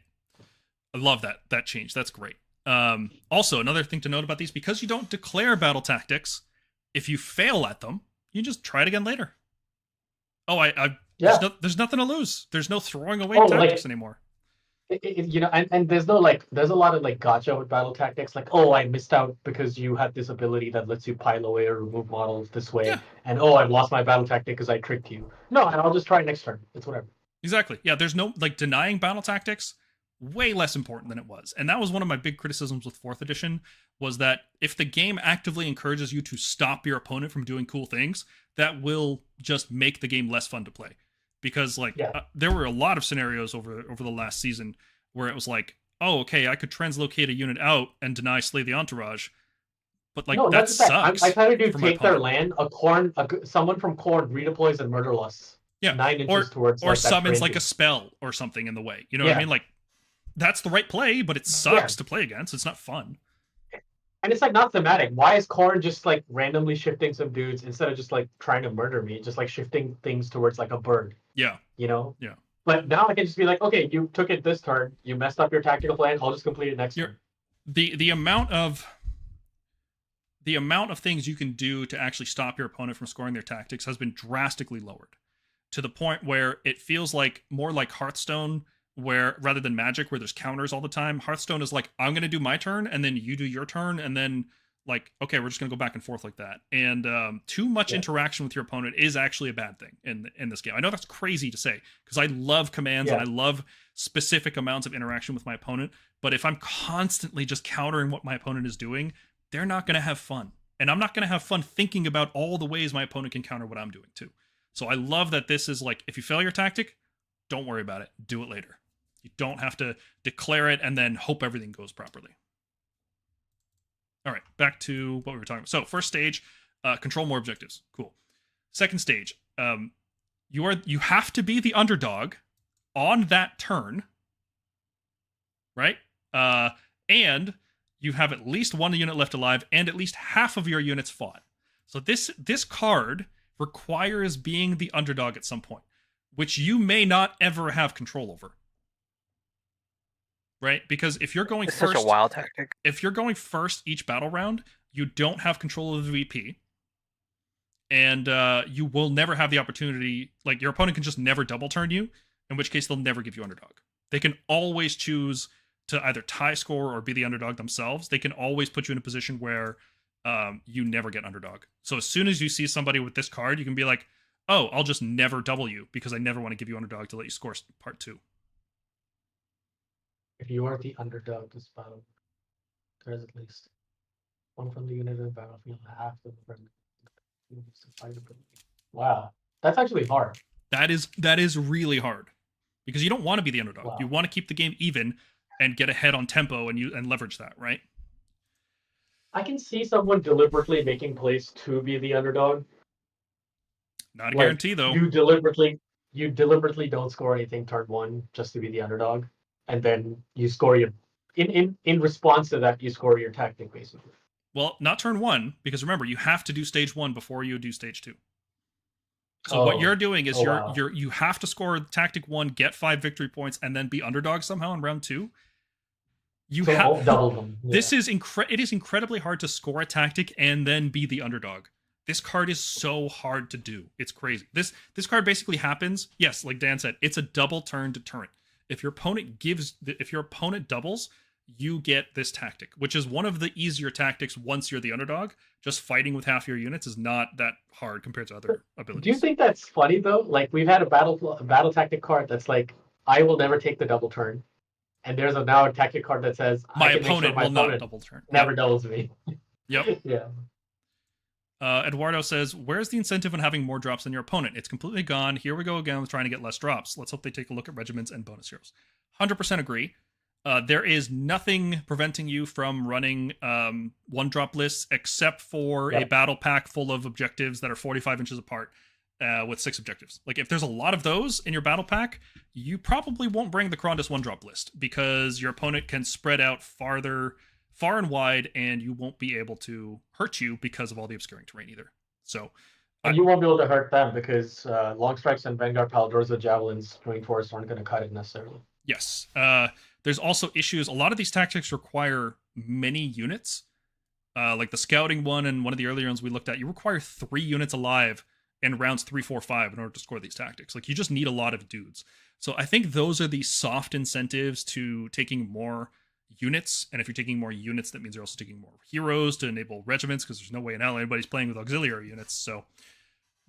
Speaker 1: I love that change. That's great. Also, another thing to note about these, because you don't declare battle tactics, if you fail at them, you just try it again later. Oh, there's nothing to lose. There's no throwing away tactics anymore.
Speaker 2: And there's a lot of like gotcha with battle tactics, like, oh, I missed out because you had this ability that lets you pile away or remove models this way, and oh, I've lost my battle tactic because I tricked you. No, and I'll just try next turn. It's whatever.
Speaker 1: Exactly. Yeah, there's no like denying battle tactics. Way less important than it was, and that was one of my big criticisms with 4th edition, was that if the game actively encourages you to stop your opponent from doing cool things, that will just make the game less fun to play. Because there were a lot of scenarios over the last season where it was like, oh, okay, I could translocate a unit out and deny Slay the Entourage, but like that sucks.
Speaker 2: I kind of do take their land. Someone from Khorne redeploys and murder lusts.
Speaker 1: Yeah,
Speaker 2: 9 inches towards
Speaker 1: or summons like a spell or something in the way. You know what I mean? Like that's the right play, but it sucks to play against. It's not fun.
Speaker 2: And it's like not thematic. Why is Khorne just like randomly shifting some dudes instead of just like trying to murder me? Just like shifting things towards like a bird.
Speaker 1: Yeah.
Speaker 2: Yeah.
Speaker 1: But
Speaker 2: now I can just be like, okay, you took it this turn. You messed up your tactical plan. I'll just complete it next turn.
Speaker 1: The amount of things you can do to actually stop your opponent from scoring their tactics has been drastically lowered, to the point where it feels like more like Hearthstone, where rather than Magic where there's counters all the time, Hearthstone is like, I'm gonna do my turn and then you do your turn, and then like, okay, we're just gonna go back and forth like that. And too much interaction with your opponent is actually a bad thing in this game. I know that's crazy to say because I love commands and I love specific amounts of interaction with my opponent, but if I'm constantly just countering what my opponent is doing, they're not gonna have fun, and I'm not gonna have fun thinking about all the ways my opponent can counter what I'm doing too. So I love that this is like, if you fail your tactic, don't worry about it, do it later. You don't have to declare it and then hope everything goes properly. All right, back to what we were talking about. So first stage, control more objectives. Cool. Second stage, you have to be the underdog on that turn, right? And you have at least one unit left alive, and at least half of your units fought. So this card requires being the underdog at some point, which you may not ever have control over. Right? Because if you're going first,
Speaker 3: such a wild tactic.
Speaker 1: If you're going first each battle round, you don't have control of the VP, and you will never have the opportunity. Like, your opponent can just never double turn you, in which case they'll never give you underdog. They can always choose to either tie score or be the underdog themselves. They can always put you in a position where you never get underdog. So as soon as you see somebody with this card, you can be like, oh, I'll just never double you because I never want to give you underdog to let you score part 2.
Speaker 2: If you are the underdog this battle, there is at least one from the unit of the battlefield, half of the friendly. Wow, that's actually hard.
Speaker 1: That is really hard because you don't want to be the underdog.
Speaker 2: Wow.
Speaker 1: You want to keep the game even and get ahead on tempo and leverage that, right?
Speaker 2: I can see someone deliberately making plays to be the underdog.
Speaker 1: Not a guarantee, though.
Speaker 2: You deliberately don't score anything turn 1 just to be the underdog, and then you score your in response to that, you score your tactic basically.
Speaker 1: Well, not turn 1, because remember, you have to do stage 1 before you do stage 2. So what you're doing is you have to score tactic 1, get 5 victory points, and then be underdog somehow in round 2. You have
Speaker 2: double them. Yeah.
Speaker 1: It is incredibly hard to score a tactic and then be the underdog. This card is so hard to do. It's crazy. This card basically happens. Yes, like Dan said, it's a double turn deterrent. If your opponent doubles, you get this tactic, which is one of the easier tactics once you're the underdog. Just fighting with half your units is not that hard compared to other abilities.
Speaker 2: Do you think that's funny though? Like, we've had a battle tactic card that's like, I will never take the double turn, and there's now a tactic card that says
Speaker 1: my opponent will not double turn.
Speaker 2: Never doubles me.
Speaker 1: Yep.
Speaker 2: Yeah.
Speaker 1: Eduardo says, where's the incentive in having more drops than your opponent? It's completely gone. Here we go again with trying to get less drops. Let's hope they take a look at regiments and bonus heroes. 100% agree. There is nothing preventing you from running one-drop lists except for a battle pack full of objectives that are 45 inches apart with 6 objectives. Like, if there's a lot of those in your battle pack, you probably won't bring the Krondus one-drop list because your opponent can spread out far and wide, and you won't be able to hurt you because of all the obscuring terrain either. So,
Speaker 2: and you won't be able to hurt them because long strikes and Vanguard Paladors with javelins doing force aren't going to cut it necessarily.
Speaker 1: Yes. There's also issues. A lot of these tactics require many units. Like the scouting one and one of the earlier ones we looked at, you require 3 units alive in rounds 3, 4, 5 in order to score these tactics. Like, you just need a lot of dudes. So I think those are the soft incentives to taking more units, and if you're taking more units, that means you're also taking more heroes to enable regiments, because there's no way in hell anybody's playing with auxiliary units. So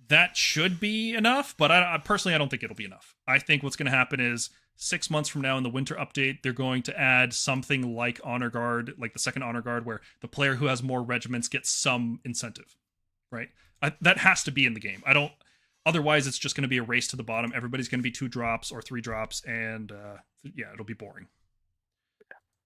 Speaker 1: that should be enough, but I personally don't think it'll be enough. I think what's going to happen is 6 months from now in the winter update, they're going to add something like Honor Guard, like the second Honor Guard, where the player who has more regiments gets some incentive, right? That has to be in the game. Otherwise it's just going to be a race to the bottom. Everybody's going to be 2 drops or 3 drops, and it'll be boring.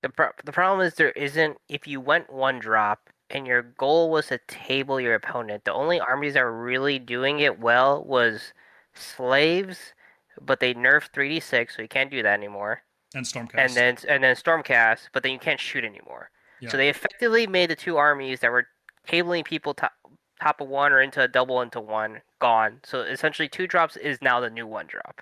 Speaker 3: The problem is there isn't, if you went 1 drop and your goal was to table your opponent, the only armies that were really doing it well was slaves, but they nerfed 3d6, so you can't do that anymore.
Speaker 1: And Stormcast.
Speaker 3: And then Stormcast, but then you can't shoot anymore. Yeah. So they effectively made the 2 armies that were tabling people top of 1 or into a double into 1 gone. So essentially 2 drops is now the new 1 drop.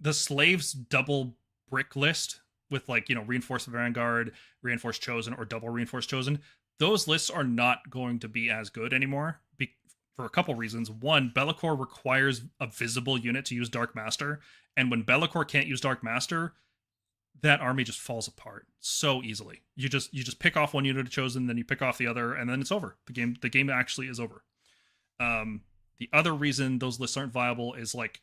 Speaker 1: The slaves double brick list with, like, reinforced Vanguard, reinforced Chosen, or double reinforced Chosen, those lists are not going to be as good anymore for a couple reasons. One, Be'lakor requires a visible unit to use Dark Master, and when Be'lakor can't use Dark Master, that army just falls apart so easily. You just pick off one unit of Chosen, then you pick off the other, and then it's over. The game actually is over. The other reason those lists aren't viable is, like,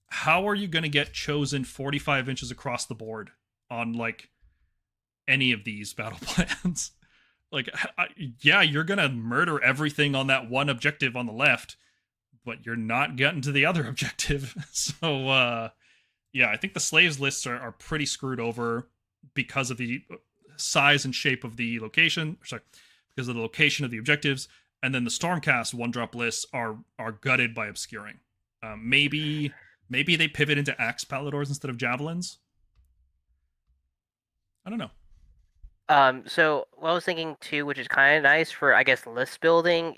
Speaker 1: how are you going to get Chosen 45 inches across the board on, like, any of these battle plans? Like, you're gonna murder everything on that one objective on the left, but you're not getting to the other objective. So I think the slaves lists are pretty screwed over because of the size and shape of the location. because of the location of the objectives, and then the Stormcast 1-drop lists are gutted by obscuring. Maybe they pivot into axe paladors instead of javelins. I don't know.
Speaker 3: So what I was thinking too, which is kind of nice for, I guess, list building.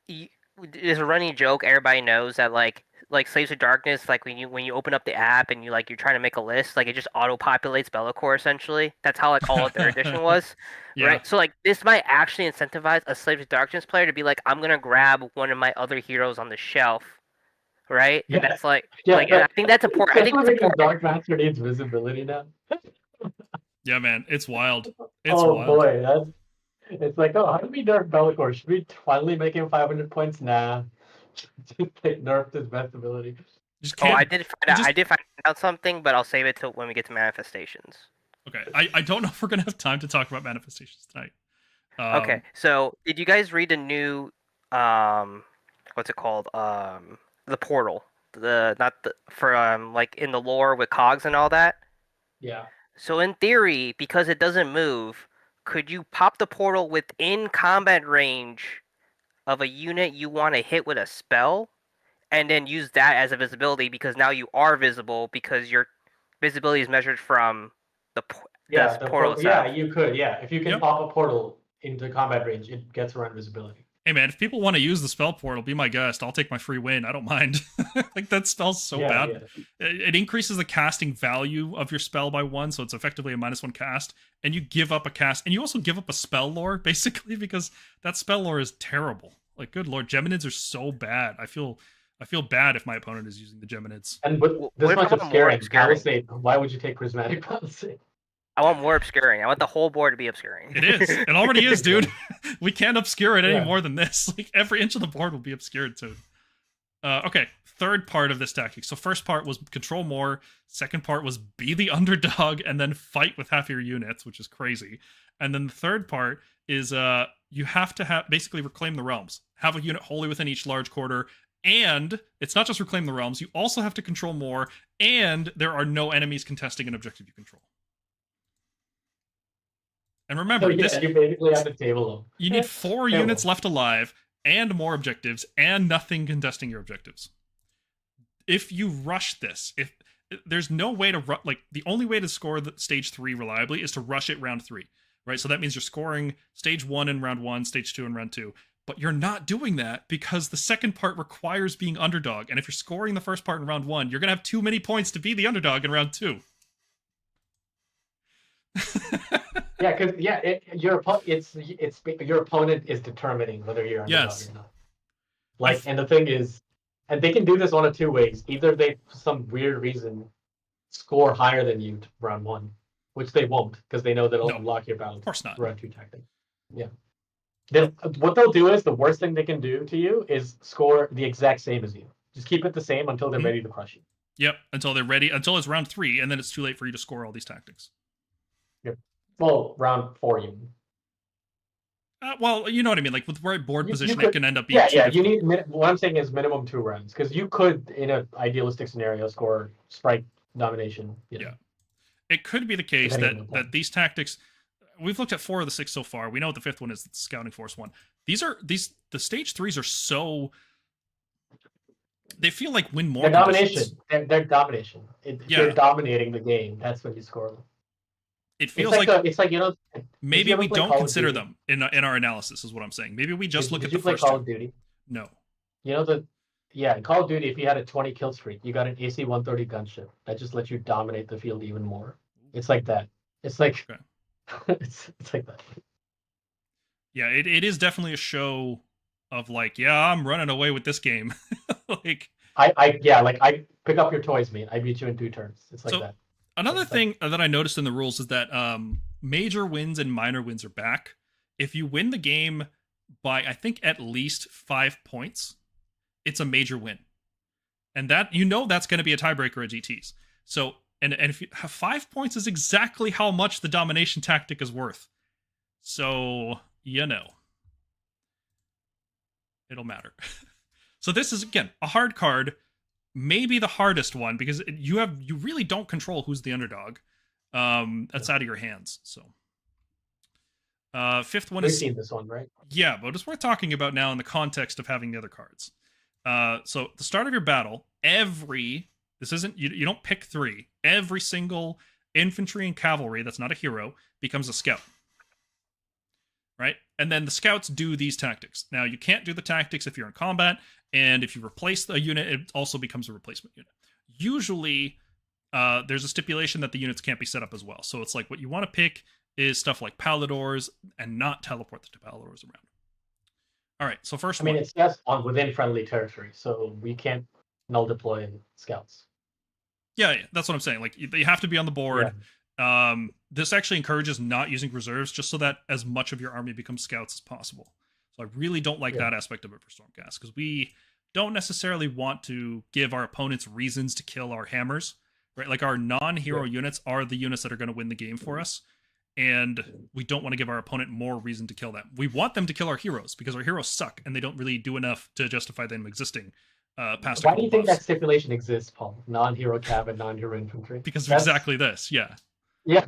Speaker 3: There's a running joke. Everybody knows that like Slaves of Darkness, like when you open up the app and you're trying to make a list, like it just auto populates Be'lakor essentially. That's how like all of their edition was,
Speaker 1: Yeah.
Speaker 3: right? So like this might actually incentivize a Slaves of Darkness player to be like, I'm gonna grab one of my other heroes on the shelf, right?
Speaker 2: Yeah.
Speaker 3: And that's like
Speaker 2: Yeah,
Speaker 3: and I think that's important. I think that's important.
Speaker 2: Dark Master needs visibility now.
Speaker 1: Yeah, man, it's wild.
Speaker 2: Wild. Boy, it's like, oh, how do we nerf Be'lakor? Should we finally make him 500 points? Nah. Just like nerfed his best ability.
Speaker 3: I did find out something, but I'll save it till when we get to manifestations.
Speaker 1: Okay, I don't know if we're gonna have time to talk about manifestations tonight.
Speaker 3: Okay, so did you guys read the new what's it called? The portal. Like in the lore with cogs and all that?
Speaker 2: Yeah.
Speaker 3: So in theory, because it doesn't move, could you pop the portal within combat range of a unit you want to hit with a spell, and then use that as a visibility, because now you are visible because your visibility is measured from the portal itself.
Speaker 2: Yeah, you could. Yeah, if you can pop a portal into combat range, it gets around visibility.
Speaker 1: Hey man, if people want to use the spell portal, be my guest. I'll take my free win. I don't mind. Like that spell's so bad. Yeah. It increases the casting value of your spell by 1, so it's effectively a -1 cast. And you give up a cast, and you also give up a spell lore, basically, because that spell lore is terrible. Like, good lord, Geminids are so bad. I feel bad if my opponent is using the Geminids.
Speaker 2: And with this much obscuring, Palisade, why would you take Prismatic Palisade?
Speaker 3: I want more obscuring. I want the whole board to be obscuring.
Speaker 1: It is. It already is, dude. We can't obscure it any more than this. Like, every inch of the board will be obscured soon. Okay, third part of this tactic. So first part was control more. Second part was be the underdog and then fight with half your units, which is crazy. And then the third part is you have to basically reclaim the realms. Have a unit wholly within each large quarter. And it's not just reclaim the realms. You also have to control more. And there are no enemies contesting an objective you control. And remember,
Speaker 2: you basically have to table them.
Speaker 1: You need 4 units left alive, and more objectives, and nothing contesting your objectives. If you rush this, if there's no way to the only way to score the stage 3 reliably is to rush it round 3, right? So that means you're scoring stage 1 in round 1, stage 2 in round 2. But you're not doing that because the second part requires being underdog. And if you're scoring the first part in round 1, you're gonna have too many points to be the underdog in round 2.
Speaker 2: Yeah, because your opponent is determining whether you're underdog or not. Like, and the thing is, and they can do this one of 2 ways. Either they, for some weird reason, score higher than you round 1, which they won't because they know that'll lock your balance.
Speaker 1: Of course not.
Speaker 2: Round 2 tactic. Yeah. Then what they'll do is the worst thing they can do to you is score the exact same as you. Just keep it the same until they're ready to crush you.
Speaker 1: Yep, until they're ready, until it's round 3, and then it's too late for you to score all these tactics.
Speaker 2: Yep. Well, round 4 even.
Speaker 1: Well, you know what I mean. Like with right board position, it can end up being.
Speaker 2: Yeah. You need. What I'm saying is minimum 2 rounds, because you could, in an idealistic scenario, score Sprite domination.
Speaker 1: Yeah. It could be the case that these tactics. We've looked at 4 of the 6 so far. We know what the 5th one is, the Scouting Force one. The stage 3s are so. They feel like win more.
Speaker 2: They're domination. They're domination. They're dominating the game. That's when you score them.
Speaker 1: It feels
Speaker 2: it's like, you know.
Speaker 1: Maybe we don't consider them in our analysis, is what I'm saying. Maybe we just look at the first.
Speaker 2: Call of Duty?
Speaker 1: No.
Speaker 2: You know in Call of Duty, if you had a 20 kill streak, you got an AC 130 gunship that just lets you dominate the field even more. It's like that. It's like it's like that.
Speaker 1: Yeah, it is definitely a show of like, I'm running away with this game. Like
Speaker 2: I pick up your toys, mate. I beat you in 2 turns. It's like that.
Speaker 1: Another thing that I noticed in the rules is that major wins and minor wins are back. If you win the game by, I think, at least 5 points, it's a major win. And that, that's going to be a tiebreaker at GTs. So, and if you have 5 points is exactly how much the domination tactic is worth. So, it'll matter. So this is, again, a hard card. Maybe the hardest one, because you really don't control who's the underdog. That's out of your hands. So Fifth one
Speaker 2: We've
Speaker 1: is
Speaker 2: seen this one, right?
Speaker 1: yeah, but it's worth talking about now in the context of having the other cards. So at the start of your battle, this isn't you don't pick 3. Every single infantry and cavalry that's not a hero becomes a scout. Right? And then the scouts do these tactics. Now you can't do the tactics if you're in combat, and if you replace a unit, it also becomes a replacement unit. Usually, there's a stipulation that the units can't be set up as well. So it's like what you want to pick is stuff like Paladors and not teleport the Paladors around. All right, so first one.
Speaker 2: It's just on within friendly territory, so we can't null deploy scouts.
Speaker 1: Yeah, that's what I'm saying. Like you have to be on the board. Yeah. This actually encourages not using reserves, just so that as much of your army becomes scouts as possible. So I really don't like that aspect of it for Stormcast, because we don't necessarily want to give our opponents reasons to kill our hammers, right? Like our non-hero units are the units that are going to win the game for us, and we don't want to give our opponent more reason to kill them. We want them to kill our heroes, because our heroes suck, and they don't really do enough to justify them existing.
Speaker 2: Why do you think that stipulation exists, Paul? Non-hero cav and non-hero infantry?
Speaker 1: Because of exactly this, yeah.
Speaker 2: Yeah,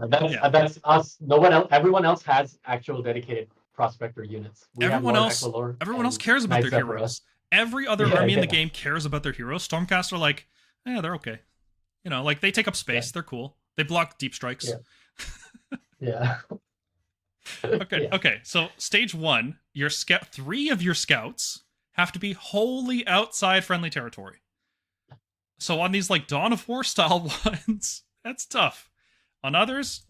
Speaker 2: that's us. No one else. Everyone else has actual dedicated prospector units.
Speaker 1: Everyone else cares about their heroes. Every other army in the game cares about their heroes. Stormcast are like, they're okay. Like they take up space. They're cool. They block deep strikes.
Speaker 2: Yeah.
Speaker 1: Okay. So stage 1, 3 of your scouts have to be wholly outside friendly territory. So on these like Dawn of War style ones, that's tough. On others,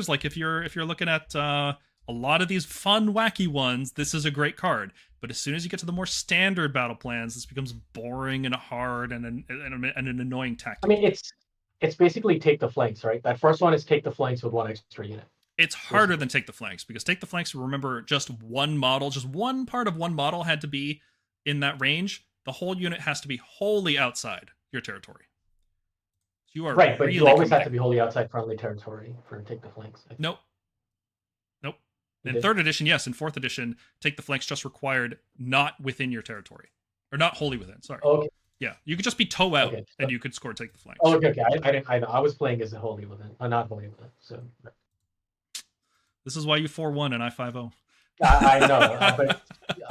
Speaker 1: like if you're looking at a lot of these fun, wacky ones, this is a great card. But as soon as you get to the more standard battle plans, this becomes boring and hard and an annoying tactic.
Speaker 2: It's basically take the flanks, right? That first one is take the flanks with 1 extra unit.
Speaker 1: It's harder than take the flanks, because take the flanks, remember, just one part of one model had to be in that range. The whole unit has to be wholly outside your territory. You are
Speaker 2: right, but you always have to be wholly outside friendly territory for take the flanks.
Speaker 1: Nope. In 3rd edition, yes. In 4th edition, take the flanks just required not within your territory. Or not wholly within, sorry.
Speaker 2: Okay.
Speaker 1: Yeah, you could just be toe out, and you could score take the flanks.
Speaker 2: Oh, okay. I was playing as a wholly within, not wholly within. So
Speaker 1: this is why you 4-1 and I 5-0.
Speaker 2: I know, but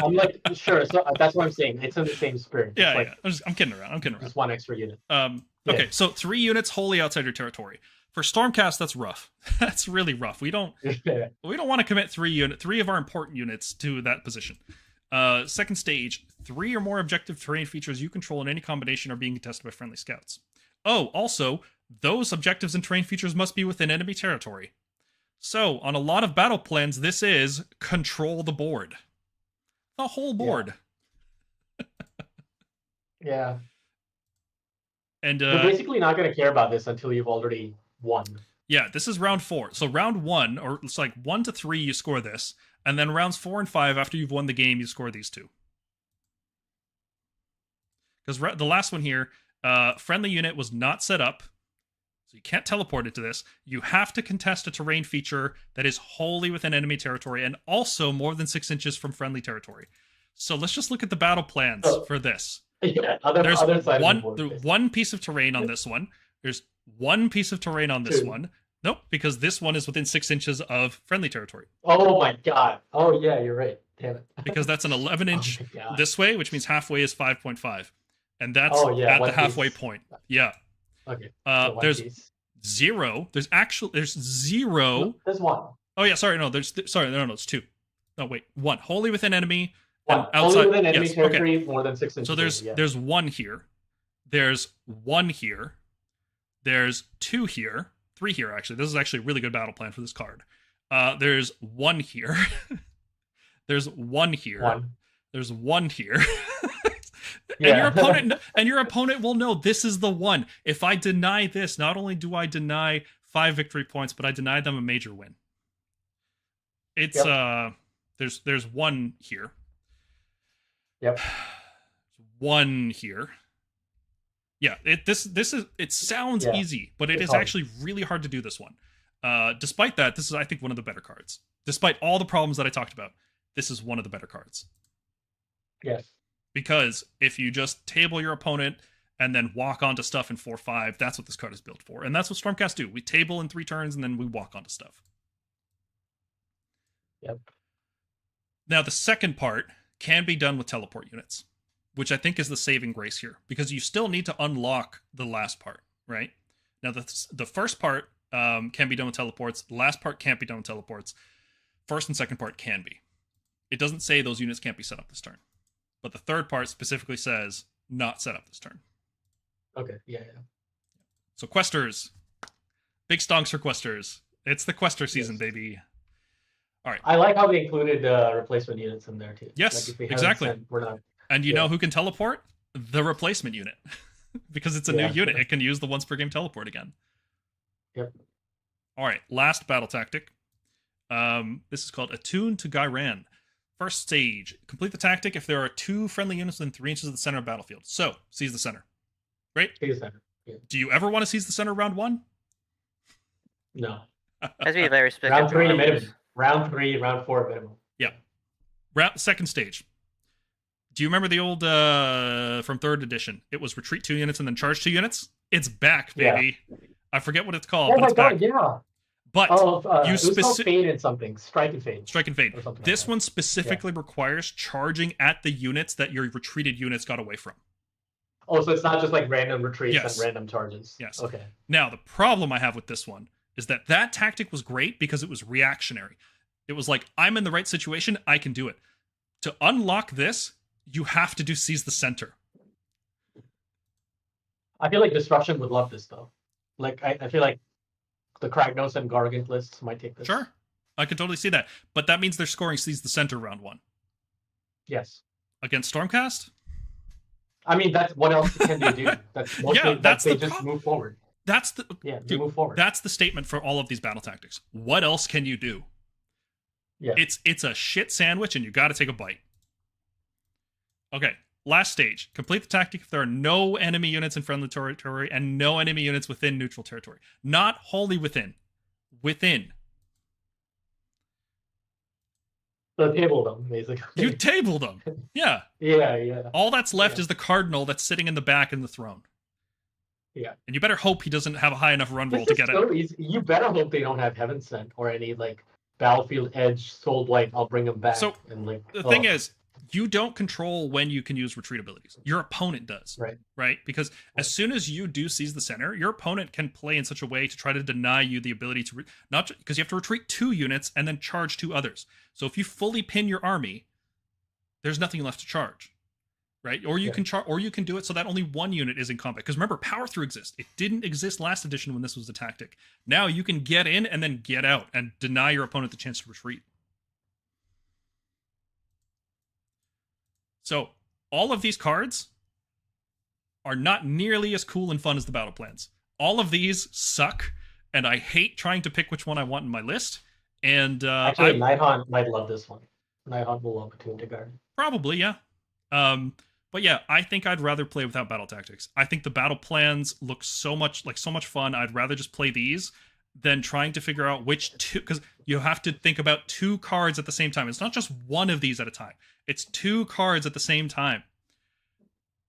Speaker 2: I'm like, sure. So that's what I'm saying. It's in the same spirit.
Speaker 1: Yeah. I'm kidding around.
Speaker 2: Just 1 extra unit.
Speaker 1: Okay, so 3 units wholly outside your territory. For Stormcast, that's rough. That's really rough. We don't want to commit 3 of our important units to that position. Second stage, 3 or more objective terrain features you control in any combination are being contested by friendly scouts. Oh, also, those objectives and terrain features must be within enemy territory. So, on a lot of battle plans, this is control the board. The whole board.
Speaker 2: Yeah.
Speaker 1: And
Speaker 2: you're basically not going to care about this until you've already won.
Speaker 1: Yeah, this is round 4. So round 1, or it's like 1 to 3, you score this. And then rounds 4 and 5, after you've won the game, you score these 2. Because the last one here, friendly unit was not set up. So you can't teleport into this. You have to contest a terrain feature that is wholly within enemy territory and also more than 6 inches from friendly territory. So let's just look at the battle plans for this.
Speaker 2: Yeah,
Speaker 1: there's one piece of terrain on this one. There's 1 piece of terrain on this one. Nope, because this one is within 6 inches of friendly territory.
Speaker 2: Oh my god. Oh yeah, you're right. Damn it.
Speaker 1: Because that's an 11-inch this way, which means halfway is 5.5. And that's at the halfway point. Yeah.
Speaker 2: Okay.
Speaker 1: There's 0. There's 0.
Speaker 2: There's 1.
Speaker 1: Oh yeah, sorry, no, it's 2. No, wait, 1. Wholly within enemy.
Speaker 2: And outside, within enemy territory, more than 6 inches.
Speaker 1: So there's 1 here. There's 1 here. There's 2 here. 3 here, actually. This is actually a really good battle plan for this card. There's 1 here. There's 1 here. There's 1 here. And your opponent will know this is the one. If I deny this, not only do I deny 5 victory points, but I deny them a major win. It's there's 1 here.
Speaker 2: Yep.
Speaker 1: 1 here. Yeah, it sounds easy, but it is hard. Actually really hard to do this one. Despite that, this is, I think, one of the better cards. Despite all the problems that I talked about, this is one of the better cards.
Speaker 2: Yes.
Speaker 1: Because if you just table your opponent and then walk onto stuff in 4-5, that's what this card is built for. And that's what Stormcast do. We table in 3 turns and then we walk onto stuff.
Speaker 2: Yep.
Speaker 1: Now, the second part can be done with teleport units, which I think is the saving grace here, because you still need to unlock the last part, right? Now, the first part can be done with teleports. The last part can't be done with teleports. First and second part can be. It doesn't say those units can't be set up this turn. But the third part specifically says not set up this turn.
Speaker 2: Okay, yeah.
Speaker 1: So questers. Big stonks for questers. It's the quester season,
Speaker 2: Yes.
Speaker 1: baby. All right.
Speaker 2: I like how they included replacement units in there too.
Speaker 1: Yes,
Speaker 2: if we haven't
Speaker 1: exactly.
Speaker 2: sent, we're not.
Speaker 1: And you know who can teleport? The replacement unit. Because it's a new unit. It can use the once per game teleport again.
Speaker 2: Yep.
Speaker 1: All right. Last battle tactic. This is called Attune to Ghyran. First stage. Complete the tactic if there are 2 friendly units within 3 inches of the center of the battlefield. So, seize the center. Right?
Speaker 2: Seize the center. Yeah.
Speaker 1: Do you ever want to seize the center round 1?
Speaker 2: No.
Speaker 3: Has to be very specific.
Speaker 2: Round 3 minimum. Round 3, round 4 minimum.
Speaker 1: Yeah. Second stage. Do you remember the old from 3rd edition? It was retreat 2 units and then charge 2 units. It's back, baby. Yeah. I forget what it's called,
Speaker 2: oh
Speaker 1: but
Speaker 2: my
Speaker 1: it's
Speaker 2: God,
Speaker 1: back.
Speaker 2: Yeah.
Speaker 1: But
Speaker 2: you it was called fade and something. Strike and fade.
Speaker 1: Strike and fade. This
Speaker 2: like
Speaker 1: one specifically requires charging at the units that your retreated units got away from.
Speaker 2: Oh, so it's not just like random retreats and random charges.
Speaker 1: Yes.
Speaker 2: Okay.
Speaker 1: Now, the problem I have with this one is that tactic was great because it was reactionary. It was like, I'm in the right situation, I can do it. To unlock this, you have to do seize the center.
Speaker 2: I feel like Destruction would love this, though. Like, I feel like the Kragnos and Gargant lists might take this.
Speaker 1: Sure. I could totally see that. But that means they're scoring seize the center round 1.
Speaker 2: Yes.
Speaker 1: Against Stormcast?
Speaker 2: I mean, that's what else can they do? That's mostly
Speaker 1: that's
Speaker 2: they just move forward.
Speaker 1: That's the
Speaker 2: move forward.
Speaker 1: That's the statement for all of these battle tactics. What else can you do?
Speaker 2: Yeah.
Speaker 1: It's a shit sandwich and you got to take a bite. Okay, last stage. Complete the tactic if there are no enemy units in friendly territory and no enemy units within neutral territory. Not wholly within. Within.
Speaker 2: So table them, basically.
Speaker 1: You table them. Yeah.
Speaker 2: Yeah.
Speaker 1: All that's left is the cardinal that's sitting in the back in the throne.
Speaker 2: Yeah.
Speaker 1: And you better hope he doesn't have a high enough run roll
Speaker 2: This
Speaker 1: to
Speaker 2: is
Speaker 1: get
Speaker 2: so
Speaker 1: it.
Speaker 2: easy. You better hope they don't have Heaven Sent or any like Battlefield Edge, Soul Blight. I'll bring them back.
Speaker 1: So
Speaker 2: and like
Speaker 1: the thing is, you don't control when you can use retreat abilities. Your opponent does. Right? Because as soon as you do seize the center, your opponent can play in such a way to try to deny you the ability to not because you have to retreat 2 units and then charge 2 others. So if you fully pin your army, there's nothing left to charge. Right? Or you can do it so that only 1 unit is in combat. Because remember, power through exists. It didn't exist last edition when this was the tactic. Now you can get in and then get out and deny your opponent the chance to retreat. So all of these cards are not nearly as cool and fun as the battle plans. All of these suck, and I hate trying to pick which one I want in my list. And
Speaker 2: actually, Nighthaunt might love this one. Nighthaunt will love Attune to Guard.
Speaker 1: Probably, yeah. But yeah, I think I'd rather play without battle tactics. I think the battle plans look so much fun. I'd rather just play these than trying to figure out which 2, because you have to think about 2 cards at the same time. It's not just one of these at a time. It's 2 cards at the same time.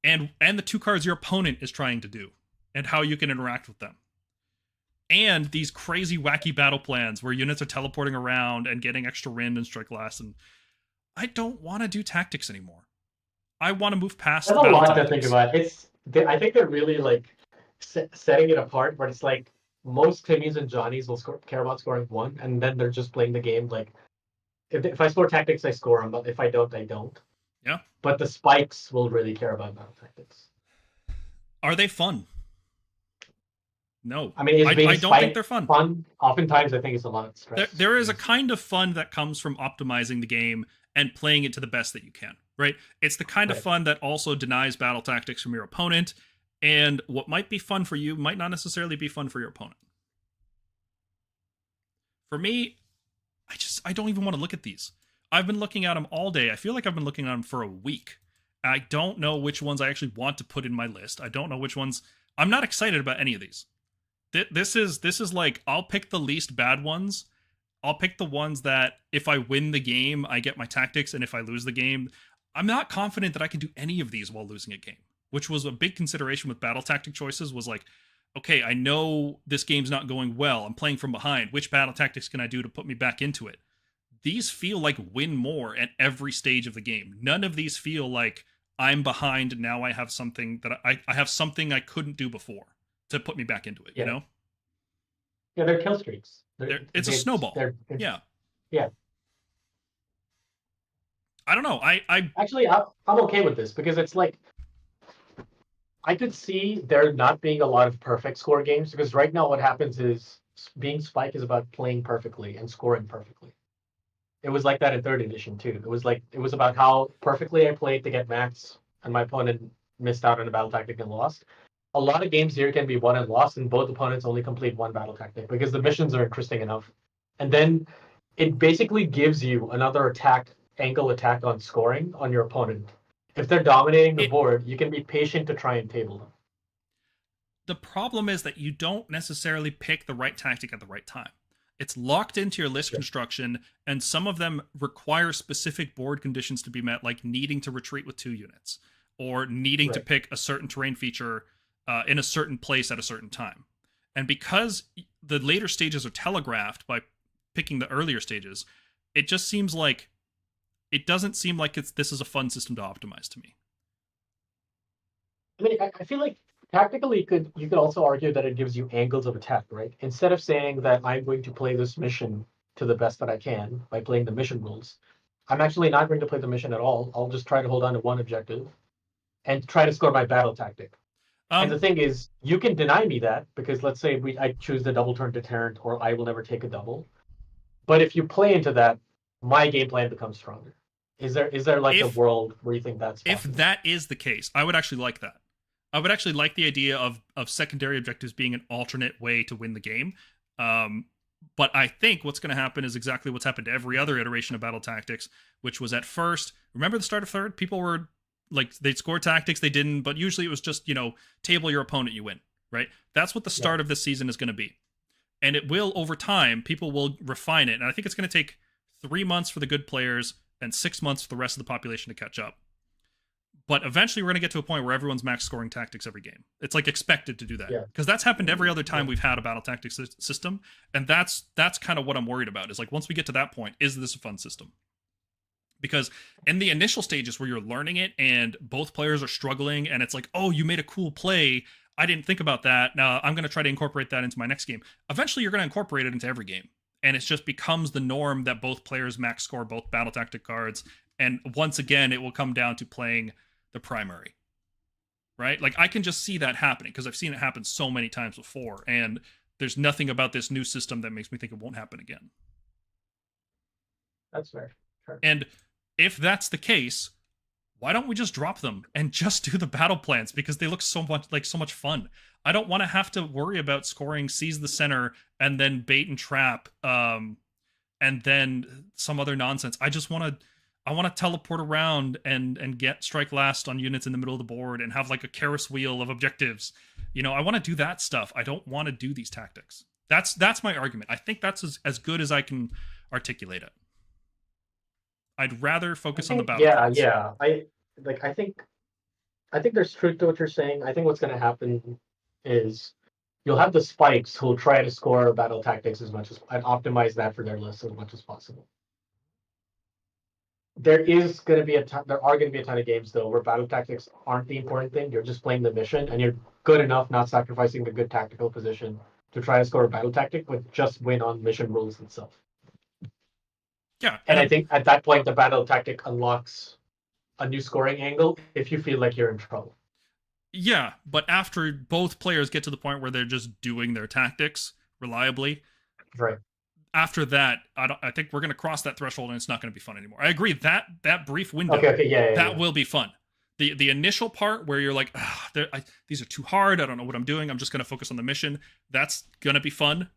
Speaker 1: And the 2 cards your opponent is trying to do and how you can interact with them. And these crazy wacky battle plans where units are teleporting around and getting extra wind and strike last. And I don't want to do tactics anymore. I want to move past.
Speaker 2: There's a lot to think about. I think they're really like setting it apart, where it's like most Timmies and Johnnies will care about scoring 1, and then they're just playing the game like if I score tactics, I score them, but if I don't, I don't.
Speaker 1: Yeah.
Speaker 2: But the spikes will really care about battle tactics.
Speaker 1: Are they fun? No.
Speaker 2: I mean,
Speaker 1: I don't think they're fun.
Speaker 2: Oftentimes, I think it's a lot of stress.
Speaker 1: There is a kind of fun that comes from optimizing the game and playing it to the best that you can, right? It's the kind of fun that also denies battle tactics from your opponent, and what might be fun for you might not necessarily be fun for your opponent. For me, I don't even want to look at these. I've been looking at them all day. I feel like I've been looking at them for a week. I don't know which ones I actually want to put in my list. I don't know which ones. I'm not excited about any of these. This is like, I'll pick the least bad ones. I'll pick the ones that if I win the game, I get my tactics, and if I lose the game, I'm not confident that I can do any of these while losing a game, which was a big consideration with battle tactic choices. Was like, okay, I know this game's not going well. I'm playing from behind. Which battle tactics can I do to put me back into it? these feel like win more at every stage of the game. None of these feel like I'm behind, now I have something that I have something I couldn't do before to put me back into it, you know?
Speaker 2: Yeah, they're kill streaks.
Speaker 1: It's a snowball. Yeah.
Speaker 2: Yeah.
Speaker 1: I don't know. I
Speaker 2: Actually, I'm okay with this because it's like I could see there not being a lot of perfect score games because right now what happens is being Spike is about playing perfectly and scoring perfectly. It was like that in third edition too. It was about how perfectly I played to get max and my opponent missed out on a battle tactic and lost. A lot of games here can be won and lost, and both opponents only complete one battle tactic because the missions are interesting enough. And then it basically gives you another angle attack on scoring on your opponent. If they're dominating the board, you can be patient to try and table them.
Speaker 1: The problem is that you don't necessarily pick the right tactic at the right time. It's locked into your list construction, and some of them require specific board conditions to be met, like needing to retreat with 2 units or needing to pick a certain terrain feature in a certain place at a certain time. And because the later stages are telegraphed by picking the earlier stages, it just seems like it doesn't seem like this is a fun system to optimize to me.
Speaker 2: I mean, I feel like tactically you could also argue that it gives you angles of attack, right? Instead of saying that I'm going to play this mission to the best that I can by playing the mission rules, I'm actually not going to play the mission at all. I'll just try to hold on to one objective and try to score my battle tactic. And the thing is, you can deny me that because let's say I choose the double turn deterrent or I will never take a double. But if you play into that, my game plan becomes stronger. Is there like a world where you think that's possible?
Speaker 1: If that is the case, I would actually like that. I would actually like the idea of secondary objectives being an alternate way to win the game. But I think what's going to happen is exactly what's happened to every other iteration of battle tactics, which was at first, remember the start of third? People were like, they'd score tactics, they didn't, but usually it was just, table your opponent, you win, right? That's what the start of this season is going to be. And it will, over time, people will refine it. And I think it's going to take 3 months for the good players and 6 months for the rest of the population to catch up. But eventually we're going to get to a point where everyone's max scoring tactics every game. It's like expected to do that. Because that's happened every other time we've had a battle tactics system. And that's kind of what I'm worried about, is like, once we get to that point, is this a fun system? Because in the initial stages where you're learning it and both players are struggling and it's like, oh, you made a cool play, I didn't think about that, now I'm going to try to incorporate that into my next game. Eventually you're going to incorporate it into every game. And it just becomes the norm that both players max score both battle tactic cards. And once again, it will come down to playing the primary, right? Like, I can just see that happening because I've seen it happen so many times before, and there's nothing about this new system that makes me think it won't happen again.
Speaker 2: That's fair. Sure.
Speaker 1: And if that's the case, why don't we just drop them and just do the battle plans? Because they look so much fun. I don't want to have to worry about scoring seize the center and then bait and trap and then some other nonsense. I want to teleport around and get strike last on units in the middle of the board and have like a Karis wheel of objectives. I want to do that stuff. I don't want to do these tactics. That's my argument. I think that's as good as I can articulate it. I'd rather focus on the battle.
Speaker 2: Yeah. I think there's truth to what you're saying. I think what's going to happen is you'll have the spikes who'll try to score battle tactics as much as and optimize that for their list as much as possible. There are going to be a ton of games though where battle tactics aren't the important thing. You're just playing the mission, and you're good enough not sacrificing the good tactical position to try to score a battle tactic, but just win on mission rules itself.
Speaker 1: Yeah,
Speaker 2: and I think at that point the battle tactic unlocks a new scoring angle if you feel like you're in trouble.
Speaker 1: Yeah, but after both players get to the point where they're just doing their tactics reliably,
Speaker 2: right?
Speaker 1: After that, I think we're going to cross that threshold and it's not going to be fun anymore. I agree that brief window, that will be fun. The initial part where you're like, these are too hard, I don't know what I'm doing, I'm just going to focus on the mission, that's going to be fun.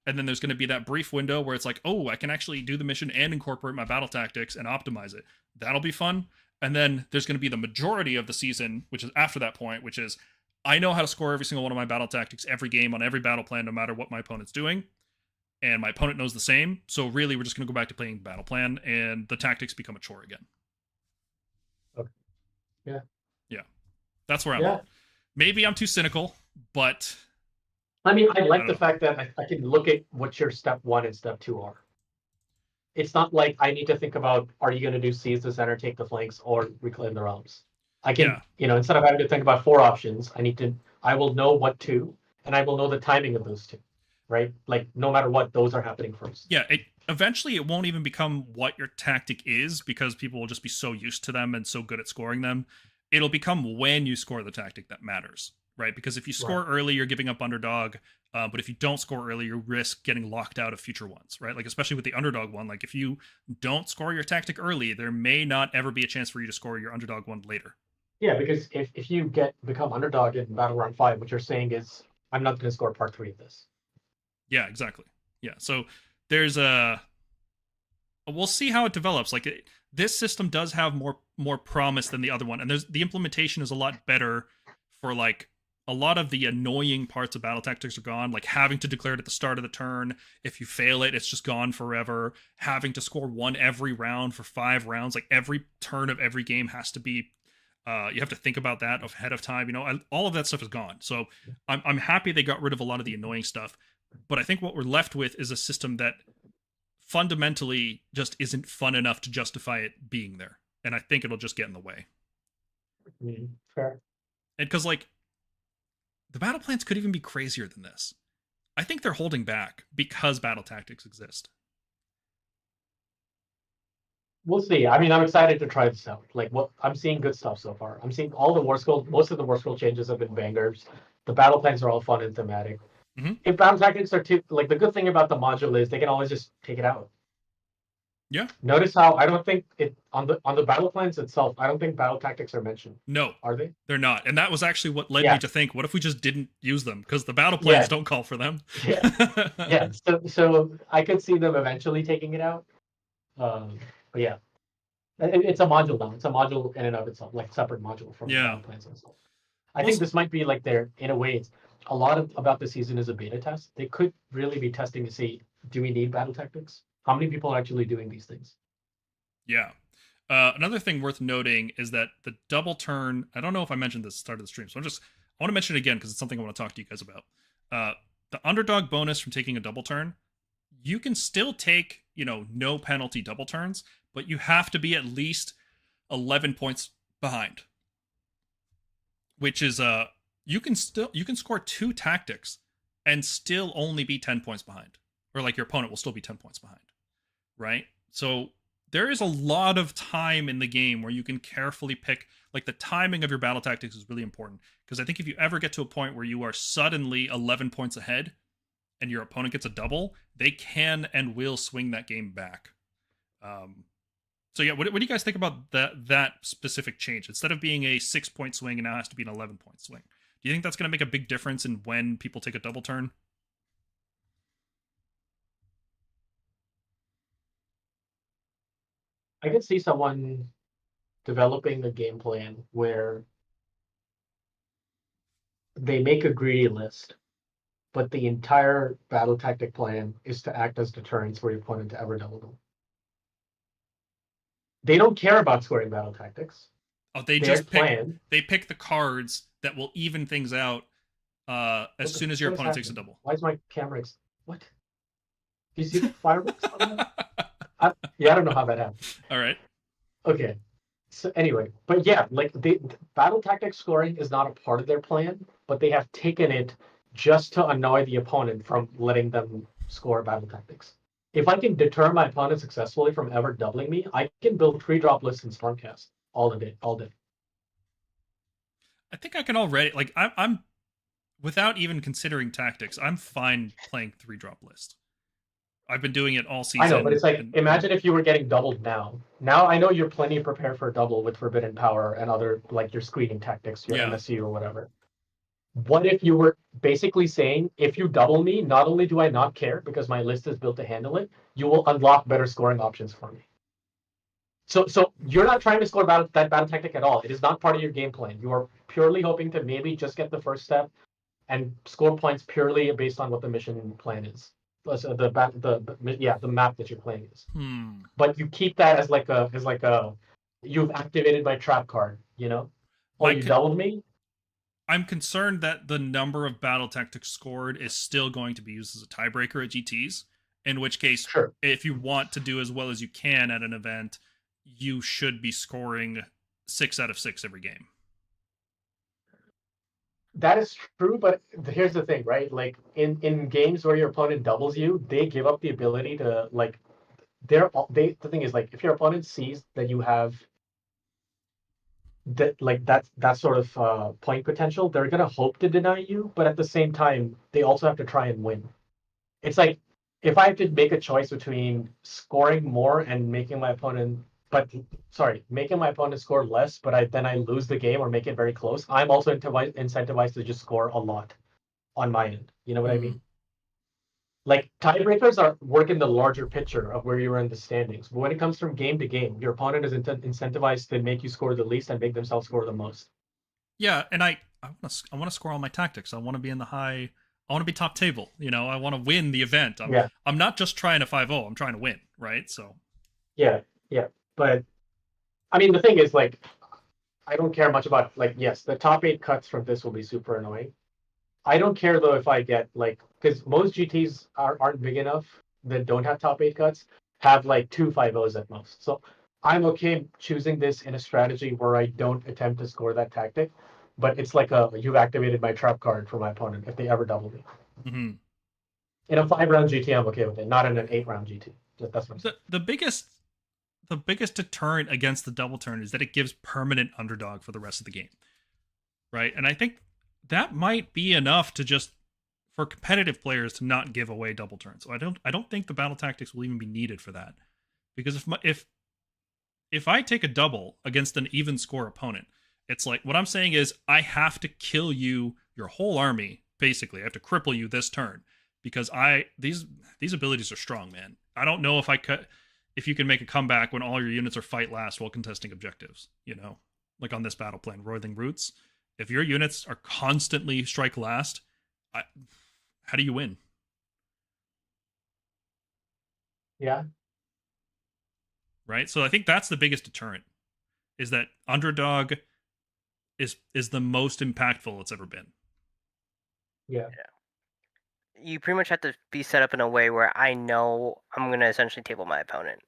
Speaker 1: And then there's going to be that brief window where it's like, oh, I can actually do the mission and incorporate my battle tactics and optimize it. That'll be fun. And then there's going to be the majority of the season, which is after that point, which is I know how to score every single one of my battle tactics every game on every battle plan, no matter what my opponent's doing. And my opponent knows the same. So really, we're just going to go back to playing battle plan, and the tactics become a chore again.
Speaker 2: Okay. Yeah.
Speaker 1: Yeah. That's where I'm at. Maybe I'm too cynical, but...
Speaker 2: I mean, I like the fact that I can look at what your step 1 and step 2 are. it's not like I need to think about, are you going to do seize the center, take the flanks, or reclaim the realms? I can, instead of having to think about 4 options, I will know what to, and I will know the timing of those 2, right? Like, no matter what, those are happening first.
Speaker 1: Yeah, eventually it won't even become what your tactic is, because people will just be so used to them and so good at scoring them. It'll become when you score the tactic that matters, right? Because if you score early, you're giving up underdog. But if you don't score early, you risk getting locked out of future ones, right? Like, especially with the underdog one, like if you don't score your tactic early, there may not ever be a chance for you to score your underdog one later.
Speaker 2: Yeah, because if you become underdog in Battleground 5, what you're saying is, I'm not going to score part 3 of this.
Speaker 1: Yeah, exactly. Yeah, so there's we'll see how it develops. Like, this system does have more promise than the other one, and the implementation is a lot better for, like, a lot of the annoying parts of battle tactics are gone, like having to declare it at the start of the turn. If you fail it, it's just gone forever. Having to score 1 every round for 5 rounds, like every turn of every game has to be, you have to think about that ahead of time. All of that stuff is gone. So I'm happy they got rid of a lot of the annoying stuff. But I think what we're left with is a system that fundamentally just isn't fun enough to justify it being there. And I think it'll just get in the way.
Speaker 2: Fair.
Speaker 1: And because, like, the battle plans could even be crazier than this. I think they're holding back because battle tactics exist.
Speaker 2: We'll see. I mean, I'm excited to try this out. Like, I'm seeing good stuff so far. I'm seeing all the War Scroll, most of the War Scroll changes have been bangers. The battle plans are all fun and thematic.
Speaker 1: Mm-hmm.
Speaker 2: If battle tactics are too, like, the good thing about the module is they can always just take it out.
Speaker 1: Yeah.
Speaker 2: Notice how I don't think it on the battle plans itself, I don't think battle tactics are mentioned.
Speaker 1: No.
Speaker 2: Are they?
Speaker 1: They're not. And that was actually what led me to think, what if we just didn't use them? Because the battle plans don't call for them.
Speaker 2: Yeah. So I could see them eventually taking it out. But yeah. It's a module now. It's a module in and of itself, like separate module from the battle plans themselves. I think this might be like in a way, a lot about the season is a beta test. They could really be testing to see, do we need battle tactics? How many people are actually doing these things?
Speaker 1: Yeah. Another thing worth noting is that the double turn, I don't know if I mentioned this at the start of the stream, so I want to mention it again because it's something I want to talk to you guys about. The underdog bonus from taking a double turn, you can still take, no penalty double turns, but you have to be at least 11 points behind. Which is, you can score 2 tactics and still only be 10 points behind. Or, like, your opponent will still be 10 points behind. Right? So there is a lot of time in the game where you can carefully pick, like, the timing of your battle tactics is really important. Because I think if you ever get to a point where you are suddenly 11 points ahead and your opponent gets a double, they can and will swing that game back. So yeah, what do you guys think about that specific change? Instead of being a 6-point swing, it now has to be an 11-point swing. Do you think that's going to make a big difference in when people take a double turn?
Speaker 2: I could see someone developing a game plan where they make a greedy list, but the entire battle tactic plan is to act as deterrence for your opponent to ever double them. They don't care about scoring battle tactics.
Speaker 1: Oh, they pick the cards that will even things out as soon as your opponent takes a double.
Speaker 2: Why is my camera? What? Do you see the fireworks on that? I don't know how that happened.
Speaker 1: All right.
Speaker 2: Okay. So anyway, but yeah, like the battle tactic scoring is not a part of their plan, but they have taken it just to annoy the opponent from letting them score battle tactics. If I can deter my opponent successfully from ever doubling me, I can build 3-drop lists in Stormcast all day.
Speaker 1: I think I can already, like, I'm without even considering tactics, I'm fine playing 3-drop list. I've been doing it all season.
Speaker 2: I know, but it's like, imagine if you were getting doubled now. Now I know you're plenty prepared for a double with Forbidden Power and other, like, your screening tactics, your MSC or whatever. What if you were basically saying, if you double me, not only do I not care because my list is built to handle it, you will unlock better scoring options for me. So you're not trying to score that battle tactic at all. It is not part of your game plan. You are purely hoping to maybe just get the first step and score points purely based on what the mission plan is. So the map that you're playing is. But you keep that as like a you've activated my trap card, you doubled me.
Speaker 1: I'm concerned that the number of battle tactics scored is still going to be used as a tiebreaker at GTs, In which case,
Speaker 2: Sure.
Speaker 1: if you want to do as well as you can at an event, you should be scoring 6 out of 6 every game.
Speaker 2: That is true, but here's the thing, right? Like in games where your opponent doubles you, they give up the ability to like. The thing is, like, if your opponent sees that you have that sort of point potential, they're gonna hope to deny you, but at the same time, they also have to try and win. It's like if I have to make a choice between scoring more and making my opponent score less, but I lose the game or make it very close. I'm also incentivized to just score a lot on my end. You know what I mean? Like tiebreakers work in the larger picture of where you are in the standings. But when it comes from game to game, your opponent is incentivized to make you score the least and make themselves score the most.
Speaker 1: Yeah, and I want to score all my tactics. I want to be in the high. I want to be top table. You know, I want to win the event. I'm not just trying to 5-0. I'm trying to win, right? So.
Speaker 2: Yeah. But I mean, the thing is, like, I don't care much about, like, yes, the top 8 cuts from this will be super annoying. I don't care though if I get, like, because most GTs aren't big enough that don't have top 8 cuts, have like 2 5-0s at most. So I'm okay choosing this in a strategy where I don't attempt to score that tactic, but it's like you've activated my trap card for my opponent if they ever double me.
Speaker 1: Mm-hmm.
Speaker 2: In a 5-round GT, I'm okay with it, not in an 8-round GT. That's what I'm saying.
Speaker 1: The biggest deterrent against the double turn is that it gives permanent underdog for the rest of the game, right? And I think that might be enough to just for competitive players to not give away double turns. So I don't think the battle tactics will even be needed for that, because if I take a double against an even score opponent, it's like what I'm saying is I have to kill you, your whole army, basically. I have to cripple you this turn because these abilities are strong, man. I don't know if you can make a comeback when all your units are fight last while contesting objectives, you know, like on this battle plan, Roiling Roots. If your units are constantly strike last, how do you win?
Speaker 2: Yeah.
Speaker 1: Right? So I think that's the biggest deterrent, is that underdog is the most impactful it's ever been.
Speaker 2: Yeah.
Speaker 3: You pretty much have to be set up in a way where I know I'm gonna essentially table my opponent.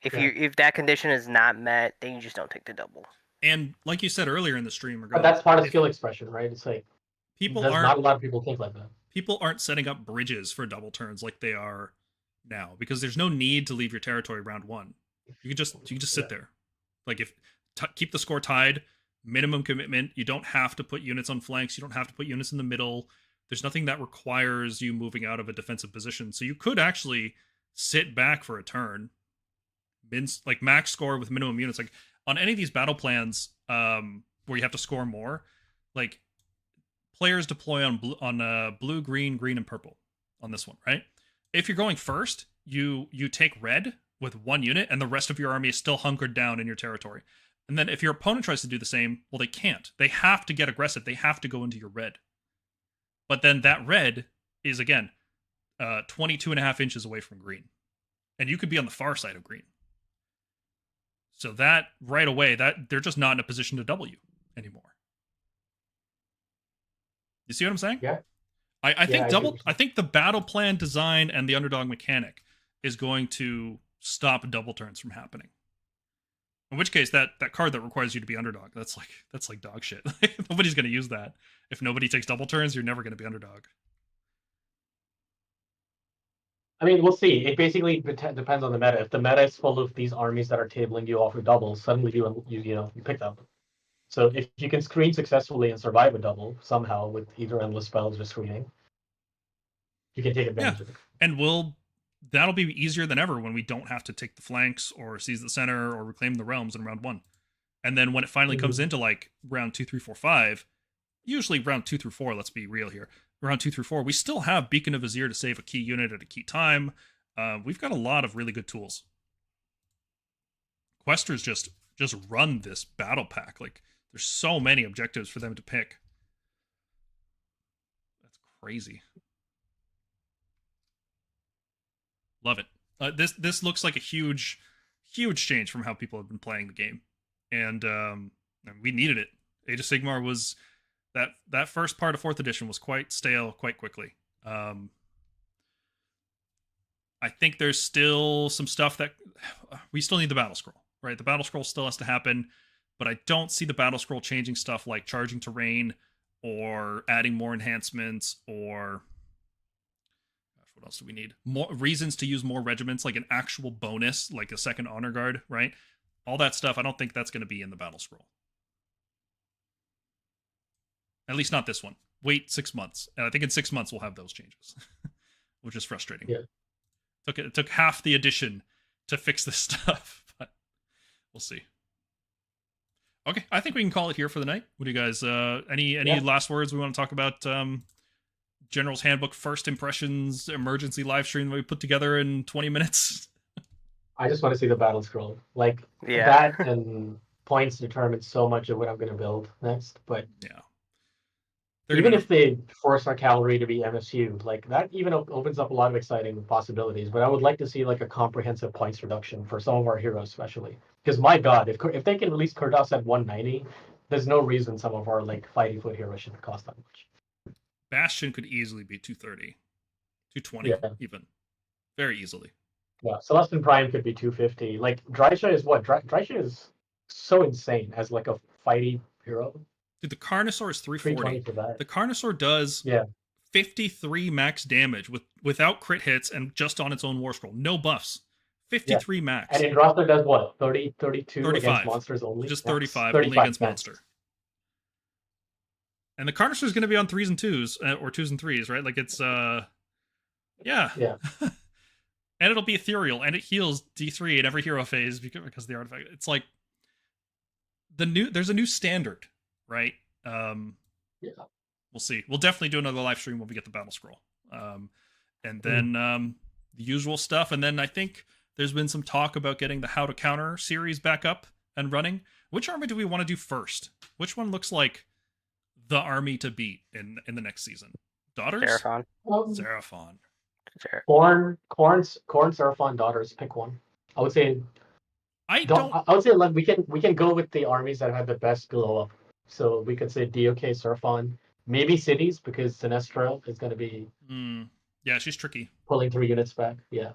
Speaker 3: If that condition is not met, then you just don't take the double.
Speaker 1: And like you said earlier in the stream,
Speaker 2: but that's part of skill expression, right? It's like not a lot of people think like that.
Speaker 1: People aren't setting up bridges for double turns like they are now, because there's no need to leave your territory round 1. You can just sit there. Like keep the score tied, minimum commitment. You don't have to put units on flanks. You don't have to put units in the middle. There's nothing that requires you moving out of a defensive position. So you could actually sit back for a turn, like max score with minimum units. Like on any of these battle plans where you have to score more, like players deploy on blue, green, and purple on this one, right? If you're going first, you take red with 1 unit and the rest of your army is still hunkered down in your territory. And then if your opponent tries to do the same, well, they can't. They have to get aggressive. They have to go into your red. But then that red is, again, 22.5 inches away from green. And you could be on the far side of green. So that, right away, that they're just not in a position to double you anymore. You see what I'm saying?
Speaker 2: Yeah.
Speaker 1: I think the battle plan design and the underdog mechanic is going to stop double turns from happening. In which case, that card that requires you to be underdog, that's like dog shit. Nobody's going to use that. If nobody takes double turns, you're never going to be underdog.
Speaker 2: I mean, we'll see. It basically depends on the meta. If the meta is full of these armies that are tabling you off with doubles, suddenly you pick them. So if you can screen successfully and survive a double somehow with either endless spells or screening, you can take advantage of it.
Speaker 1: And that'll be easier than ever when we don't have to take the flanks or seize the center or reclaim the realms in round 1. And then when it finally comes into like round 2, 3, 4, 5, usually round 2 through 4, let's be real here. Round 2 through 4, we still have Beacon of Vizier to save a key unit at a key time. We've got a lot of really good tools. Questers just run this battle pack. Like, there's so many objectives for them to pick. That's crazy. Love it. This looks like a huge change from how people have been playing the game, and we needed it. Age of Sigmar was that first part of 4th edition was quite stale quite quickly. I think there's still some stuff that we still need the battle scroll, right? The battle scroll still has to happen, but I don't see the battle scroll changing stuff like charging terrain or adding more enhancements or what else do we need? More reasons to use more regiments, like an actual bonus, like a second honor guard, right? All that stuff, I don't think that's going to be in the battle scroll. At least not this one. Wait 6 months. And I think in 6 months we'll have those changes, which is frustrating.
Speaker 2: Yeah.
Speaker 1: It took half the edition to fix this stuff, but we'll see. Okay, I think we can call it here for the night. What do you guys, any last words we want to talk about? General's Handbook first impressions emergency live stream that we put together in 20 minutes.
Speaker 2: I just want to see the battle scroll. Like that and points determine so much of what I'm going to build next. But
Speaker 1: yeah,
Speaker 2: even if they force our cavalry to be MSU, like that even opens up a lot of exciting possibilities. But I would like to see like a comprehensive points reduction for some of our heroes, especially because my God, if they can release Kurdos at 190, there's no reason some of our like fighting foot heroes should cost that much.
Speaker 1: Bastion could easily be 230, 220 even, very easily.
Speaker 2: Yeah, Celestin Prime could be 250. Like Drisha is what? Drisha is so insane as like a fighty hero.
Speaker 1: Dude, the Carnosaur is 340.
Speaker 2: For that.
Speaker 1: The Carnosaur does 53 max damage without crit hits and just on its own war scroll. No buffs. 53 max.
Speaker 2: And Indrotha does what? 30, 32
Speaker 1: 35.
Speaker 2: Against monsters only?
Speaker 1: Just 35 only against monster. And the Carnosaur is going to be on 3s and 2s, or 2s and 3s, right? Like it's, yeah. And it'll be ethereal, and it heals D3 in every hero phase because of the artifact. It's like there's a new standard, right? We'll see. We'll definitely do another live stream when we get the battle scroll. And then the usual stuff. And then I think there's been some talk about getting the How to Counter series back up and running. Which army do we want to do first? Which one looks like the army to beat in the next season? Daughters?
Speaker 3: Seraphon.
Speaker 1: Seraphon.
Speaker 2: Corn, Seraphon, Daughters. Pick one. I would say. I would say like we can go with the armies that have the best glow up. So we could say DOK, Seraphon, maybe cities because Sinestra is going to be.
Speaker 1: Yeah, she's tricky.
Speaker 2: Pulling 3 units back. Yeah.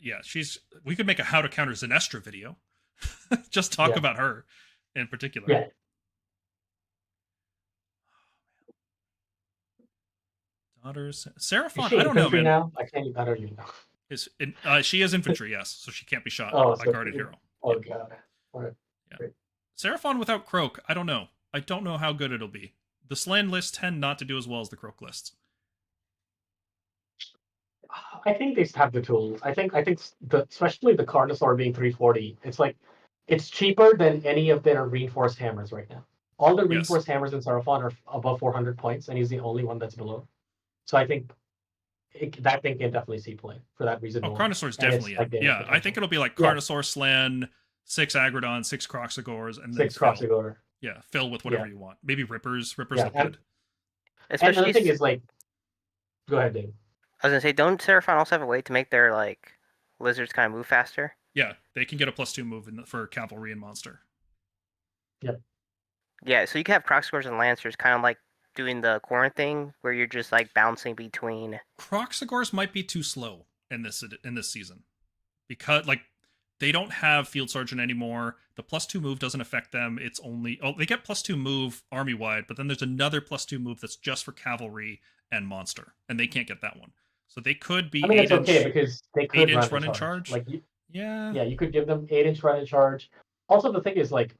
Speaker 1: Yeah, we could make a How to Counter Sinestra video. Just talk about her in particular.
Speaker 2: Yeah.
Speaker 1: Daughters, Seraphon. I don't know, man.
Speaker 2: Now? I don't even know.
Speaker 1: She is infantry, yes, so she can't be shot by guarded hero.
Speaker 2: Oh God. Right.
Speaker 1: Yeah. Seraphon without Croak, I don't know. I don't know how good it'll be. The Slan lists tend not to do as well as the Croak lists.
Speaker 2: I think they have the tools. I think especially the Carnosaur being 340, it's cheaper than any of their reinforced hammers right now. All the reinforced hammers in Seraphon are above 400 points, and he's the only one that's below. So I think that thing can definitely see play for that reason.
Speaker 1: Carnosaur's definitely it. I think it'll be like Carnosaur, Slan, 6 Agrodon, 6 Croxagores, and then 6
Speaker 2: Croxagore.
Speaker 1: Yeah, fill with whatever you want. Maybe Rippers. Rippers look good.
Speaker 3: Especially
Speaker 2: and the thing is like, go ahead, Dave.
Speaker 3: I was gonna say, don't Seraphon also have a way to make their like lizards kind of move faster?
Speaker 1: Yeah, they can get a +2 move for cavalry and monster.
Speaker 2: Yep.
Speaker 3: Yeah, so you can have Croxagores and Lancers kind of like doing the corn thing where you're just like bouncing between.
Speaker 1: Croxagores might be too slow in this season because like they don't have Field Sergeant anymore. The +2 move doesn't affect them. It's only they get +2 move army wide, but then there's another +2 move that's just for cavalry and monster, and they can't get that one. So they could be.
Speaker 2: I mean, it's okay because they could
Speaker 1: 8-inch run in charge.
Speaker 2: Like you could give them 8-inch run in charge. Also, the thing is, like,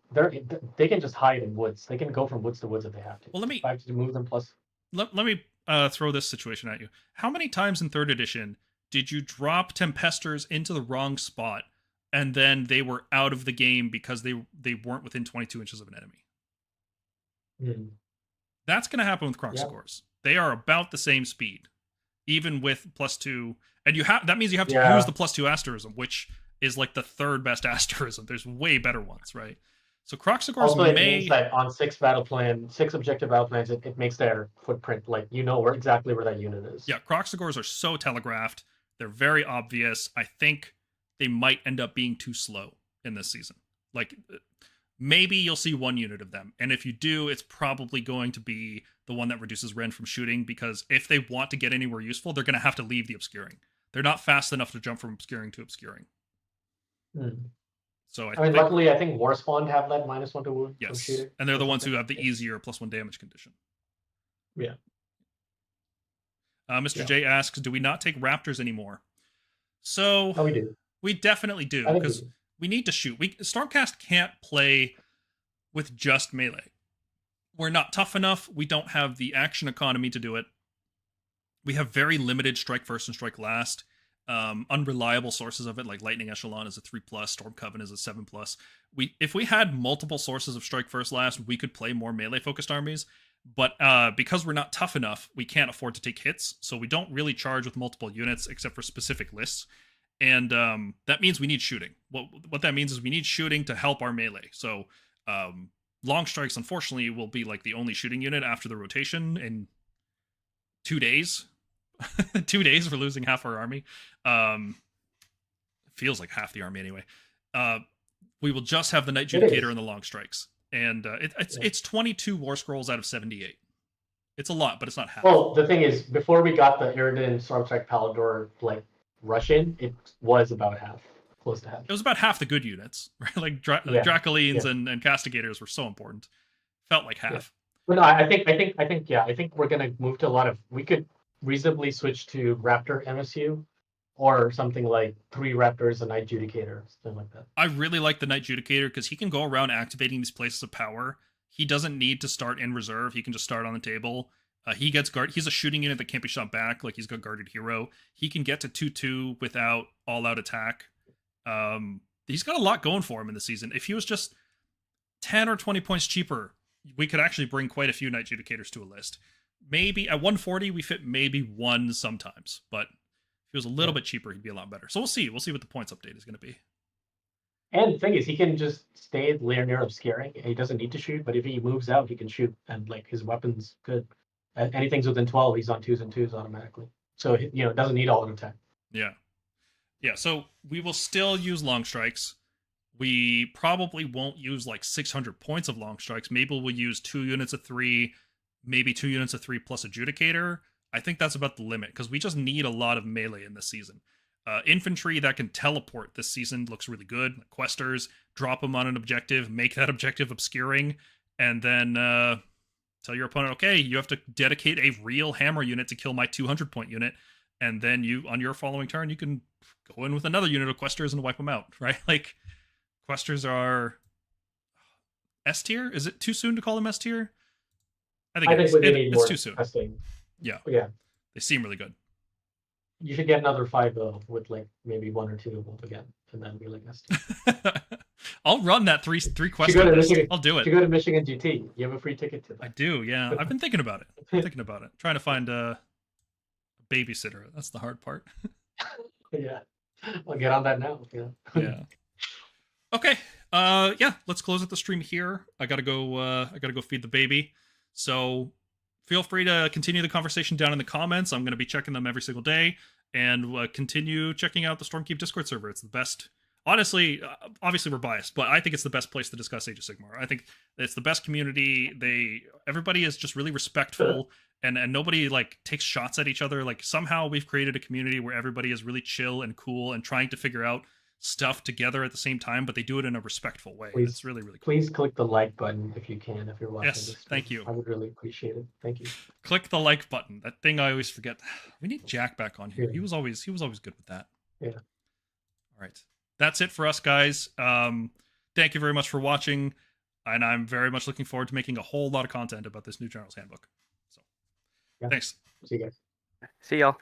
Speaker 2: they can just hide in woods. They can go from woods to woods if they have to.
Speaker 1: Well,
Speaker 2: if I have to move them plus.
Speaker 1: Let me throw this situation at you. How many times in 3rd edition did you drop Tempesters into the wrong spot, and then they were out of the game because they weren't within 22 inches of an enemy? That's going to happen with Croxagores. They are about the same speed, even with +2. And that means you have to use the +2 asterism, which is like the 3rd best asterism. There's way better ones, right? So Croxagores
Speaker 2: also, it means that on 6 objective battle plans, it makes their footprint like exactly where that unit is.
Speaker 1: Yeah, Croxagores are so telegraphed. They're very obvious. I think they might end up being too slow in this season. Like maybe you'll see 1 unit of them, and if you do, it's probably going to be the one that reduces Ren from shooting, because if they want to get anywhere useful, they're going to have to leave the obscuring. They're not fast enough to jump from obscuring to obscuring. So
Speaker 2: I mean, luckily, I think War Spawn have that -1 to wound.
Speaker 1: Yes, and they're the ones who have the easier +1 damage condition.
Speaker 2: Yeah.
Speaker 1: Mr. J asks, do we not take Raptors anymore? So
Speaker 2: we do.
Speaker 1: We definitely do, because we need to shoot. Stormcast can't play with just melee. We're not tough enough. We don't have the action economy to do it. We have very limited strike first and strike last. Unreliable sources of it, like Lightning Echelon is a 3+, Storm Coven is a 7+. If we had multiple sources of strike first last, we could play more melee focused armies. But because we're not tough enough, we can't afford to take hits, so we don't really charge with multiple units except for specific lists. And that means we need shooting. What that means is we need shooting to help our melee. So long strikes, unfortunately, will be like the only shooting unit after the rotation in 2 days. 2 days for losing half our army. Feels like half the army anyway. We will just have the Night Judicator and the long strikes. And it's 22 War Scrolls out of 78. It's a lot, but it's not half.
Speaker 2: Well, the thing is, before we got the Iridan Stormstrike Palador rush in, it was about half, close to half.
Speaker 1: It was about half the good units, right? Like Dracolines and Castigators were so important. Felt like half.
Speaker 2: Yeah. But no, I think we're gonna move to a lot of. We could reasonably switch to Raptor MSU, or something like 3 Raptors, a Night Judicator, something like that.
Speaker 1: I really like the Night Judicator because he can go around activating these places of power. He doesn't need to start in reserve. He can just start on the table. He gets guard. He's a shooting unit that can't be shot back. Like, he's got guarded hero. He can get to 2/2 without all-out attack. He's got a lot going for him in the season. If he was just 10 or 20 points cheaper, we could actually bring quite a few Night Judicators to a list. Maybe at 140, we fit maybe one sometimes, but if he was a little bit cheaper, he'd be a lot better. So we'll see. We'll see what the points update is going to be.
Speaker 2: And the thing is, he can just stay near obscuring. He doesn't need to shoot, but if he moves out, he can shoot, and his weapon's good. Anything's within 12, he's on 2s and 2s automatically. So it doesn't need all of attack.
Speaker 1: Yeah. So we will still use long strikes. We probably won't use 600 points of long strikes. Maybe we'll use 2 units of 3, maybe 2 units of 3 plus Adjudicator. I think that's about the limit, because we just need a lot of melee in this season. Infantry that can teleport this season looks really good. Questers, drop them on an objective, make that objective obscuring, and then tell your opponent, okay, you have to dedicate a real hammer unit to kill my 200-point unit, and then on your following turn, you can go in with another unit of Questers and wipe them out, right? Questers are S tier? Is it too soon to call them S tier? I think it's too soon.
Speaker 2: Testing.
Speaker 1: Yeah.
Speaker 2: Yeah.
Speaker 1: They seem really good.
Speaker 2: You should get another 5 though, with maybe 1 or 2 of them again, and then be S tier.
Speaker 1: I'll run that three quest list. I'll do it.
Speaker 2: You go to Michigan GT. You have a free ticket to that.
Speaker 1: I do, yeah. I've been thinking about it. Trying to find a babysitter. That's the hard part.
Speaker 2: Yeah. I'll get on that now.
Speaker 1: Yeah. Okay. Let's close out the stream here. I gotta go feed the baby. So feel free to continue the conversation down in the comments. I'm gonna be checking them every single day, and continue checking out the Stormkeep Discord server. It's the best. Honestly, obviously we're biased, but I think it's the best place to discuss Age of Sigmar. I think it's the best community. Everybody is just really respectful, and nobody takes shots at each other. Somehow we've created a community where everybody is really chill and cool and trying to figure out stuff together at the same time, but they do it in a respectful way. It's really, really cool.
Speaker 2: Please click the like button if you can, if you're watching
Speaker 1: this.
Speaker 2: Yes,
Speaker 1: thank you.
Speaker 2: I would really appreciate it. Thank you.
Speaker 1: Click the like button. That thing I always forget. We need Jack back on here. Yeah. He was always good with that.
Speaker 2: Yeah.
Speaker 1: All right. That's it for us, guys. Thank you very much for watching, and I'm very much looking forward to making a whole lot of content about this new General's Handbook. So, Thanks.
Speaker 2: See you guys.
Speaker 3: See y'all.